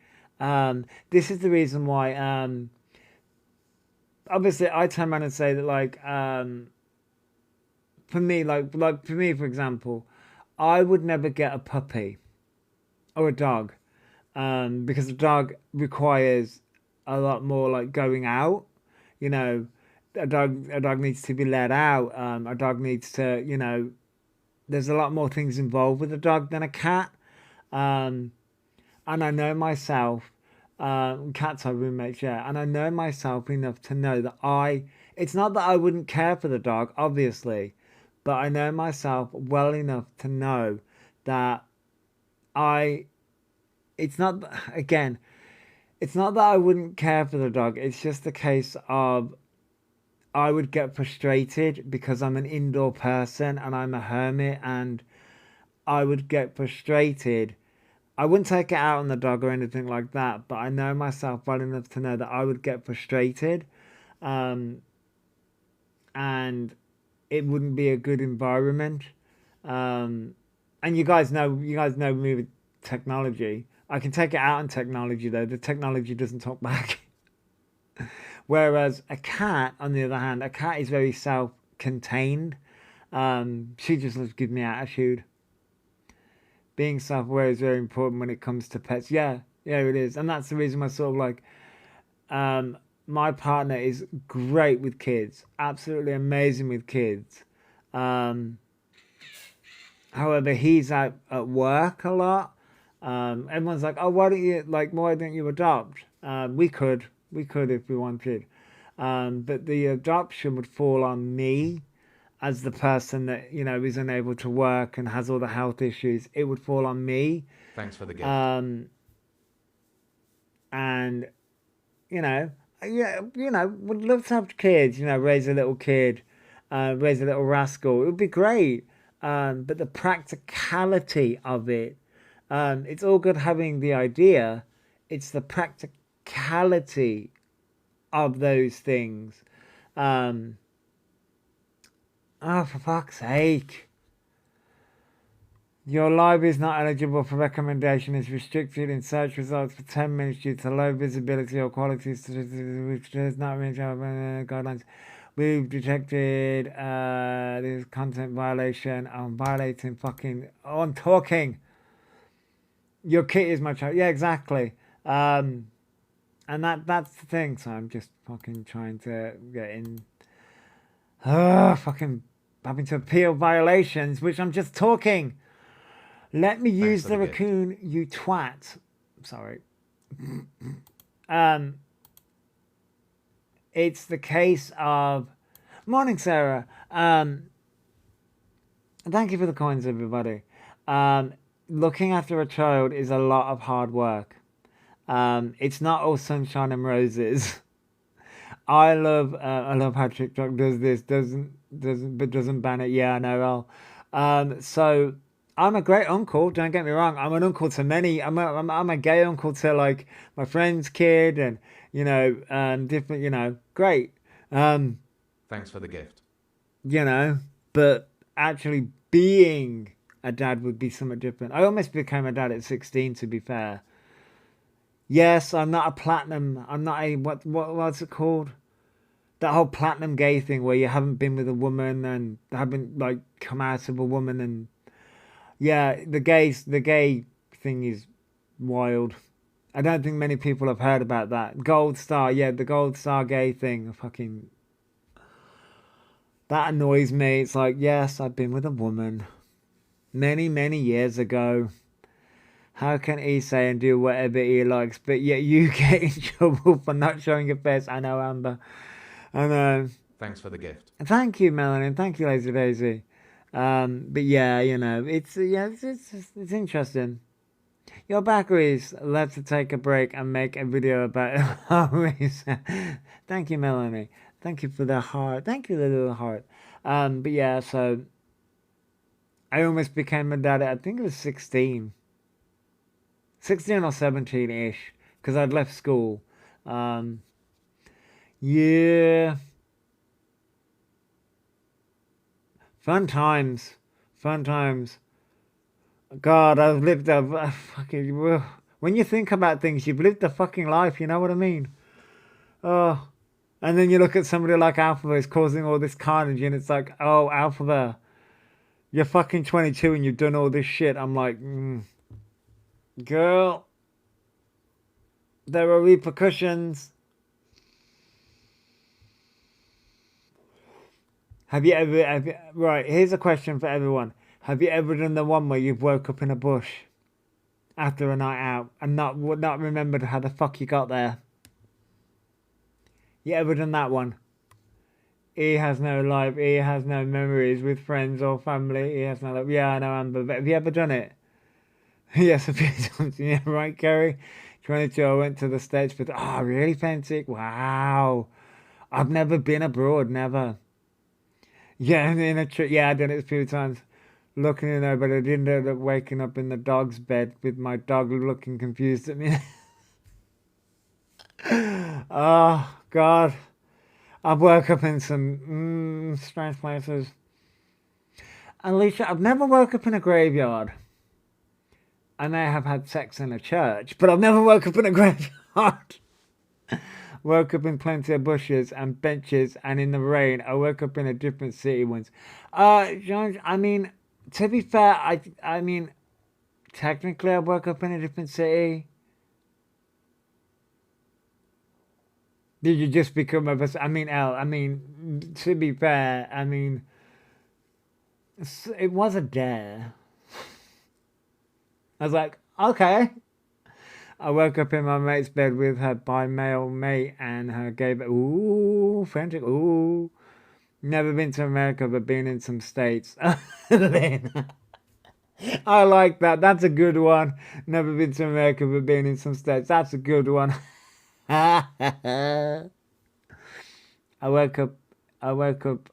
This is the reason why. Obviously, I turn around and say that, for me, for example, I would never get a puppy or a dog, because a dog requires a lot more, like, going out. A dog needs to be let out. A dog needs to, there's a lot more things involved with a dog than a cat. And I know myself, cats are roommates, yeah, and I know myself enough to know that it's not that I wouldn't care for the dog, obviously, but I know myself well enough to know that it's not, again, it's not that I wouldn't care for the dog, it's just a case of I would get frustrated because I'm an indoor person and I'm a hermit, and I would get frustrated. I wouldn't take it out on the dog or anything like that, but I know myself well enough to know that I would get frustrated, and it wouldn't be a good environment. And you guys know me with technology. I can take it out on technology though. The technology doesn't talk back. Whereas a cat, on the other hand, a cat is very self-contained. She just loves giving me attitude. Being self-aware is very important when it comes to pets. Yeah, it is. And that's the reason why my partner is great with kids. Absolutely amazing with kids. However, he's out at work a lot. Everyone's like, oh, why don't you adopt? We could if we wanted. But the adoption would fall on me as the person that, is unable to work and has all the health issues. It would fall on me. Thanks for the gift. And, would love to have kids, raise a little kid, raise a little rascal. It would be great. But the practicality of it, it's all good having the idea. It's the practicality practicality of those things. Oh, for fuck's sake. Your library is not eligible for recommendation. Is restricted in search results for 10 minutes due to low visibility or quality which does not meet our guidelines. We've detected this content violation. I'm violating fucking... Oh, I'm talking. Your kit is my child. Yeah, exactly. And that's the thing. So I'm just fucking trying to get in... fucking having to appeal violations, which I'm just talking. Let me use the raccoon, you twat. Sorry. It's the case of... Morning, Sarah. Thank you for the coins, everybody. Looking after a child is a lot of hard work. It's not all sunshine and roses. I love how TikTok does this, doesn't ban it. Yeah, I know. So I'm a great uncle. Don't get me wrong. I'm an uncle to many. I'm a gay uncle to like my friend's kid, and different. Great. Thanks for the gift. But actually being a dad would be somewhat different. I almost became a dad at 16, to be fair. Yes, I'm not a platinum. I'm not a what's it called? That whole platinum gay thing where you haven't been with a woman and haven't like come out of a woman, and yeah, the gay thing is wild. I don't think many people have heard about that. Gold star, yeah, the gold star gay thing. That annoys me. It's like, yes, I've been with a woman many, many years ago. How can he say and do whatever he likes, but yet you get in trouble for not showing your face? I know, Amber. I know. Thanks for the gift. Thank you, Melanie. Thank you, Lazy Daisy. But yeah, it's interesting. Your batteries. Let's take a break and make a video about it. Thank you, Melanie. Thank you for the heart. Thank you, the little heart. But yeah, so I almost became a dad at, I think it was 16 or 17-ish, because I'd left school. Yeah. Fun times. God, I've lived a fucking... When you think about things, you've lived a fucking life, you know what I mean? Oh. And then you look at somebody like Alphabet who's causing all this carnage, and it's like, oh, Alphabet, you're fucking 22 and you've done all this shit. I'm like, girl, there are repercussions. Right, here's a question for everyone. Have you ever done the one where you've woke up in a bush after a night out and not remembered how the fuck you got there? You ever done that one? He has no life, he has no memories with friends or family, he has no life. Yeah, I know, Amber, but have you ever done it? Yes, a few times. Yeah, right, Kerry? 22, I went to the States for... Oh, really, Fantic? Wow. I've never been abroad, never. Yeah, in a trip. Yeah, I done it a few times. Looking in there, but I didn't end up waking up in the dog's bed with my dog looking confused at me. Oh, God. I've woke up in some strange places. Alicia, I've never woke up in a graveyard. I may have had sex in a church, but I've never woke up in a graveyard. Woke up in plenty of bushes and benches and in the rain. I woke up in a different city once. John, I mean, to be fair, I mean, technically I woke up in a different city. Did you just become a... I mean, to be fair, I mean, it was a dare. I was like, okay. I woke up in my mate's bed with her bi-male mate and her gay... Ooh, French. Ooh. Never been to America, but been in some states. I like that. That's a good one. Never been to America, but been in some states. That's a good one. I woke up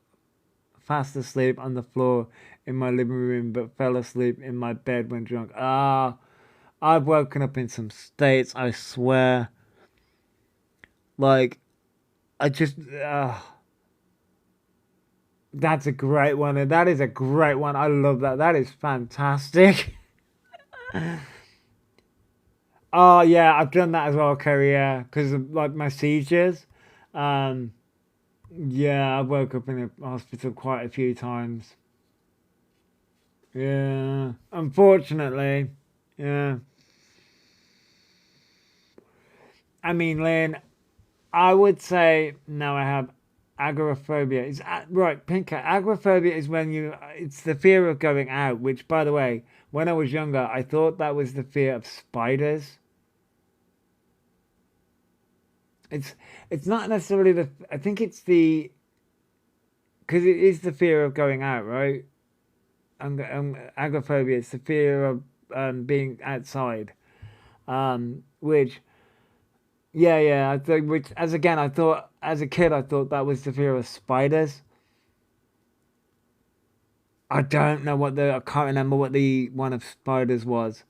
fast asleep on the floor in my living room, but fell asleep in my bed when drunk. I've woken up in some states, I swear. Like, I just, that's a great one. And that is a great one. I love that. That is fantastic. Oh yeah, I've done that as well, Kerry. Yeah, because of like my seizures. Um, yeah, I woke up in a hospital quite a few times. Yeah, unfortunately. Yeah. I mean, Lynn, I would say no. I have agoraphobia. Right, Pinker. Agoraphobia is when it's the fear of going out. Which, by the way, when I was younger, I thought that was the fear of spiders. It's not necessarily the. I think it's the because it is the fear of going out, right? Agoraphobia. It's the fear of being outside. Which yeah. I think which as again I thought as a kid I thought that was the fear of spiders. I don't know I can't remember what the one of spiders was.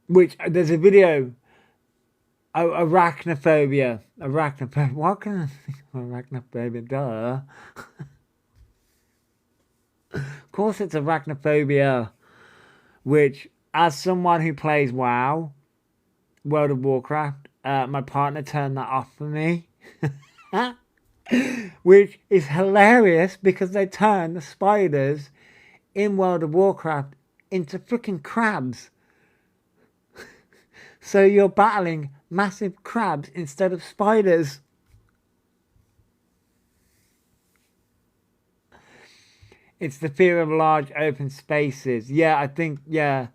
Which there's a video. Arachnophobia. Arachnophobia. What can I think of arachnophobia? Duh. Of course it's arachnophobia. Which, as someone who plays WoW, World of Warcraft, my partner turned that off for me. Which is hilarious because they turn the spiders in World of Warcraft into freaking crabs. So you're battling massive crabs instead of spiders. It's the fear of large open spaces. Yeah, I think, yeah.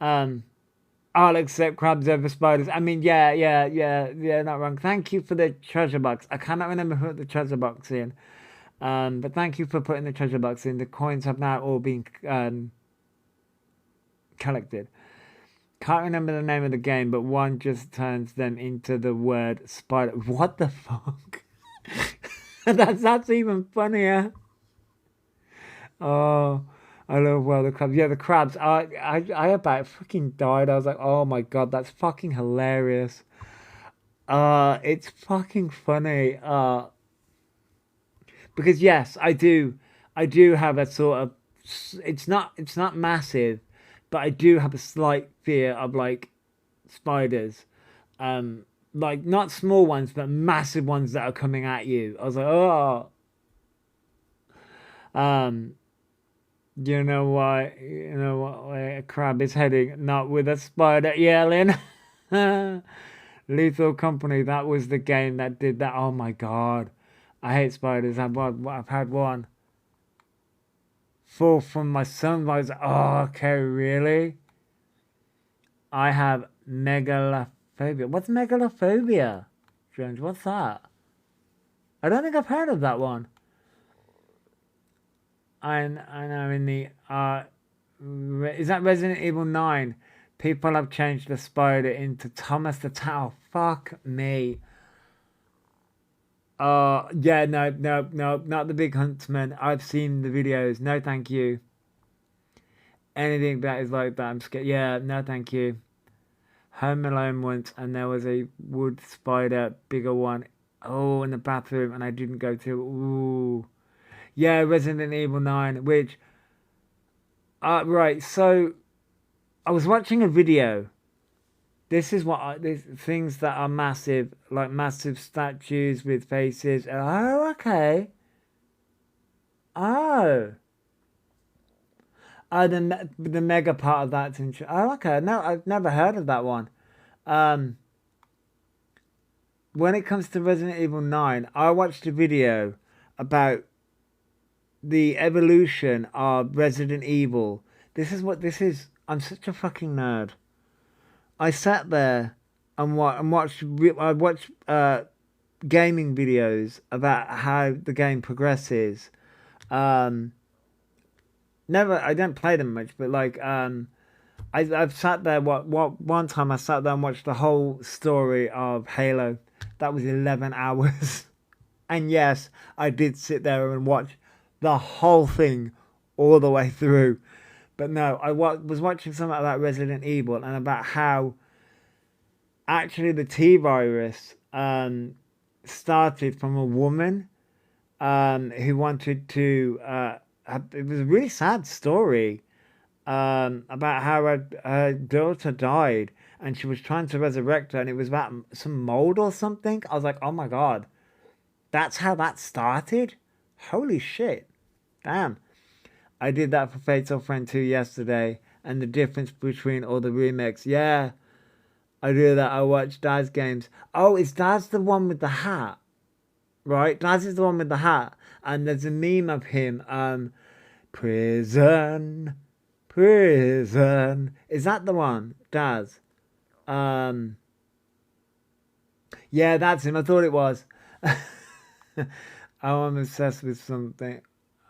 I'll accept crabs over spiders. I mean, yeah, not wrong. Thank you for the treasure box. I cannot remember who put the treasure box in. But thank you for putting the treasure box in. The coins have now all been collected. Can't remember the name of the game, but one just turns them into the word spider. What the fuck? that's even funnier. Oh, I love World of Crabs. Yeah, the crabs. I about fucking died. I was like, oh my god, that's fucking hilarious. It's fucking funny. Because yes, I do have a sort of. It's not massive, but I do have a slight fear of like spiders, like not small ones, but massive ones that are coming at you. I was like, oh. You know why? You know what? A crab is heading, not with a spider. Yeah, Lynn. Lethal Company. That was the game that did that. Oh my god, I hate spiders. I've had one fall from my son. I was like, oh, okay, really? I have megalophobia. What's megalophobia, James? What's that? I don't think I've heard of that one. I know in the is that Resident Evil 9? People have changed the spider into Thomas the Tank. Oh, fuck me. Yeah, no, not the Big Huntsman. I've seen the videos. No, thank you. Anything that is like that, I'm scared. Yeah, no, thank you. Home Alone once, and there was a wood spider, bigger one. Oh, in the bathroom, and I didn't go to. Ooh. Yeah, Resident Evil 9, which... right, so... I was watching a video. This is what things that are massive, like massive statues with faces. Oh, okay. Oh. Oh, the mega part of that's interesting. Oh, okay. No, I've never heard of that one. When it comes to Resident Evil 9, I watched a video about the evolution of Resident Evil. This is. I'm such a fucking nerd. I sat there and watched gaming videos about how the game progresses. I don't play them much, but like I've sat there. One time I sat there and watched the whole story of Halo. That was 11 hours, and yes, I did sit there and watch the whole thing all the way through. But no, I was watching something about Resident Evil and about how actually the T virus started from a woman who wanted to. It was a really sad story about how her daughter died, and she was trying to resurrect her, and it was about some mold or something. I was like, oh my god, that's how that started. Holy shit, damn. I did that for Fatal Friend 2 yesterday, and the difference between all the remakes. Yeah, I do that. I watch Daz games. Oh, is Daz the one with the hat? Right? Daz is the one with the hat. And there's a meme of him. Prison. Prison. Is that the one? Daz. Yeah, that's him. I thought it was. Oh, I'm obsessed with something.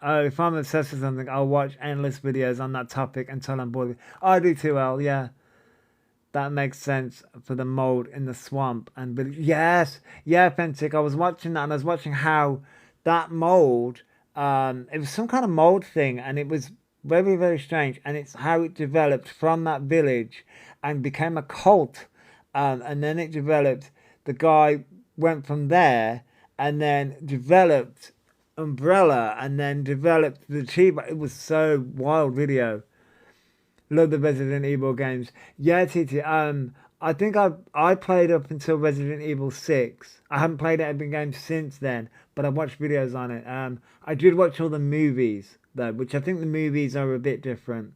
Oh, if I'm obsessed with something, I'll watch endless videos on that topic until I'm bored with it. Oh, I do too, well, yeah. That makes sense for the mold in the swamp. But yes, yeah, Fentic, I was watching that, and I was watching how that mold, it was some kind of mold thing, and it was very, very strange. And it's how it developed from that village and became a cult. And then it developed, the guy went from there and then developed Umbrella, and then developed the Chiba. It was so wild video. Love the Resident Evil games. Yeah, Titi. I think I played up until Resident Evil 6. I haven't played any games since then, but I've watched videos on it. I did watch all the movies though, which I think the movies are a bit different.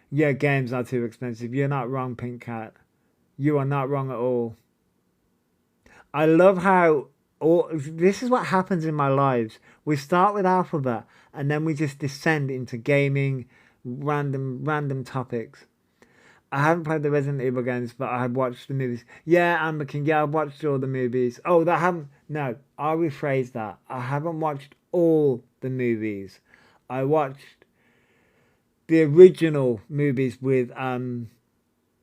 Yeah, games are too expensive. You're not wrong, Pink Cat. You are not wrong at all. I love how this is what happens in my lives. We start with alphabet and then we just descend into gaming, random topics. I haven't played the Resident Evil games, but I have watched the movies. Yeah, Amber King, yeah, I've watched all the movies. Oh, no, I'll rephrase that. I haven't watched all the movies. I watched the original movies with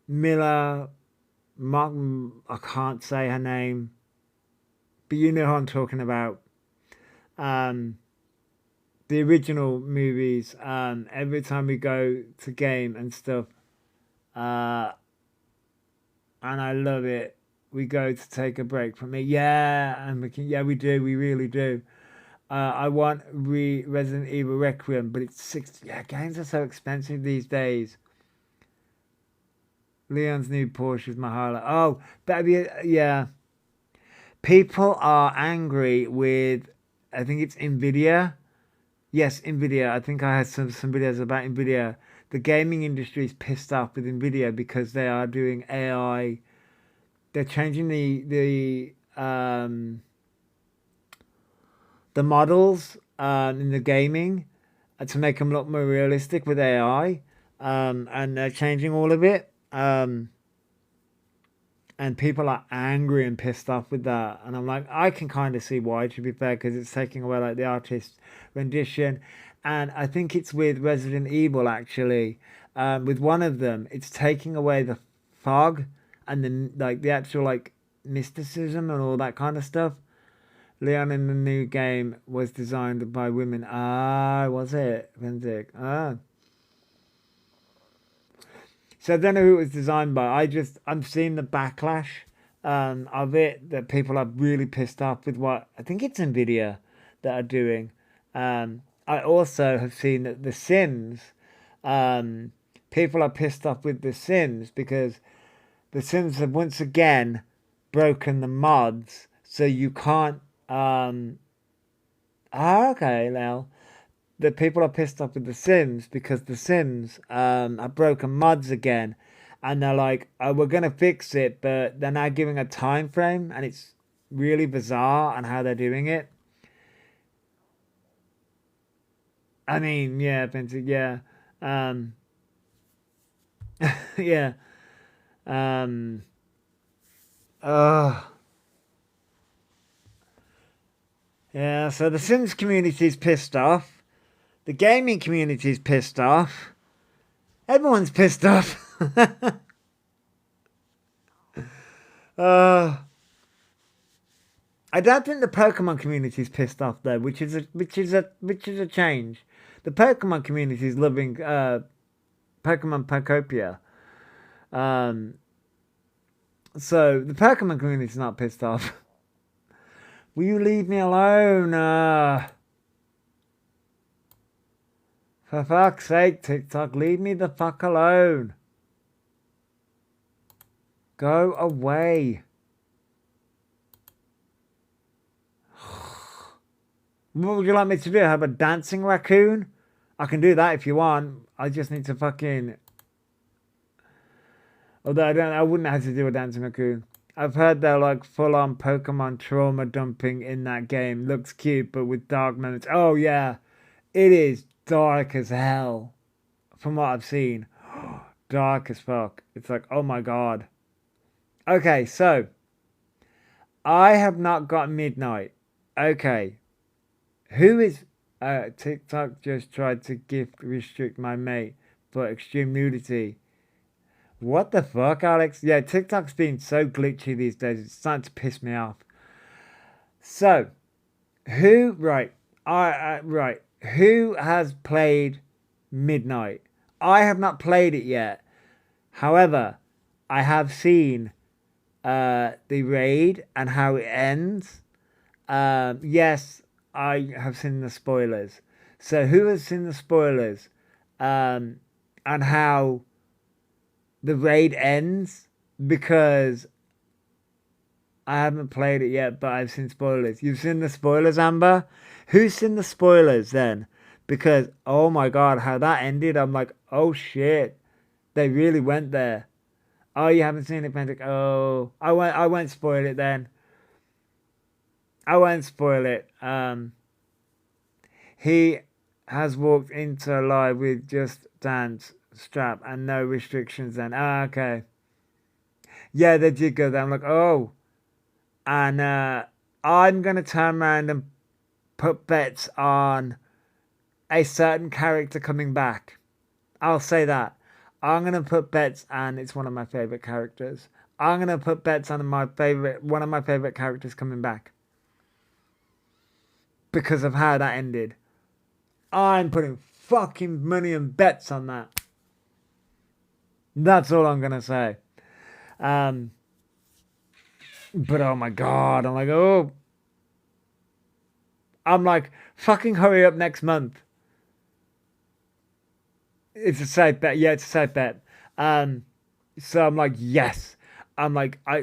Mila, I can't say her name, but you know who I'm talking about. The original movies, every time we go to game and stuff, and I love it. We go to take a break from it. Yeah, and we do. We really do. I want Resident Evil Requiem, but it's 60. Yeah, games are so expensive these days. Leon's new Porsche is my highlight. Oh, baby, yeah. People are angry with, I think it's Nvidia. Yes, Nvidia. I think I had some videos about Nvidia. The gaming industry is pissed off with Nvidia because they are doing AI. They're changing the models in the gaming to make them look more realistic with AI, and they're changing all of it. And people are angry and pissed off with that. And I'm like, I can kind of see why, to be fair, because it's taking away like the artist's rendition. And I think it's with Resident Evil, actually. With one of them, it's taking away the fog and the actual mysticism and all that kind of stuff. Leon in the new game was designed by women. Ah, was it? Vendic. Ah. So I don't know who it was designed by. I'm seeing the backlash of it, that people are really pissed off with what I think it's Nvidia that are doing. I also have seen that The Sims, people are pissed off with The Sims because The Sims have once again broken the mods, so you can't. Okay, Lel. The people are pissed off with The Sims because The Sims have broken mods again, and they're like, "Oh, we're gonna fix it," but they're now giving a time frame, and it's really bizarre on how they're doing it. I mean, yeah, Vincent, yeah, yeah, yeah. So the Sims community is pissed off. The gaming community is pissed off. Everyone's pissed off. I don't think the Pokemon community is pissed off though, which is a change. The Pokemon community is loving Pokemon Pokopia. So the Pokemon community's not pissed off. Will you leave me alone? For fuck's sake, TikTok, leave me the fuck alone. Go away. What would you like me to do? Have a dancing raccoon? I can do that if you want. I just need to fucking... Although I wouldn't know how to do a dancing raccoon. I've heard they're like full-on Pokemon trauma dumping in that game. Looks cute, but with dark moments. Oh yeah, it is dark as hell. From what I've seen, dark as fuck. It's like, oh my god. Okay, so I have not got Midnight. Okay, who is TikTok just tried to gift restrict my mate for extreme nudity. What the fuck, Alex? Yeah, TikTok's been so glitchy these days. It's starting to piss me off. So, who who has played Midnight? I have not played it yet. However, I have seen the raid and how it ends. Yes, I have seen the spoilers. So, who has seen the spoilers? And how the raid ends? Because I haven't played it yet, but I've seen spoilers. You've seen the spoilers, Amber? Who's seen the spoilers then? Because, oh my god, how that ended, I'm like, oh shit. They really went there. Oh, you haven't seen it, Pentic? Oh, I won't spoil it then. I won't spoil it. He has walked into live with Just Dance strap and no restrictions then. Ah, okay. Yeah, they did go there. I'm like, oh. And I'm going to turn around and put bets on a certain character coming back. I'll say that. I'm going to put bets, and it's one of my favorite characters. I'm going to put bets on one of my favorite characters coming back. Because of how that ended. I'm putting fucking money and bets on that. That's all I'm going to say. But oh my god, I'm like, oh. I'm like, fucking hurry up next month. It's a safe bet. Yeah, it's a safe bet. So I'm like, yes. I'm like, I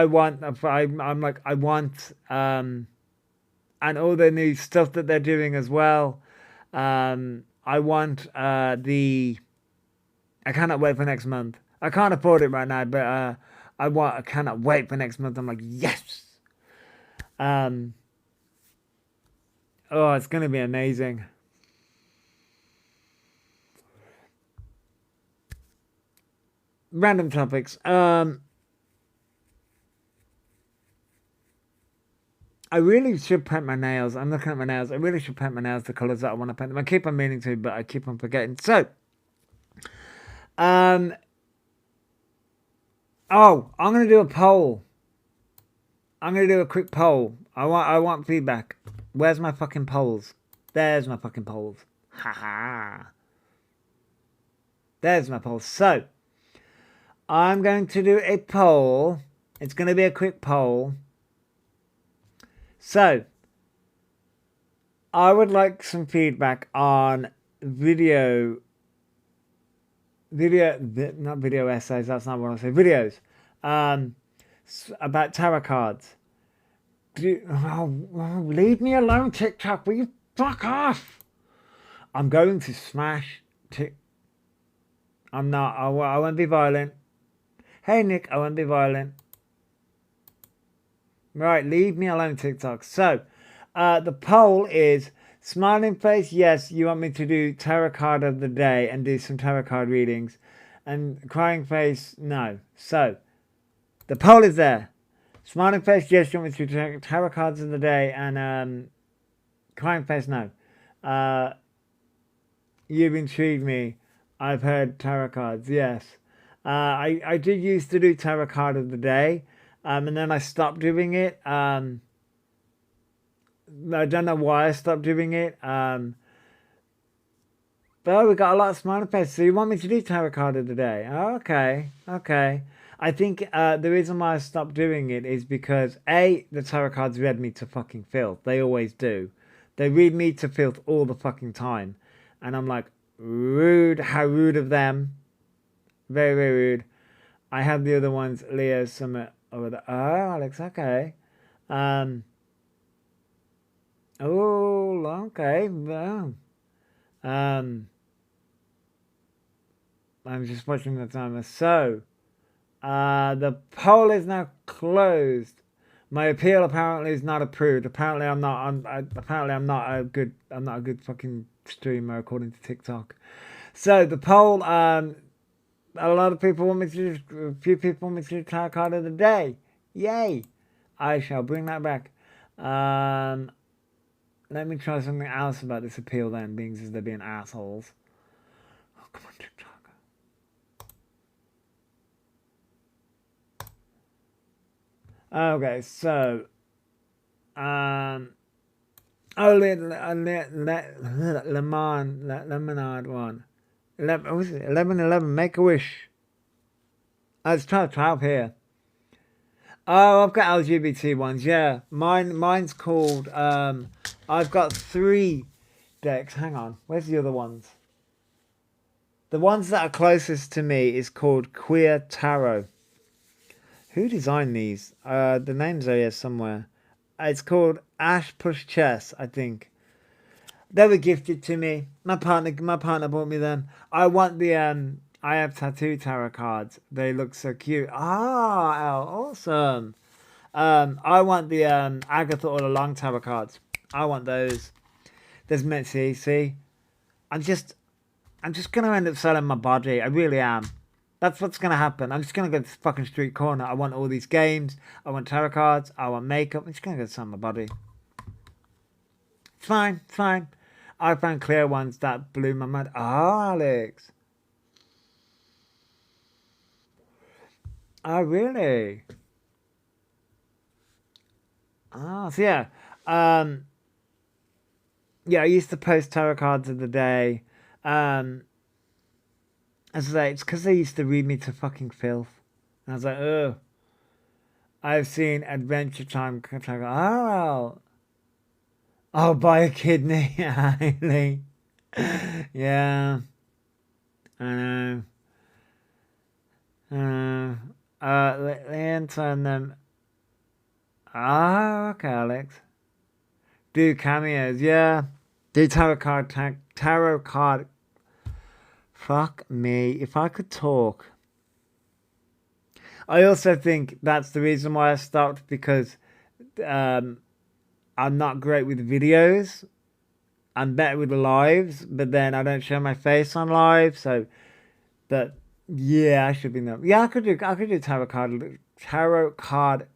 want, I'm like, I want, and all the new stuff that they're doing as well. I want I cannot wait for next month. I can't afford it right now, but I cannot wait for next month. I'm like, yes. Oh, it's gonna be amazing. Random topics. I really should paint my nails. I'm looking at my nails. I really should paint my nails the colours that I want to paint them. I keep on meaning to, but I keep on forgetting. So, I'm going to do a poll. I'm going to do a quick poll. I want feedback. Where's my fucking polls? There's my fucking polls. Haha. There's my polls. So, I'm going to do a poll. It's going to be a quick poll. So, I would like some feedback on not video essays, that's not what I say, videos, about tarot cards. Leave me alone, TikTok, will you fuck off? I'm going to smash I'm not, I won't be violent. Hey Nick, I won't be violent. Right, leave me alone, TikTok. So, the poll is smiling face, yes, you want me to do tarot card of the day and do some tarot card readings. And crying face, no. So, the poll is there. Smiling face, yes, you want me to do tarot cards of the day. And crying face, no. You've intrigued me. I've heard tarot cards, yes. I did used to do tarot card of the day. And then I stopped doing it. I don't know why I stopped doing it. Oh, we got a lot of smiley faces. So you want me to do tarot card of the day? Oh, okay, okay. I think the reason why I stopped doing it is because A, the tarot cards read me to fucking filth. They always do. They read me to filth all the fucking time. And I'm like, rude. How rude of them. Very, very rude. I have the other ones, Leo, Summit, over there. Oh, Alex, okay. Oh, okay. Wow. I'm just watching the timer. So, the poll is now closed. My appeal apparently is not approved. Apparently, I'm not a good fucking streamer according to TikTok. So the poll, a lot of people want me to do, a few people want me to do tarot card of the day. Yay! I shall bring that back. Let me try something else about this appeal then, being as they're being assholes. Oh, come on, TikTok. Okay, so, Lemonade one. 11, make a wish. Let's try up here. Oh, I've got LGBT ones, yeah. Mine's called, I've got 3 decks. Hang on, where's the other ones? The ones that are closest to me is called Queer Tarot. Who designed these? The names are here somewhere. It's called Ash Push Chess, I think. They were gifted to me. My partner bought me them. I want the I have tattoo tarot cards. They look so cute. Ah, awesome. I want the Agatha All Along tarot cards. I want those. There's Mitzi. See, I'm just gonna end up selling my body. I really am. That's what's going to happen. I'm just going to go to this fucking street corner. I want all these games. I want tarot cards. I want makeup. I'm just going to go sell my body. It's fine. It's fine. I found clear ones that blew my mind. Oh, Alex. Oh, really? Oh, so yeah. Yeah, I used to post tarot cards of the day. As I say, it's because they used to read me to fucking filth. And I was like, oh. I've seen Adventure Time. Oh, I'll buy a kidney, Eileen. Yeah. I know. Leanne turned them. Oh, okay, Alex. Do cameos, yeah. Do tarot card. Fuck me, if I could talk. I also think that's the reason why I stopped, because I'm not great with videos. I'm better with lives, but then I don't show my face on live, so that, yeah, I should be known. Yeah, I could do tarot card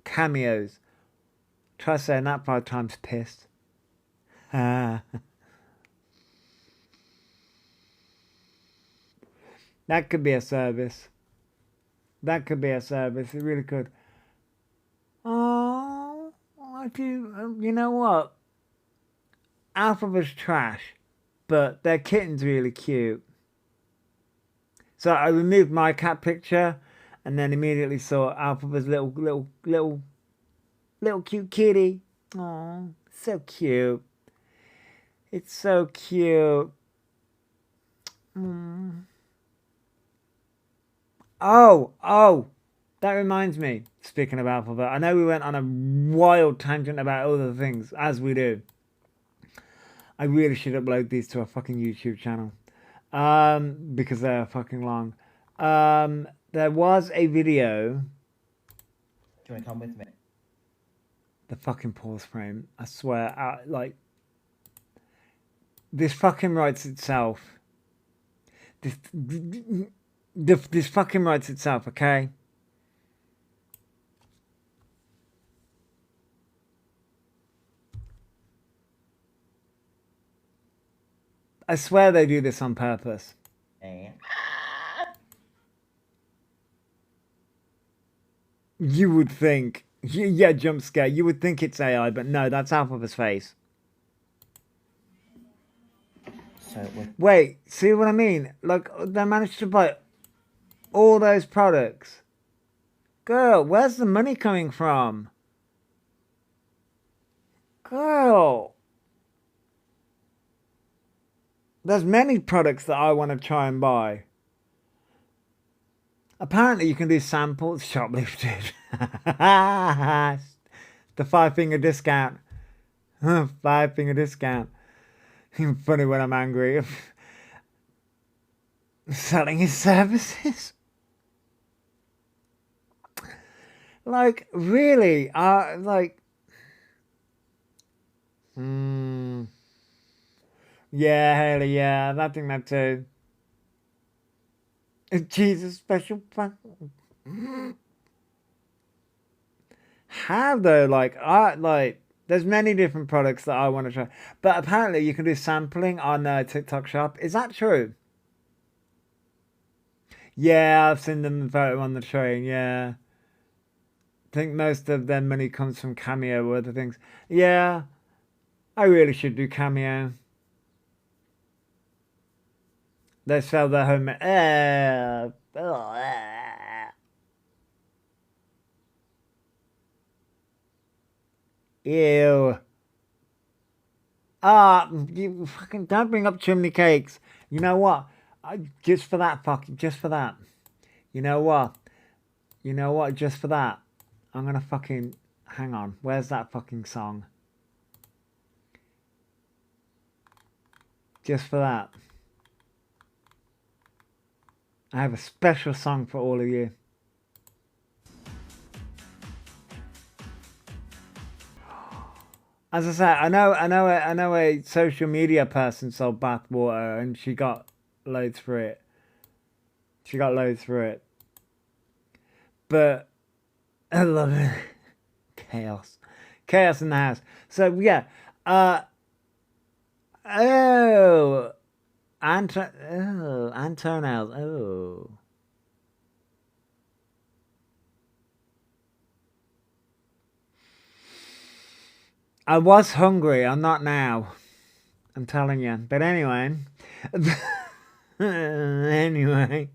cameos. Try saying that 5 times, pissed. That could be a service. That could be a service. It really could. Oh, I do. You know what? Alphaba's trash, but their kitten's really cute. So I removed my cat picture, and then immediately saw Alphaba's little cute kitty. Oh, so cute. It's so cute. Oh, that reminds me, speaking of Alphabet, I know we went on a wild tangent about other things, as we do. I really should upload these to a fucking YouTube channel, because they're fucking long. There was a video. Do you want to come with me? The fucking pause frame, I swear, like, this fucking writes itself. This fucking writes itself, okay? I swear they do this on purpose. You would think. Yeah, jump scare. You would think it's AI, but no, that's Alphaba's face. So we're Wait, see what I mean? Like, they managed to buy all those products. Girl, where's the money coming from? Girl. There's many products that I want to try and buy. Apparently you can do samples shoplifted. The 5-finger discount. 5-finger discount. Funny when I'm angry. Selling his services. Like, really? Like... Yeah, Haley, yeah, I think that too. Jesus, special fun. How though? Like, there's many different products that I want to try, but apparently you can do sampling on TikTok Shop. Is that true? Yeah, I've seen them photo on the train. Yeah, I think most of their money comes from Cameo or other things. Yeah, I really should do Cameo. They sell their home. Ew. You fucking don't bring up chimney cakes. You know what? Just for that, just for that. You know what? You know what? Just for that, I'm gonna fucking hang on. Where's that fucking song? Just for that. I have a special song for all of you. As I said, I know a social media person sold bathwater and she got loads for it. She got loads for it. But I love it. Chaos. Chaos in the house. So yeah. Antonells. Oh. I was hungry. I'm not now. I'm telling you. But anyway. Anyway.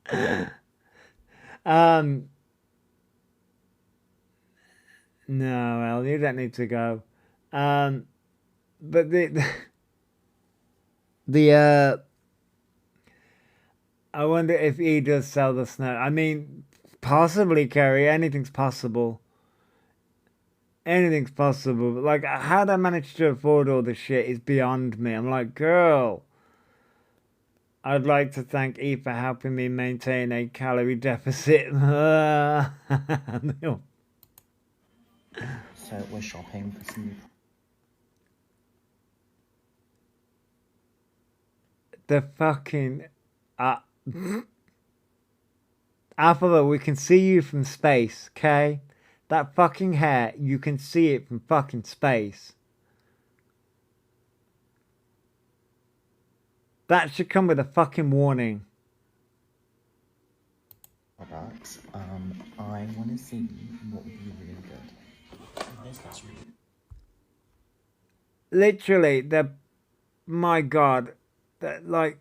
No, well, you don't need to go. But I wonder if he does sell the snow. I mean, possibly, Kerry. Anything's possible. Anything's possible. But like, how they manage to afford all this shit is beyond me. I'm like, girl. I'd like to thank E for helping me maintain a calorie deficit. so we're shopping for some. The fucking Alphabet, we can see you from space, okay? That fucking hair, you can see it from fucking space. That should come with a fucking warning. Products. I want to see what would be really good. That's really. Literally, my God, like,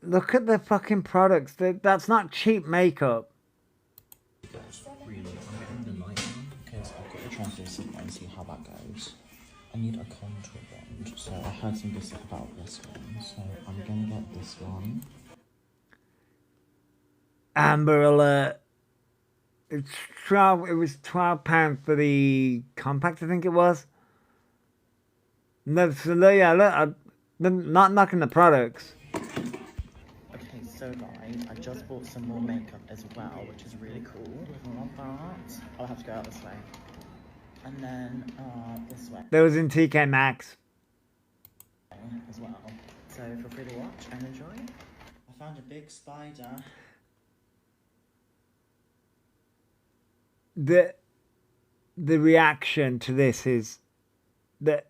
look at the fucking products. That's not cheap makeup. Really, I'm getting the light one because I've got the translucent one and see how that goes. I need a contour wand, so I heard some good stuff about this one, so I'm gonna get this one. Amber Alert. It's 12. It was £12 for the compact, I think it was. No, so yeah, look, I'm not knocking the products. Okay, so guys, I just bought some more makeup as well, which is really cool. I love that. I'll have to go out this way. And then this way There was in TK Maxx. as well. So feel free to watch and enjoy. I found a big spider. The reaction to this is that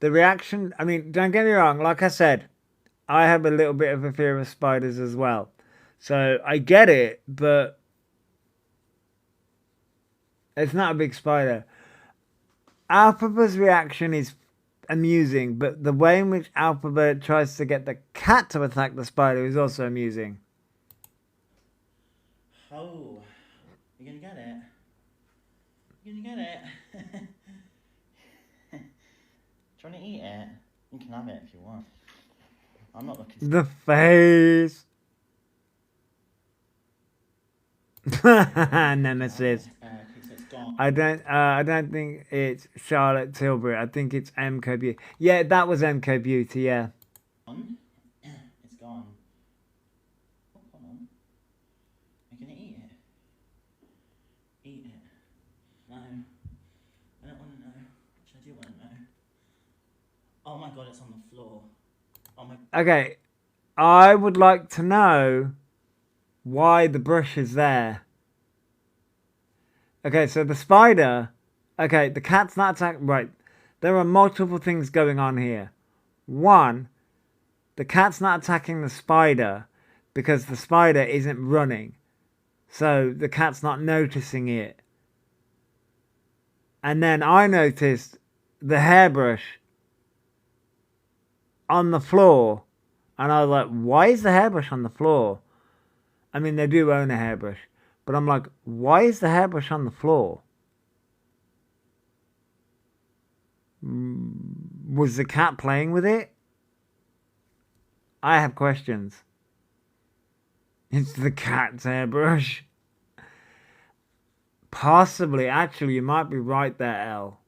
the reaction, I mean, don't get me wrong, like I said, I have a little bit of a fear of spiders as well. So I get it, but it's not a big spider. Alphaba's reaction is amusing, but the way in which Alphabet tries to get the cat to attack the spider is also amusing. Oh, you're gonna get it. You're gonna get it. Do you want to eat it? You can have it if you want. I'm not looking. The face. Nemesis. Okay, so it's gone. I don't think it's Charlotte Tilbury. I think it's MK Beauty. Yeah, that was MK Beauty. Yeah. It's gone. Oh, hold on. You're gonna eat it. Eat it. No. I don't want to know. Actually, I do want to know. Oh my god, it's on the floor. Oh my. Okay, I would like to know why the brush is there. Okay, so the spider. Okay, the cat's not attacking. Right, there are multiple things going on here. One, the cat's not attacking the spider because the spider isn't running, so the cat's not noticing it. And then I noticed the hairbrush on the floor, and I was like, why is the hairbrush on the floor? I mean, they do own a hairbrush, but I'm like, why is the hairbrush on the floor? Was the cat playing with it? I have questions. It's the cat's hairbrush. Possibly, actually, you might be right there, Elle.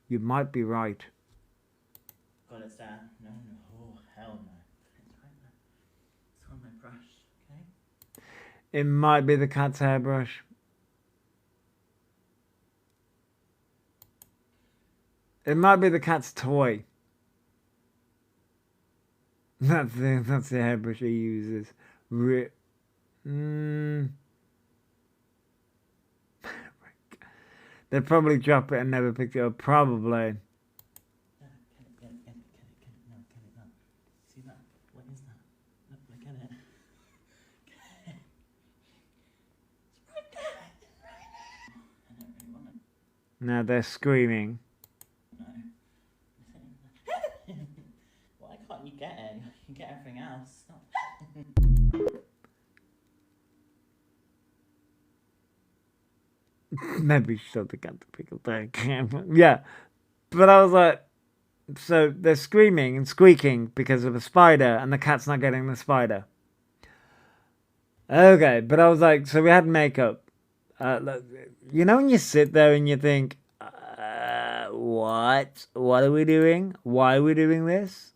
You might be right. God, it's there. No, no. Oh, hell no. It's right there. It's on my brush, okay? It might be the cat's hairbrush. It might be the cat's toy. That's the hairbrush he uses. They'd probably drop it and never picked it up. Probably. Get it. No, get it now. See that? What is that? Look, at it. Get it. It's right there. It's right there. I don't really want it. Now they're screaming. No. Why can't you get it? You can get everything else. Stop. Maybe show the cat to pick up the camera. Yeah. But I was like, so they're screaming and squeaking because of a spider, and the cat's not getting the spider. Okay, but I was like, so we had makeup. Look, you know when you sit there and you think, what? What are we doing? Why are we doing this?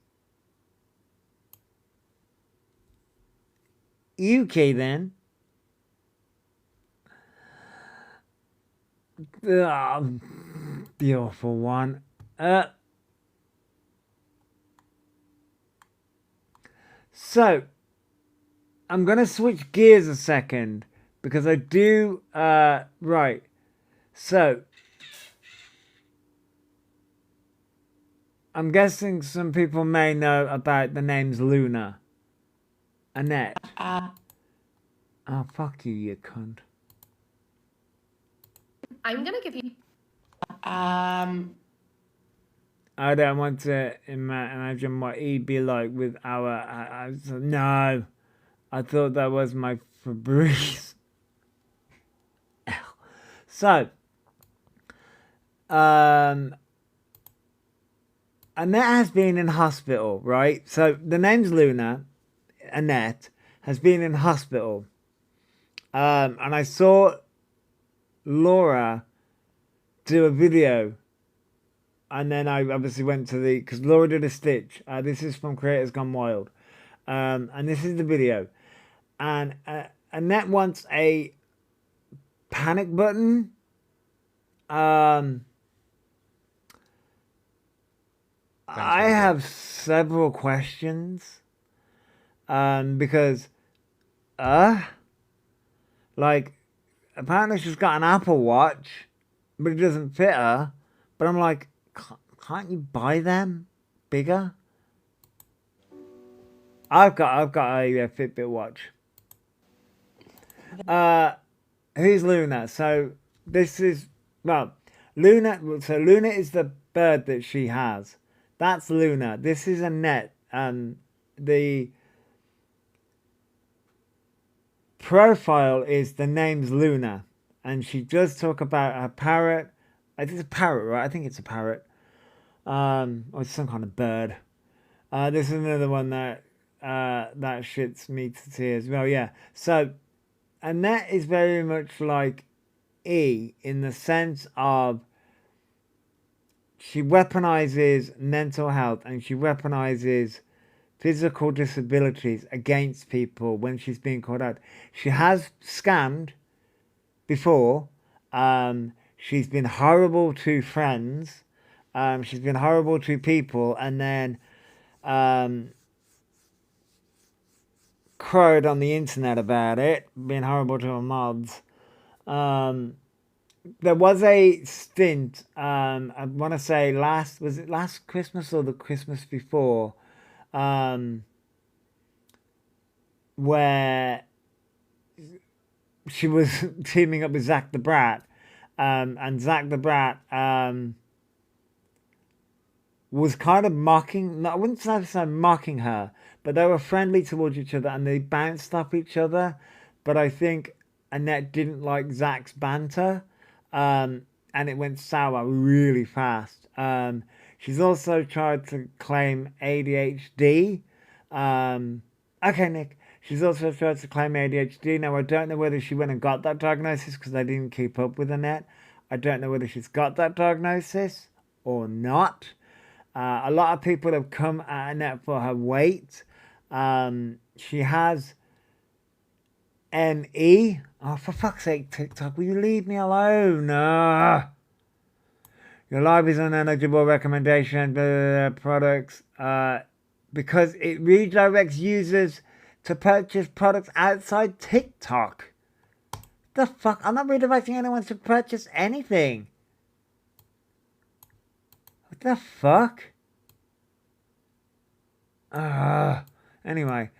Okay, then. The awful one. So, I'm going to switch gears a second because I do, right. So, I'm guessing some people may know about the names Luna. Annette. Oh, fuck you cunt. I'm gonna give you. I don't want to imagine what he'd be like with our. No, I thought that was my Fabrice. So, Annette has been in hospital, right? So the name's Luna. Annette has been in hospital, and I saw Laura do a video, and then I obviously went to because Laura did a stitch. This is from Creators Gone Wild, and this is the video, and Annette wants a panic button. I have several questions, because like, apparently she's got an Apple Watch, but it doesn't fit her. But I'm like, can't you buy them bigger? I've got a Fitbit watch. Who's Luna? So this is Luna. So Luna is the bird that she has. That's Luna. This is Annette. The profile is the name's Luna, and she does talk about her parrot. It's a parrot, right? I think it's a parrot. Or it's some kind of bird. This is another one that shits me to tears. Well, yeah. So Annette is very much like E in the sense of she weaponizes mental health and she weaponizes physical disabilities against people when she's being called out. She has scammed before. She's been horrible to friends. She's been horrible to people, and then crowed on the internet about it, being horrible to her mods. There was a stint, I want to say was it last Christmas or the Christmas before, where she was teaming up with Zach the Brat, and Zach the Brat was kind of mocking, I wouldn't say mocking her, but they were friendly towards each other and they bounced off each other. But I think Annette didn't like Zach's banter, and it went sour really fast. She's also tried to claim ADHD. Okay, Nick. She's also tried to claim ADHD. Now, I don't know whether she went and got that diagnosis because I didn't keep up with Annette. I don't know whether she's got that diagnosis or not. A lot of people have come at Annette for her weight. She has ME. Oh, for fuck's sake, TikTok, will you leave me alone? Your live is an ineligible recommendation products because it redirects users to purchase products outside TikTok. The fuck? I'm not redirecting anyone to purchase anything. What the fuck? Anyway,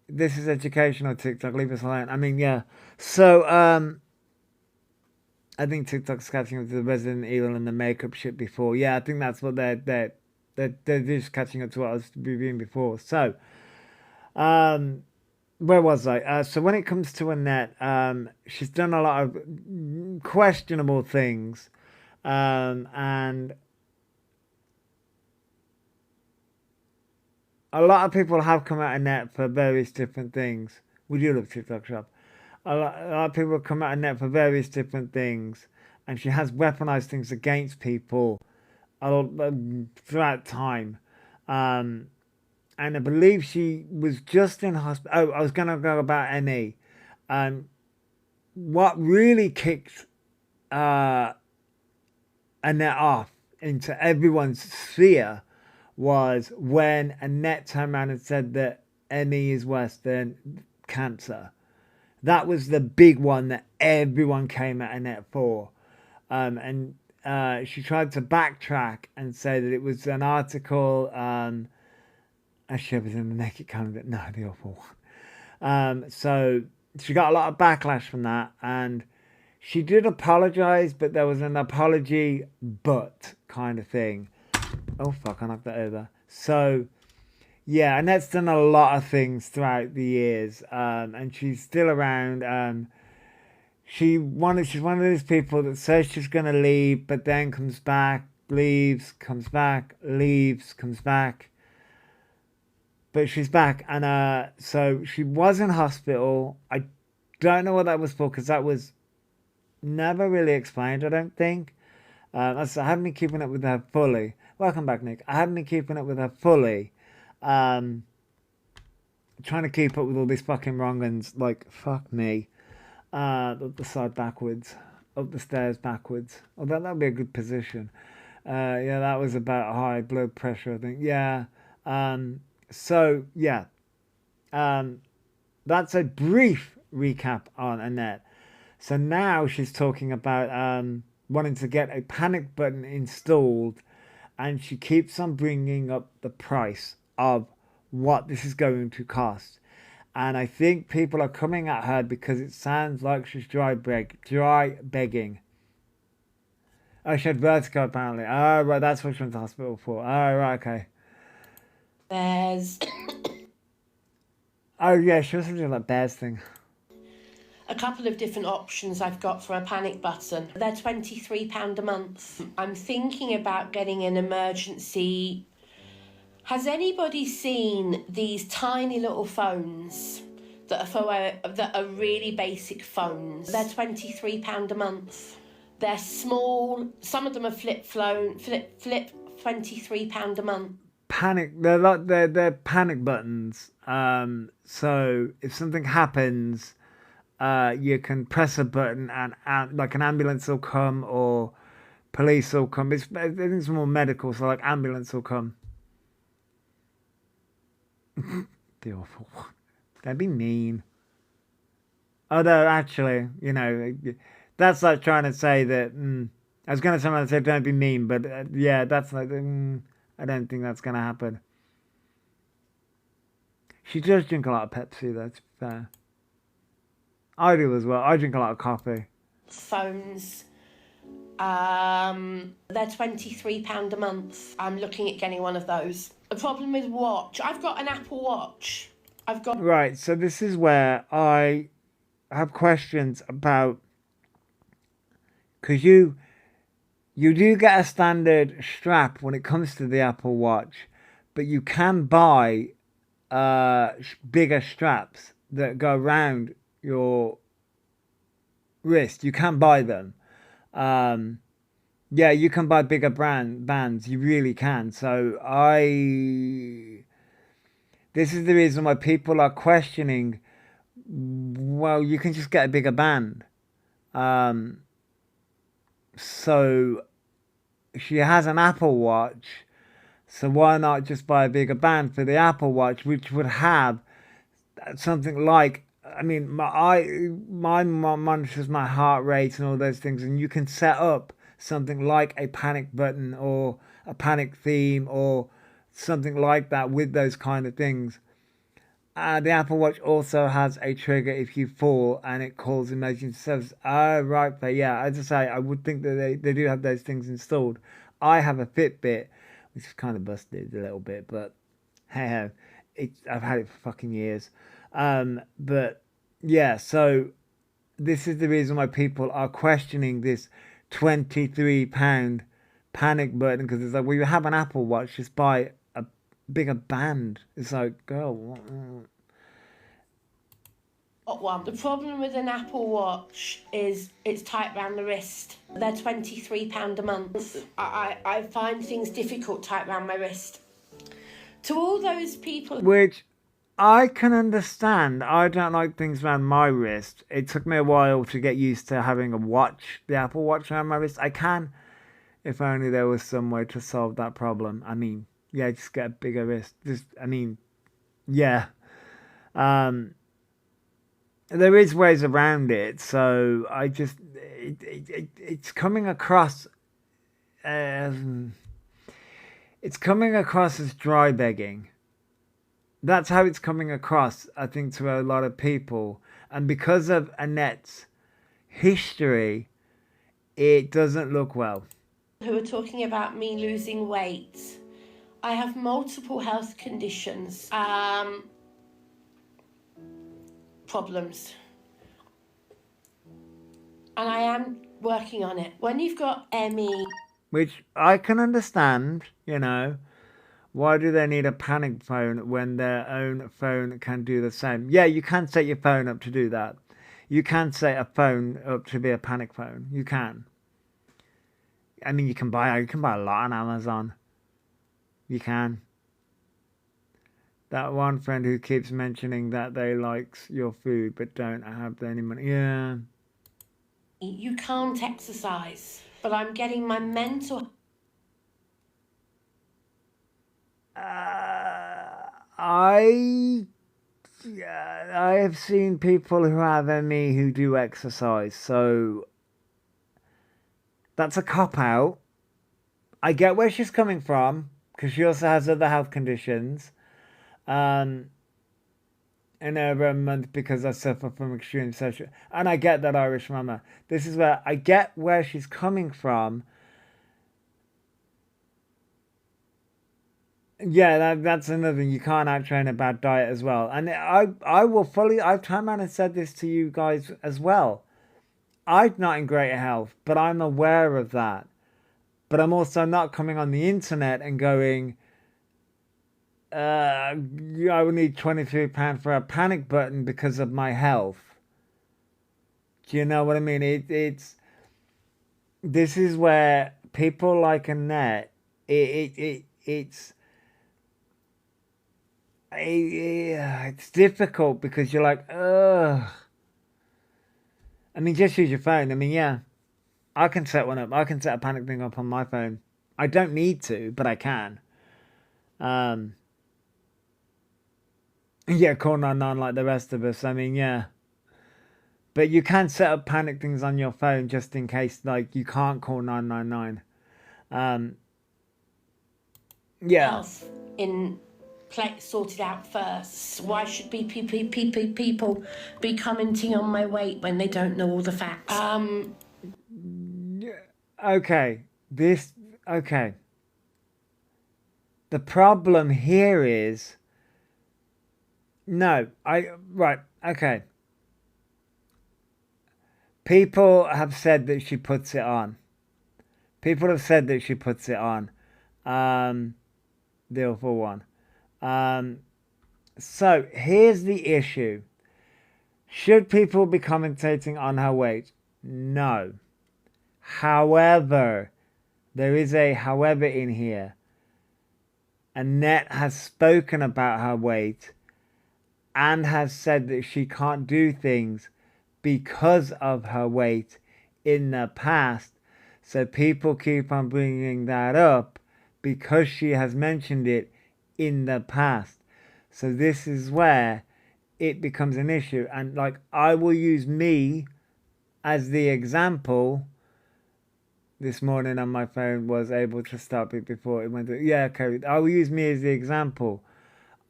this is educational TikTok. Leave us alone. I mean, yeah. So, I think TikTok's catching up to the Resident Evil and the makeup shit before. Yeah, I think that's what they're just catching up to what I was reviewing before. So, where was I? So when it comes to Annette, she's done a lot of questionable things, and a lot of people have come at Annette for various different things. We do love TikTok Shop. A lot of people come at Annette for various different things, and she has weaponized things against people throughout time. And I believe she was just in hospital. Oh, I was going to go about ME. What really kicked Annette off into everyone's sphere was when Annette turned around and said that ME is worse than cancer. That was the big one that everyone came at Annette for. And she tried to backtrack and say that it was an article... Actually, I was in the Naked Calendar. No, the awful one. So she got a lot of backlash from that, and she did apologize, but there was an apology but kind of thing. Oh fuck! I knocked that over. So yeah, Annette's done a lot of things throughout the years, and she's still around. She's one of those people that says she's gonna leave, but then comes back, leaves, comes back, leaves, comes back. But she's back, and so she was in hospital. I don't know what that was for, because that was never really explained, I don't think. I haven't been keeping up with her fully. Welcome back, Nick. I haven't been keeping up with her fully. Trying to keep up with all these fucking wrong ones, like, fuck me. Up the side backwards. Up the stairs backwards. Oh, that would be a good position. Yeah, that was about high blood pressure, I think. Yeah. So, yeah, that's a brief recap on Annette. So now she's talking about wanting to get a panic button installed, and she keeps on bringing up the price of what this is going to cost. And I think people are coming at her because it sounds like she's dry begging. Oh, she had vertigo apparently. Oh, right, that's what she went to hospital for. Oh, right, okay. There's Oh, yeah, she was doing that bears thing. a couple of different options I've got for a panic button. They're £23 a month. I'm thinking about getting an emergency. Has anybody seen these tiny little phones that are really basic phones? They're £23 a month. They're small. Some of them are flip £23 a month. They're panic buttons. So if something happens, you can press a button and like an ambulance will come or police will come. I think it's more medical, so like ambulance will come. The awful one. Don't be mean. Although actually, you know, that's like trying to say that. I was going to say don't be mean, but yeah, that's like. I don't think that's going to happen. She does drink a lot of Pepsi, though, to be fair. I do as well. I drink a lot of coffee. Phones. They're £23 a month. I'm looking at getting one of those. The problem with watch. I've got an Apple Watch. Right, so this is where I have questions about... Because you do get a standard strap when it comes to the Apple Watch, but you can buy bigger straps that go around your wrist. You can buy them. Yeah, you can buy bigger bands. You really can. So this is the reason why people are questioning, well, you can just get a bigger band. So she has an Apple Watch, so why not just buy a bigger band for the Apple Watch, which would have something like, I mean, my monitors my heart rate and all those things, and you can set up something like a panic button or a panic theme or something like that with those kind of things. The Apple Watch also has a trigger if you fall and it calls emergency service. Oh, right. But yeah, as I say, I would think that they do have those things installed. I have a Fitbit, which is kind of busted a little bit, but hey, I've had it for fucking years. But yeah, so this is the reason why people are questioning this £23 panic button, because it's like, well, you have an Apple Watch, just buy a bigger band. It's like, girl. One. The problem with an Apple Watch is it's tight around the wrist. They're £23 a month. I find things difficult tight around my wrist. To all those people... Which I can understand. I don't like things around my wrist. It took me a while to get used to having a watch, the Apple Watch around my wrist. I can, if only there was some way to solve that problem. I mean, yeah, just get a bigger wrist. Yeah. There is ways around it, so I just... It's coming across... it's coming across as dry begging. That's how it's coming across, I think, to a lot of people. And because of Annette's history, it doesn't look well. Who are talking about me losing weight. I have multiple health conditions, problems. And I am working on it. When you've got ME... Which I can understand, you know. Why do they need a panic phone when their own phone can do the same? Yeah, you can set your phone up to do that. You can set a phone up to be a panic phone. You can. I mean, you can buy a lot on Amazon. You can. That one friend who keeps mentioning that they likes your food but don't have any money. Yeah. You can't exercise, but I'm getting my mental... I have seen people who have ME who do exercise, so that's a cop-out. I get where she's coming from, because she also has other health conditions. In over a month because I suffer from extreme social... And I get that, Irish Mama. This is where I get where she's coming from, Yeah, that's another thing. You can't out-train a bad diet as well. And I've turned around and said this to you guys as well. I'm not in great health, but I'm aware of that. But I'm also not coming on the internet and going, I would need £23 for a panic button because of my health. Do you know what I mean? This is where people like Annette, it's difficult because you're like, ugh. I mean, just use your phone. I mean, yeah, I can set one up. I can set a panic thing up on my phone. I don't need to, but I can. Yeah, call 999 like the rest of us. I mean, yeah. But you can set up panic things on your phone just in case, like, you can't call 999. Yeah. Health in sorted out first. Why should people be commenting on my weight when they don't know all the facts? Okay. Okay. The problem here is, right, okay. People have said that she puts it on. People have said that she puts it on. The awful one. So here's the issue. Should people be commentating on her weight? No. However, there is a however in here. Annette has spoken about her weight and has said that she can't do things because of her weight in the past. So people keep on bringing that up because she has mentioned it in the past. So this is where it becomes an issue. And like, I will use me as the example. This morning on my phone was able to stop it before it went through. Yeah, okay. I will use me as the example.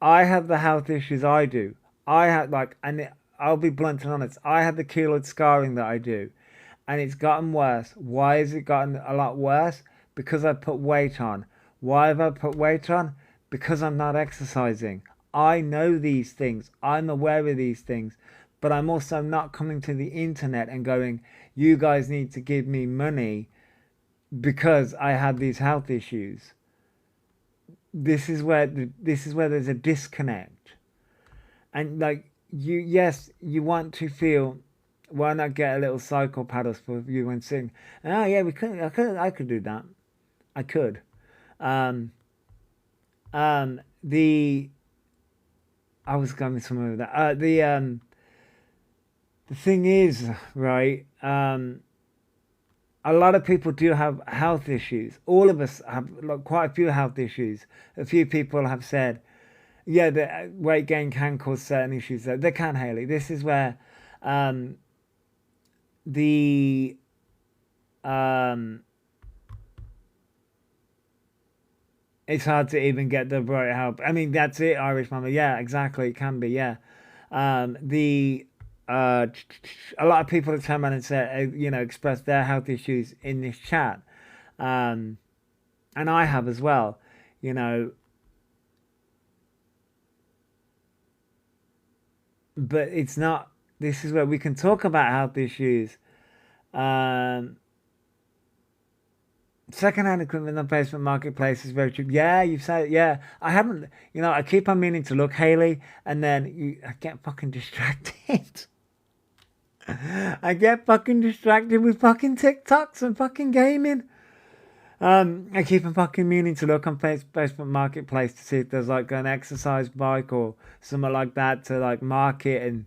I have the health issues I do. I have I'll be blunt and honest. I have the keloid scarring that I do. And it's gotten worse. Why has it gotten a lot worse? Because I put weight on. Why have I put weight on? Because I'm not exercising. I know these things. I'm aware of these things. But I'm also not coming to the internet and going, you guys need to give me money because I have these health issues. This is where there's a disconnect. And like, you want to feel, why not get a little cycle paddles for you and sing? Oh yeah, I could do that. I could. I was going somewhere with that. The thing is, right, a lot of people do have health issues. All of us have quite a few health issues. A few people have said, yeah, the weight gain can cause certain issues. They can, Haley. This is where it's hard to even get the right help. I mean, that's it, Irish Mama. Yeah, exactly. It can be, yeah. A lot of people have come around and said, expressed their health issues in this chat. And I have as well, But it's not, this is where we can talk about health issues. Second-hand equipment on Facebook Marketplace is very cheap. Yeah, you've said it. Yeah, I haven't. I keep on meaning to look, Haley, and then I get fucking distracted. I get fucking distracted with fucking TikToks and fucking gaming. I keep on fucking meaning to look on Facebook Marketplace to see if there's like an exercise bike or something like that to like market and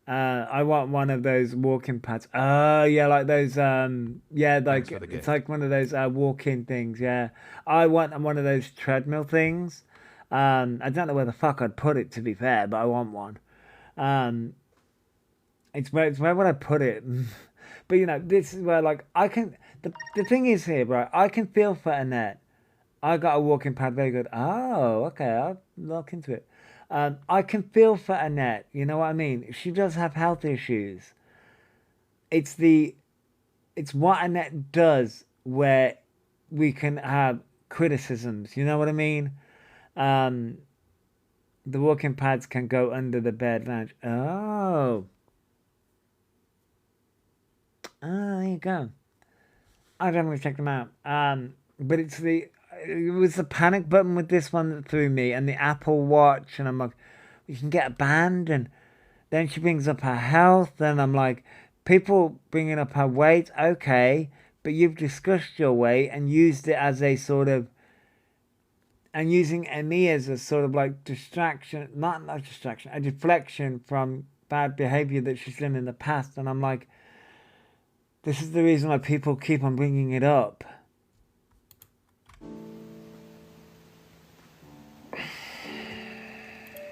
I want one of those walking pads. Oh, yeah, like those, like, it's like one of those walk-in things, yeah. I want one of those treadmill things. I don't know where the fuck I'd put it, to be fair, but I want one. It's where would I put it? But, this is where, like, I can, the thing is here, right, I can feel for Annette. I got a walking pad, very good. Oh, okay, I'll look into it. I can feel for Annette, you know what I mean? She does have health issues. It's what Annette does where we can have criticisms. You know what I mean? The walking pads can go under the bed lounge. Oh, there you go. I don't want to check them out. But it was the panic button with this one that threw me, and the Apple Watch, and I'm like, you can get a band, and then she brings up her health, and I'm like, people bringing up her weight, okay, but you've discussed your weight and used it as a sort of, and using me as a sort of like distraction, not distraction, a deflection from bad behavior that she's done in the past, and I'm like, this is the reason why people keep on bringing it up.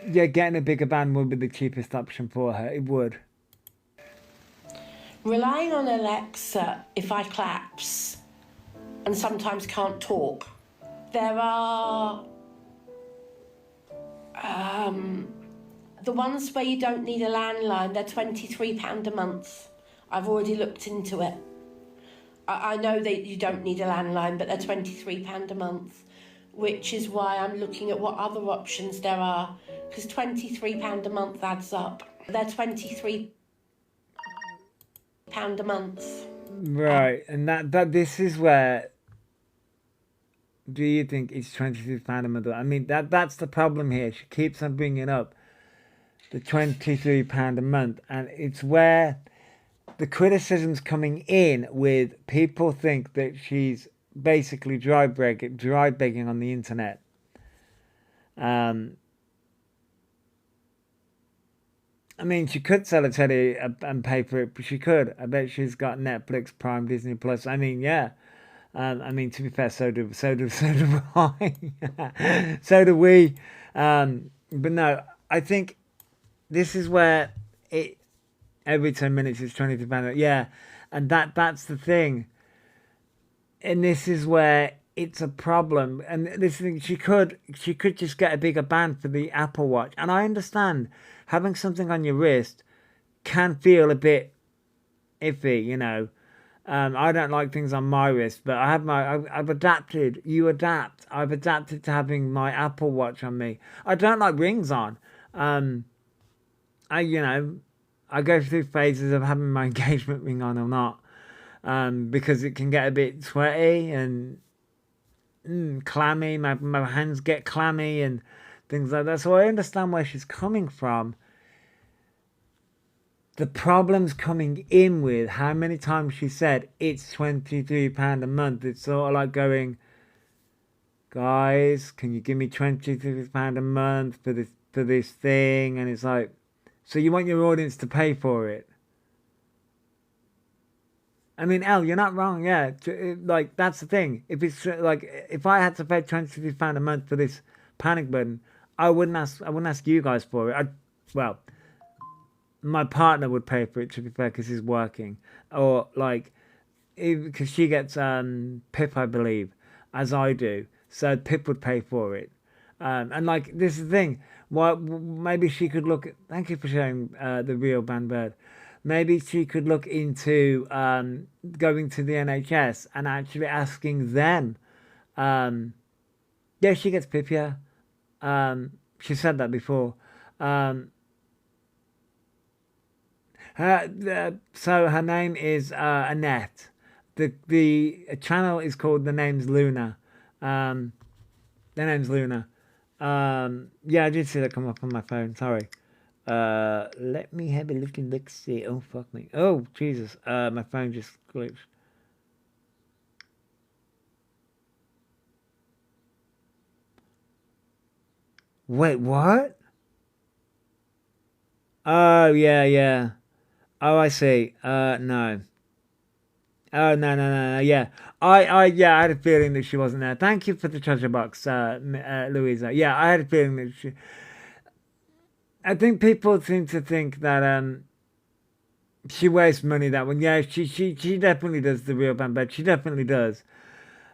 Yeah, getting a bigger band would be the cheapest option for her. It would. Relying on Alexa if I collapse and sometimes can't talk. There are the ones where you don't need a landline, they're £23 a month. I've already looked into it. I know that you don't need a landline, but they're £23 a month, which is why I'm looking at what other options there are, because £23 a month adds up. They're £23 a month. Right, and that this is where, do you think it's £23 a month? I mean, that's the problem here. She keeps on bringing up the £23 a month, and it's where the criticism's coming in with people think that she's basically dry begging on the internet. I mean, she could sell a teddy and pay for it, but she could. I bet she's got Netflix, Prime, Disney Plus. I mean, yeah. I mean, to be fair, so do I. So do we. But no, I think this is where it. Every 10 minutes it's £23. Yeah, and that's the thing. And this is where it's a problem. And this thing, she could just get a bigger band for the Apple Watch. And I understand having something on your wrist can feel a bit iffy, you know. I don't like things on my wrist, but I've adapted. You adapt. I've adapted to having my Apple Watch on me. I don't like rings on. I go through phases of having my engagement ring on or not, because it can get a bit sweaty and clammy. My hands get clammy and things like that. So I understand where she's coming from. The problem's coming in with how many times she said it's £23 a month. It's sort of like going, guys, can you give me £23 a month for this thing? And it's like, so you want your audience to pay for it? I mean, Elle, you're not wrong. Yeah, like that's the thing. If it's like, if I had to pay £23 a month for this panic button, I wouldn't ask you guys for it. Well, my partner would pay for it, to be fair, because he's working, or like, because she gets PIP, I believe, as I do. So PIP would pay for it. And like, this is the thing. Well, maybe she could look. Thank you for sharing the real band bird. Maybe she could look into going to the NHS and actually asking them. Yeah, she gets PIP. Yeah, she said that before. So her name is Annette. The channel is called The Name's Luna. The name's Luna. Yeah, I did see that come up on my phone. Sorry. Let me have a little look. See. Oh fuck me. Oh Jesus. My phone just glitched. Wait, what? Oh yeah. Oh, I see. No. Oh no. Yeah, I had a feeling that she wasn't there. Thank you for the treasure box, Louisa. Yeah, I had a feeling that she. I think people seem to think that she wastes money that one. Yeah, she definitely does the real band bed. She definitely does.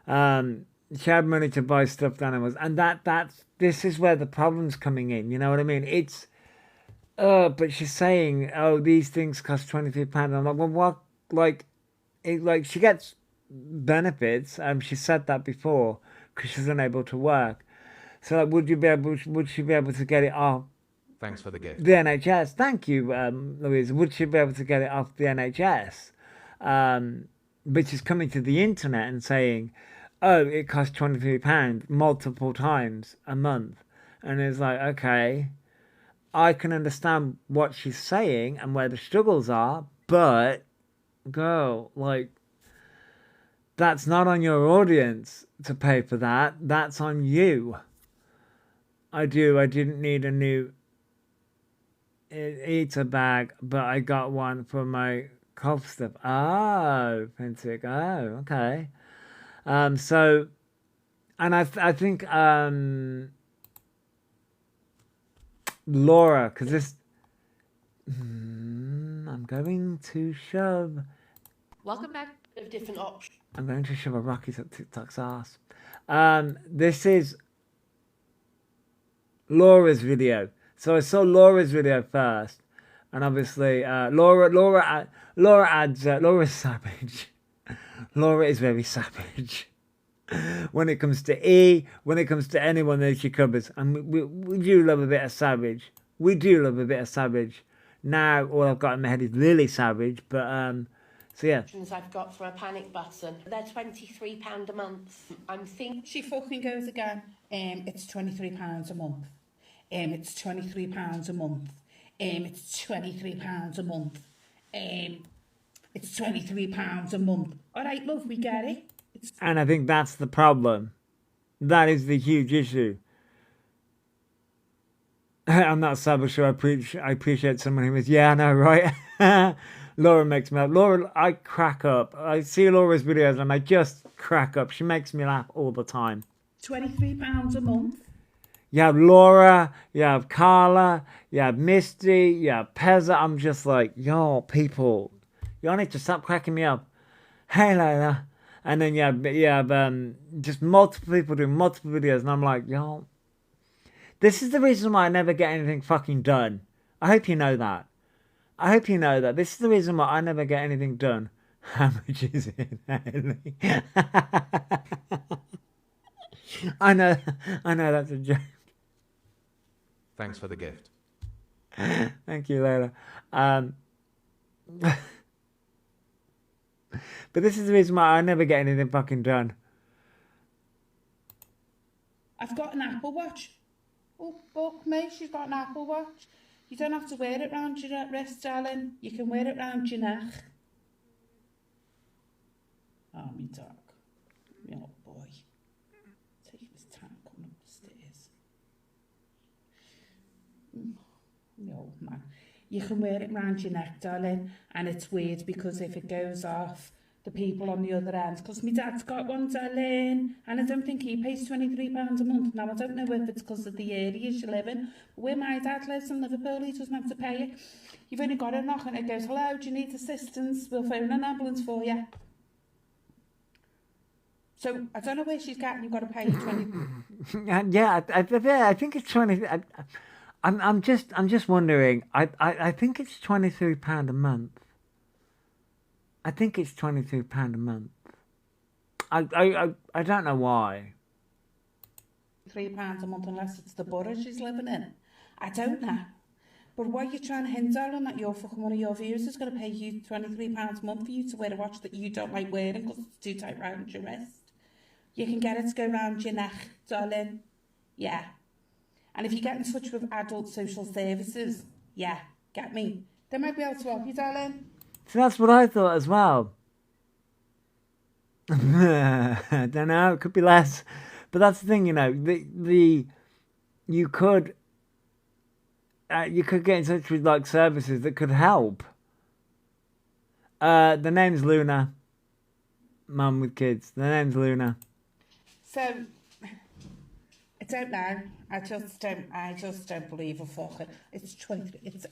She had money to buy stuffed animals, and this is where the problem's coming in. You know what I mean? It's. But she's saying, oh, these things cost £23. I'm like, well, what? Like she gets benefits. She said that before because she's unable to work. So like, would she be able to get it off Thanks for the gift. the NHS? Thank you, Louise. Would she be able to get it off the NHS? But she's coming to the internet and saying, oh, it costs £23 multiple times a month. And it's like, okay, I can understand what she's saying and where the struggles are, but girl, like, that's not on your audience to pay for that. That's on you. I didn't need a new eater bag, but I got one for my cough stuff. Oh, Pentic. Oh, okay. So, and I think Laura, because this, I'm going to shove. Welcome back. Of different options. I'm going to shove a rocket up TikTok's ass. This is Laura's video. So I saw Laura's video first, and obviously Laura's savage. Laura is very savage. When it comes to E, when it comes to anyone that she covers, and we do love a bit of savage. We do love a bit of savage. Now all I've got in my head is Lily Savage, but so yeah. I've got for a panic button. They're £23 a month. I'm thinking. She fucking goes again. It's £23 a month. It's £23 a month. It's £23 a month. It's £23 a month. All right, love, we get it. And I think that's the problem. That is the huge issue. I'm not savage, so I appreciate someone who is, yeah, I know, right? Laura makes me laugh. Laura, I crack up. I see Laura's videos and I just crack up. She makes me laugh all the time. £23 a month. You have Laura, you have Carla, you have Misty, you have Pezza. I'm just like, yo, people, y'all need to stop cracking me up. Hey, Layla. And then you have just multiple people doing multiple videos, and I'm like, yo, this is the reason why I never get anything fucking done. I hope you know that. I hope you know that. This is the reason why I never get anything done. How much is it, Haley? I know that's a joke. Thanks for the gift. Thank you, Layla. But this is the reason why I never get anything fucking done. I've got an Apple Watch. Oh, fuck me, she's got an Apple Watch. You don't have to wear it round your wrist, darling. You can wear it round your neck. Oh, me dog. Me old boy. Taking his time coming up the stairs. Me old man. You can wear it round your neck, darling. And it's weird because if it goes off, the people on the other end, because my dad's got one, darling, and I don't think he pays £23 a month. Now, I don't know if it's because of the area you live in, but where my dad lives in Liverpool, he doesn't have to pay it. You've only got to knock and it goes, hello, do you need assistance? We'll phone an ambulance for you. So, I don't know where she's getting, you've got to pay 20. Yeah, I think it's 20. I'm just wondering. I think it's £23 a month. I think it's £23 a month. I don't know why. £3 a month unless it's the borough she's living in. I don't know. But what you're trying to hint at on that your fucking one of your viewers is going to pay you £23 a month for you to wear a watch that you don't like wearing because it's too tight round your wrist. You can get it to go round your neck, darling. Yeah. And if you get in touch with adult social services, yeah, get me. They might be able to help you, darling. So that's what I thought as well. I don't know. It could be less, but that's the thing, you know. You could get in touch with like services that could help. The name's Luna. Mum with kids. The name's Luna. So, I don't know. I just don't believe a fucking. It's 23. It's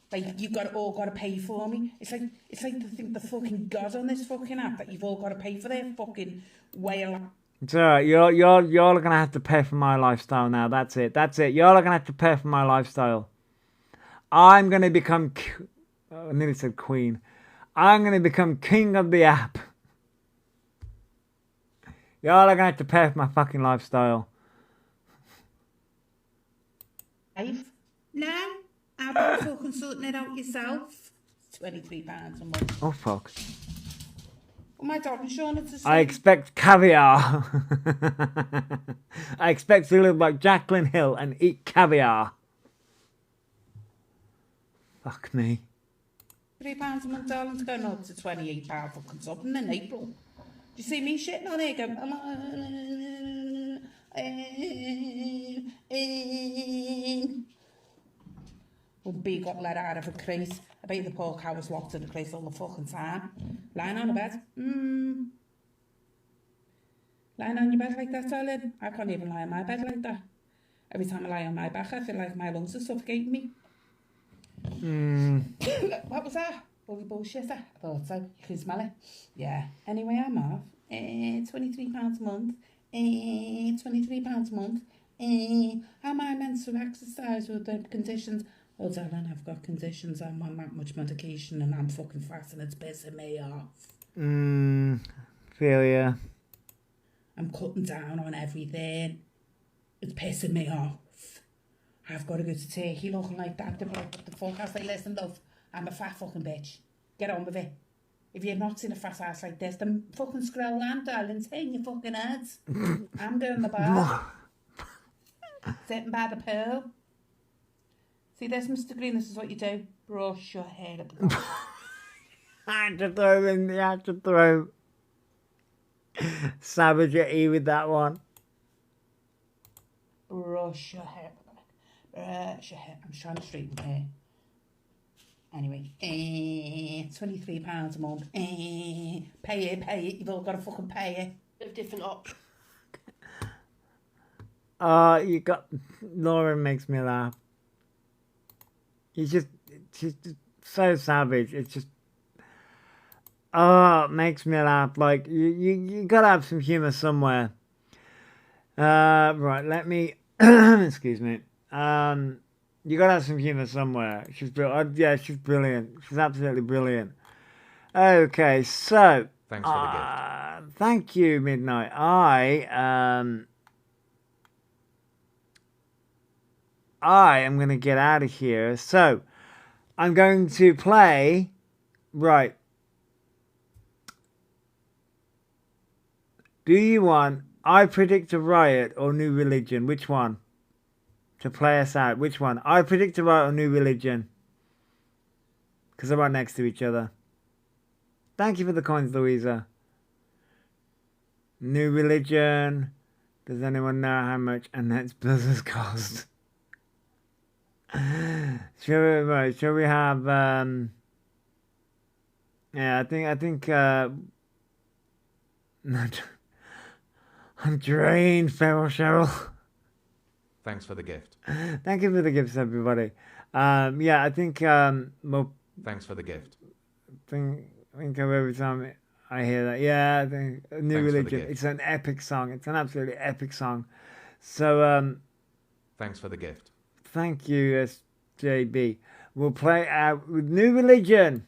like you've all got to pay for me. It's like to think the fucking god on this fucking app that you've all got to pay for their fucking whale. It's alright. Y'all are gonna have to pay for my lifestyle now. That's it. Y'all are gonna have to pay for my lifestyle. I'm gonna become. I nearly said queen. I'm gonna become king of the app. Y'all are going to have to pay for my fucking lifestyle. No, how about fucking sorting it out yourself? £23 a month. Oh, fuck. Well, my dog insurance is... I expect caviar. I expect to look like Jacqueline Hill and eat caviar. Fuck me. £3 a month, darling, to go up to £28 fucking something in April. Do you see me shitting on it? Going, well, B got let out of a crate. I bet the poor cow was locked in the crate all the fucking time. Lying on a bed. Lying on your bed like that, darling. I can't even lie on my bed like that. Every time I lie on my back, I feel like my lungs are suffocating me. What was that? Bully bullshit. I thought so. You can smell it. Yeah. Anyway, I'm off. £23 a month. £23 a month. How am I meant to exercise with the conditions? Oh, darling, I've got conditions. I'm on that much medication and I'm fucking fat and it's pissing me off. Feel ya. I'm cutting down on everything. It's pissing me off. I've got to go to Turkey looking like that. They're like, what the fuck? I was like, listen, love, I'm a fat fucking bitch. Get on with it. If you've not seen a fat ass like this, then fucking scroll down, darling. Turn your fucking heads. I'm doing the bar. Sitting by the pool. See this, Mr. Green? This is what you do. Brush your hair at the back. I had to throw in the, I had to throw Savage at E with that one. Brush your hair. Brush your hair. I'm trying to straighten my hair. Anyway, £23 a month. Pay it. You've all got to fucking pay it. Of different options. You got... Lauren makes me laugh. She's just so savage. It's just... Oh, it makes me laugh. Like, you gotta have some humour somewhere. Right, let me... Excuse me. You gotta have some humour somewhere. She's brilliant. Yeah, she's brilliant. She's absolutely brilliant. Okay, so... Thanks for the gift. Thank you, Midnight. I am going to get out of here. So, I'm going to play... Right. Do you want I Predict a Riot or New Religion? Which one? To play us out. Which one? I Predict a Riot or New Religion? Because they're right next to each other. Thank you for the coins, Louisa. New Religion. Does anyone know how much Annette's business cost? Shall we have yeah, I think I'm drained, Feral Cheryl. Thanks for the gift. Thank you for the gifts, everybody. Yeah, I think well, Thanks for the gift. think of every time I hear that. Yeah, I think New Thanks for the Religion. gift. It's an epic song. It's an absolutely epic song. So Thanks for the gift. thank you, SJB. We'll play out with New Religion.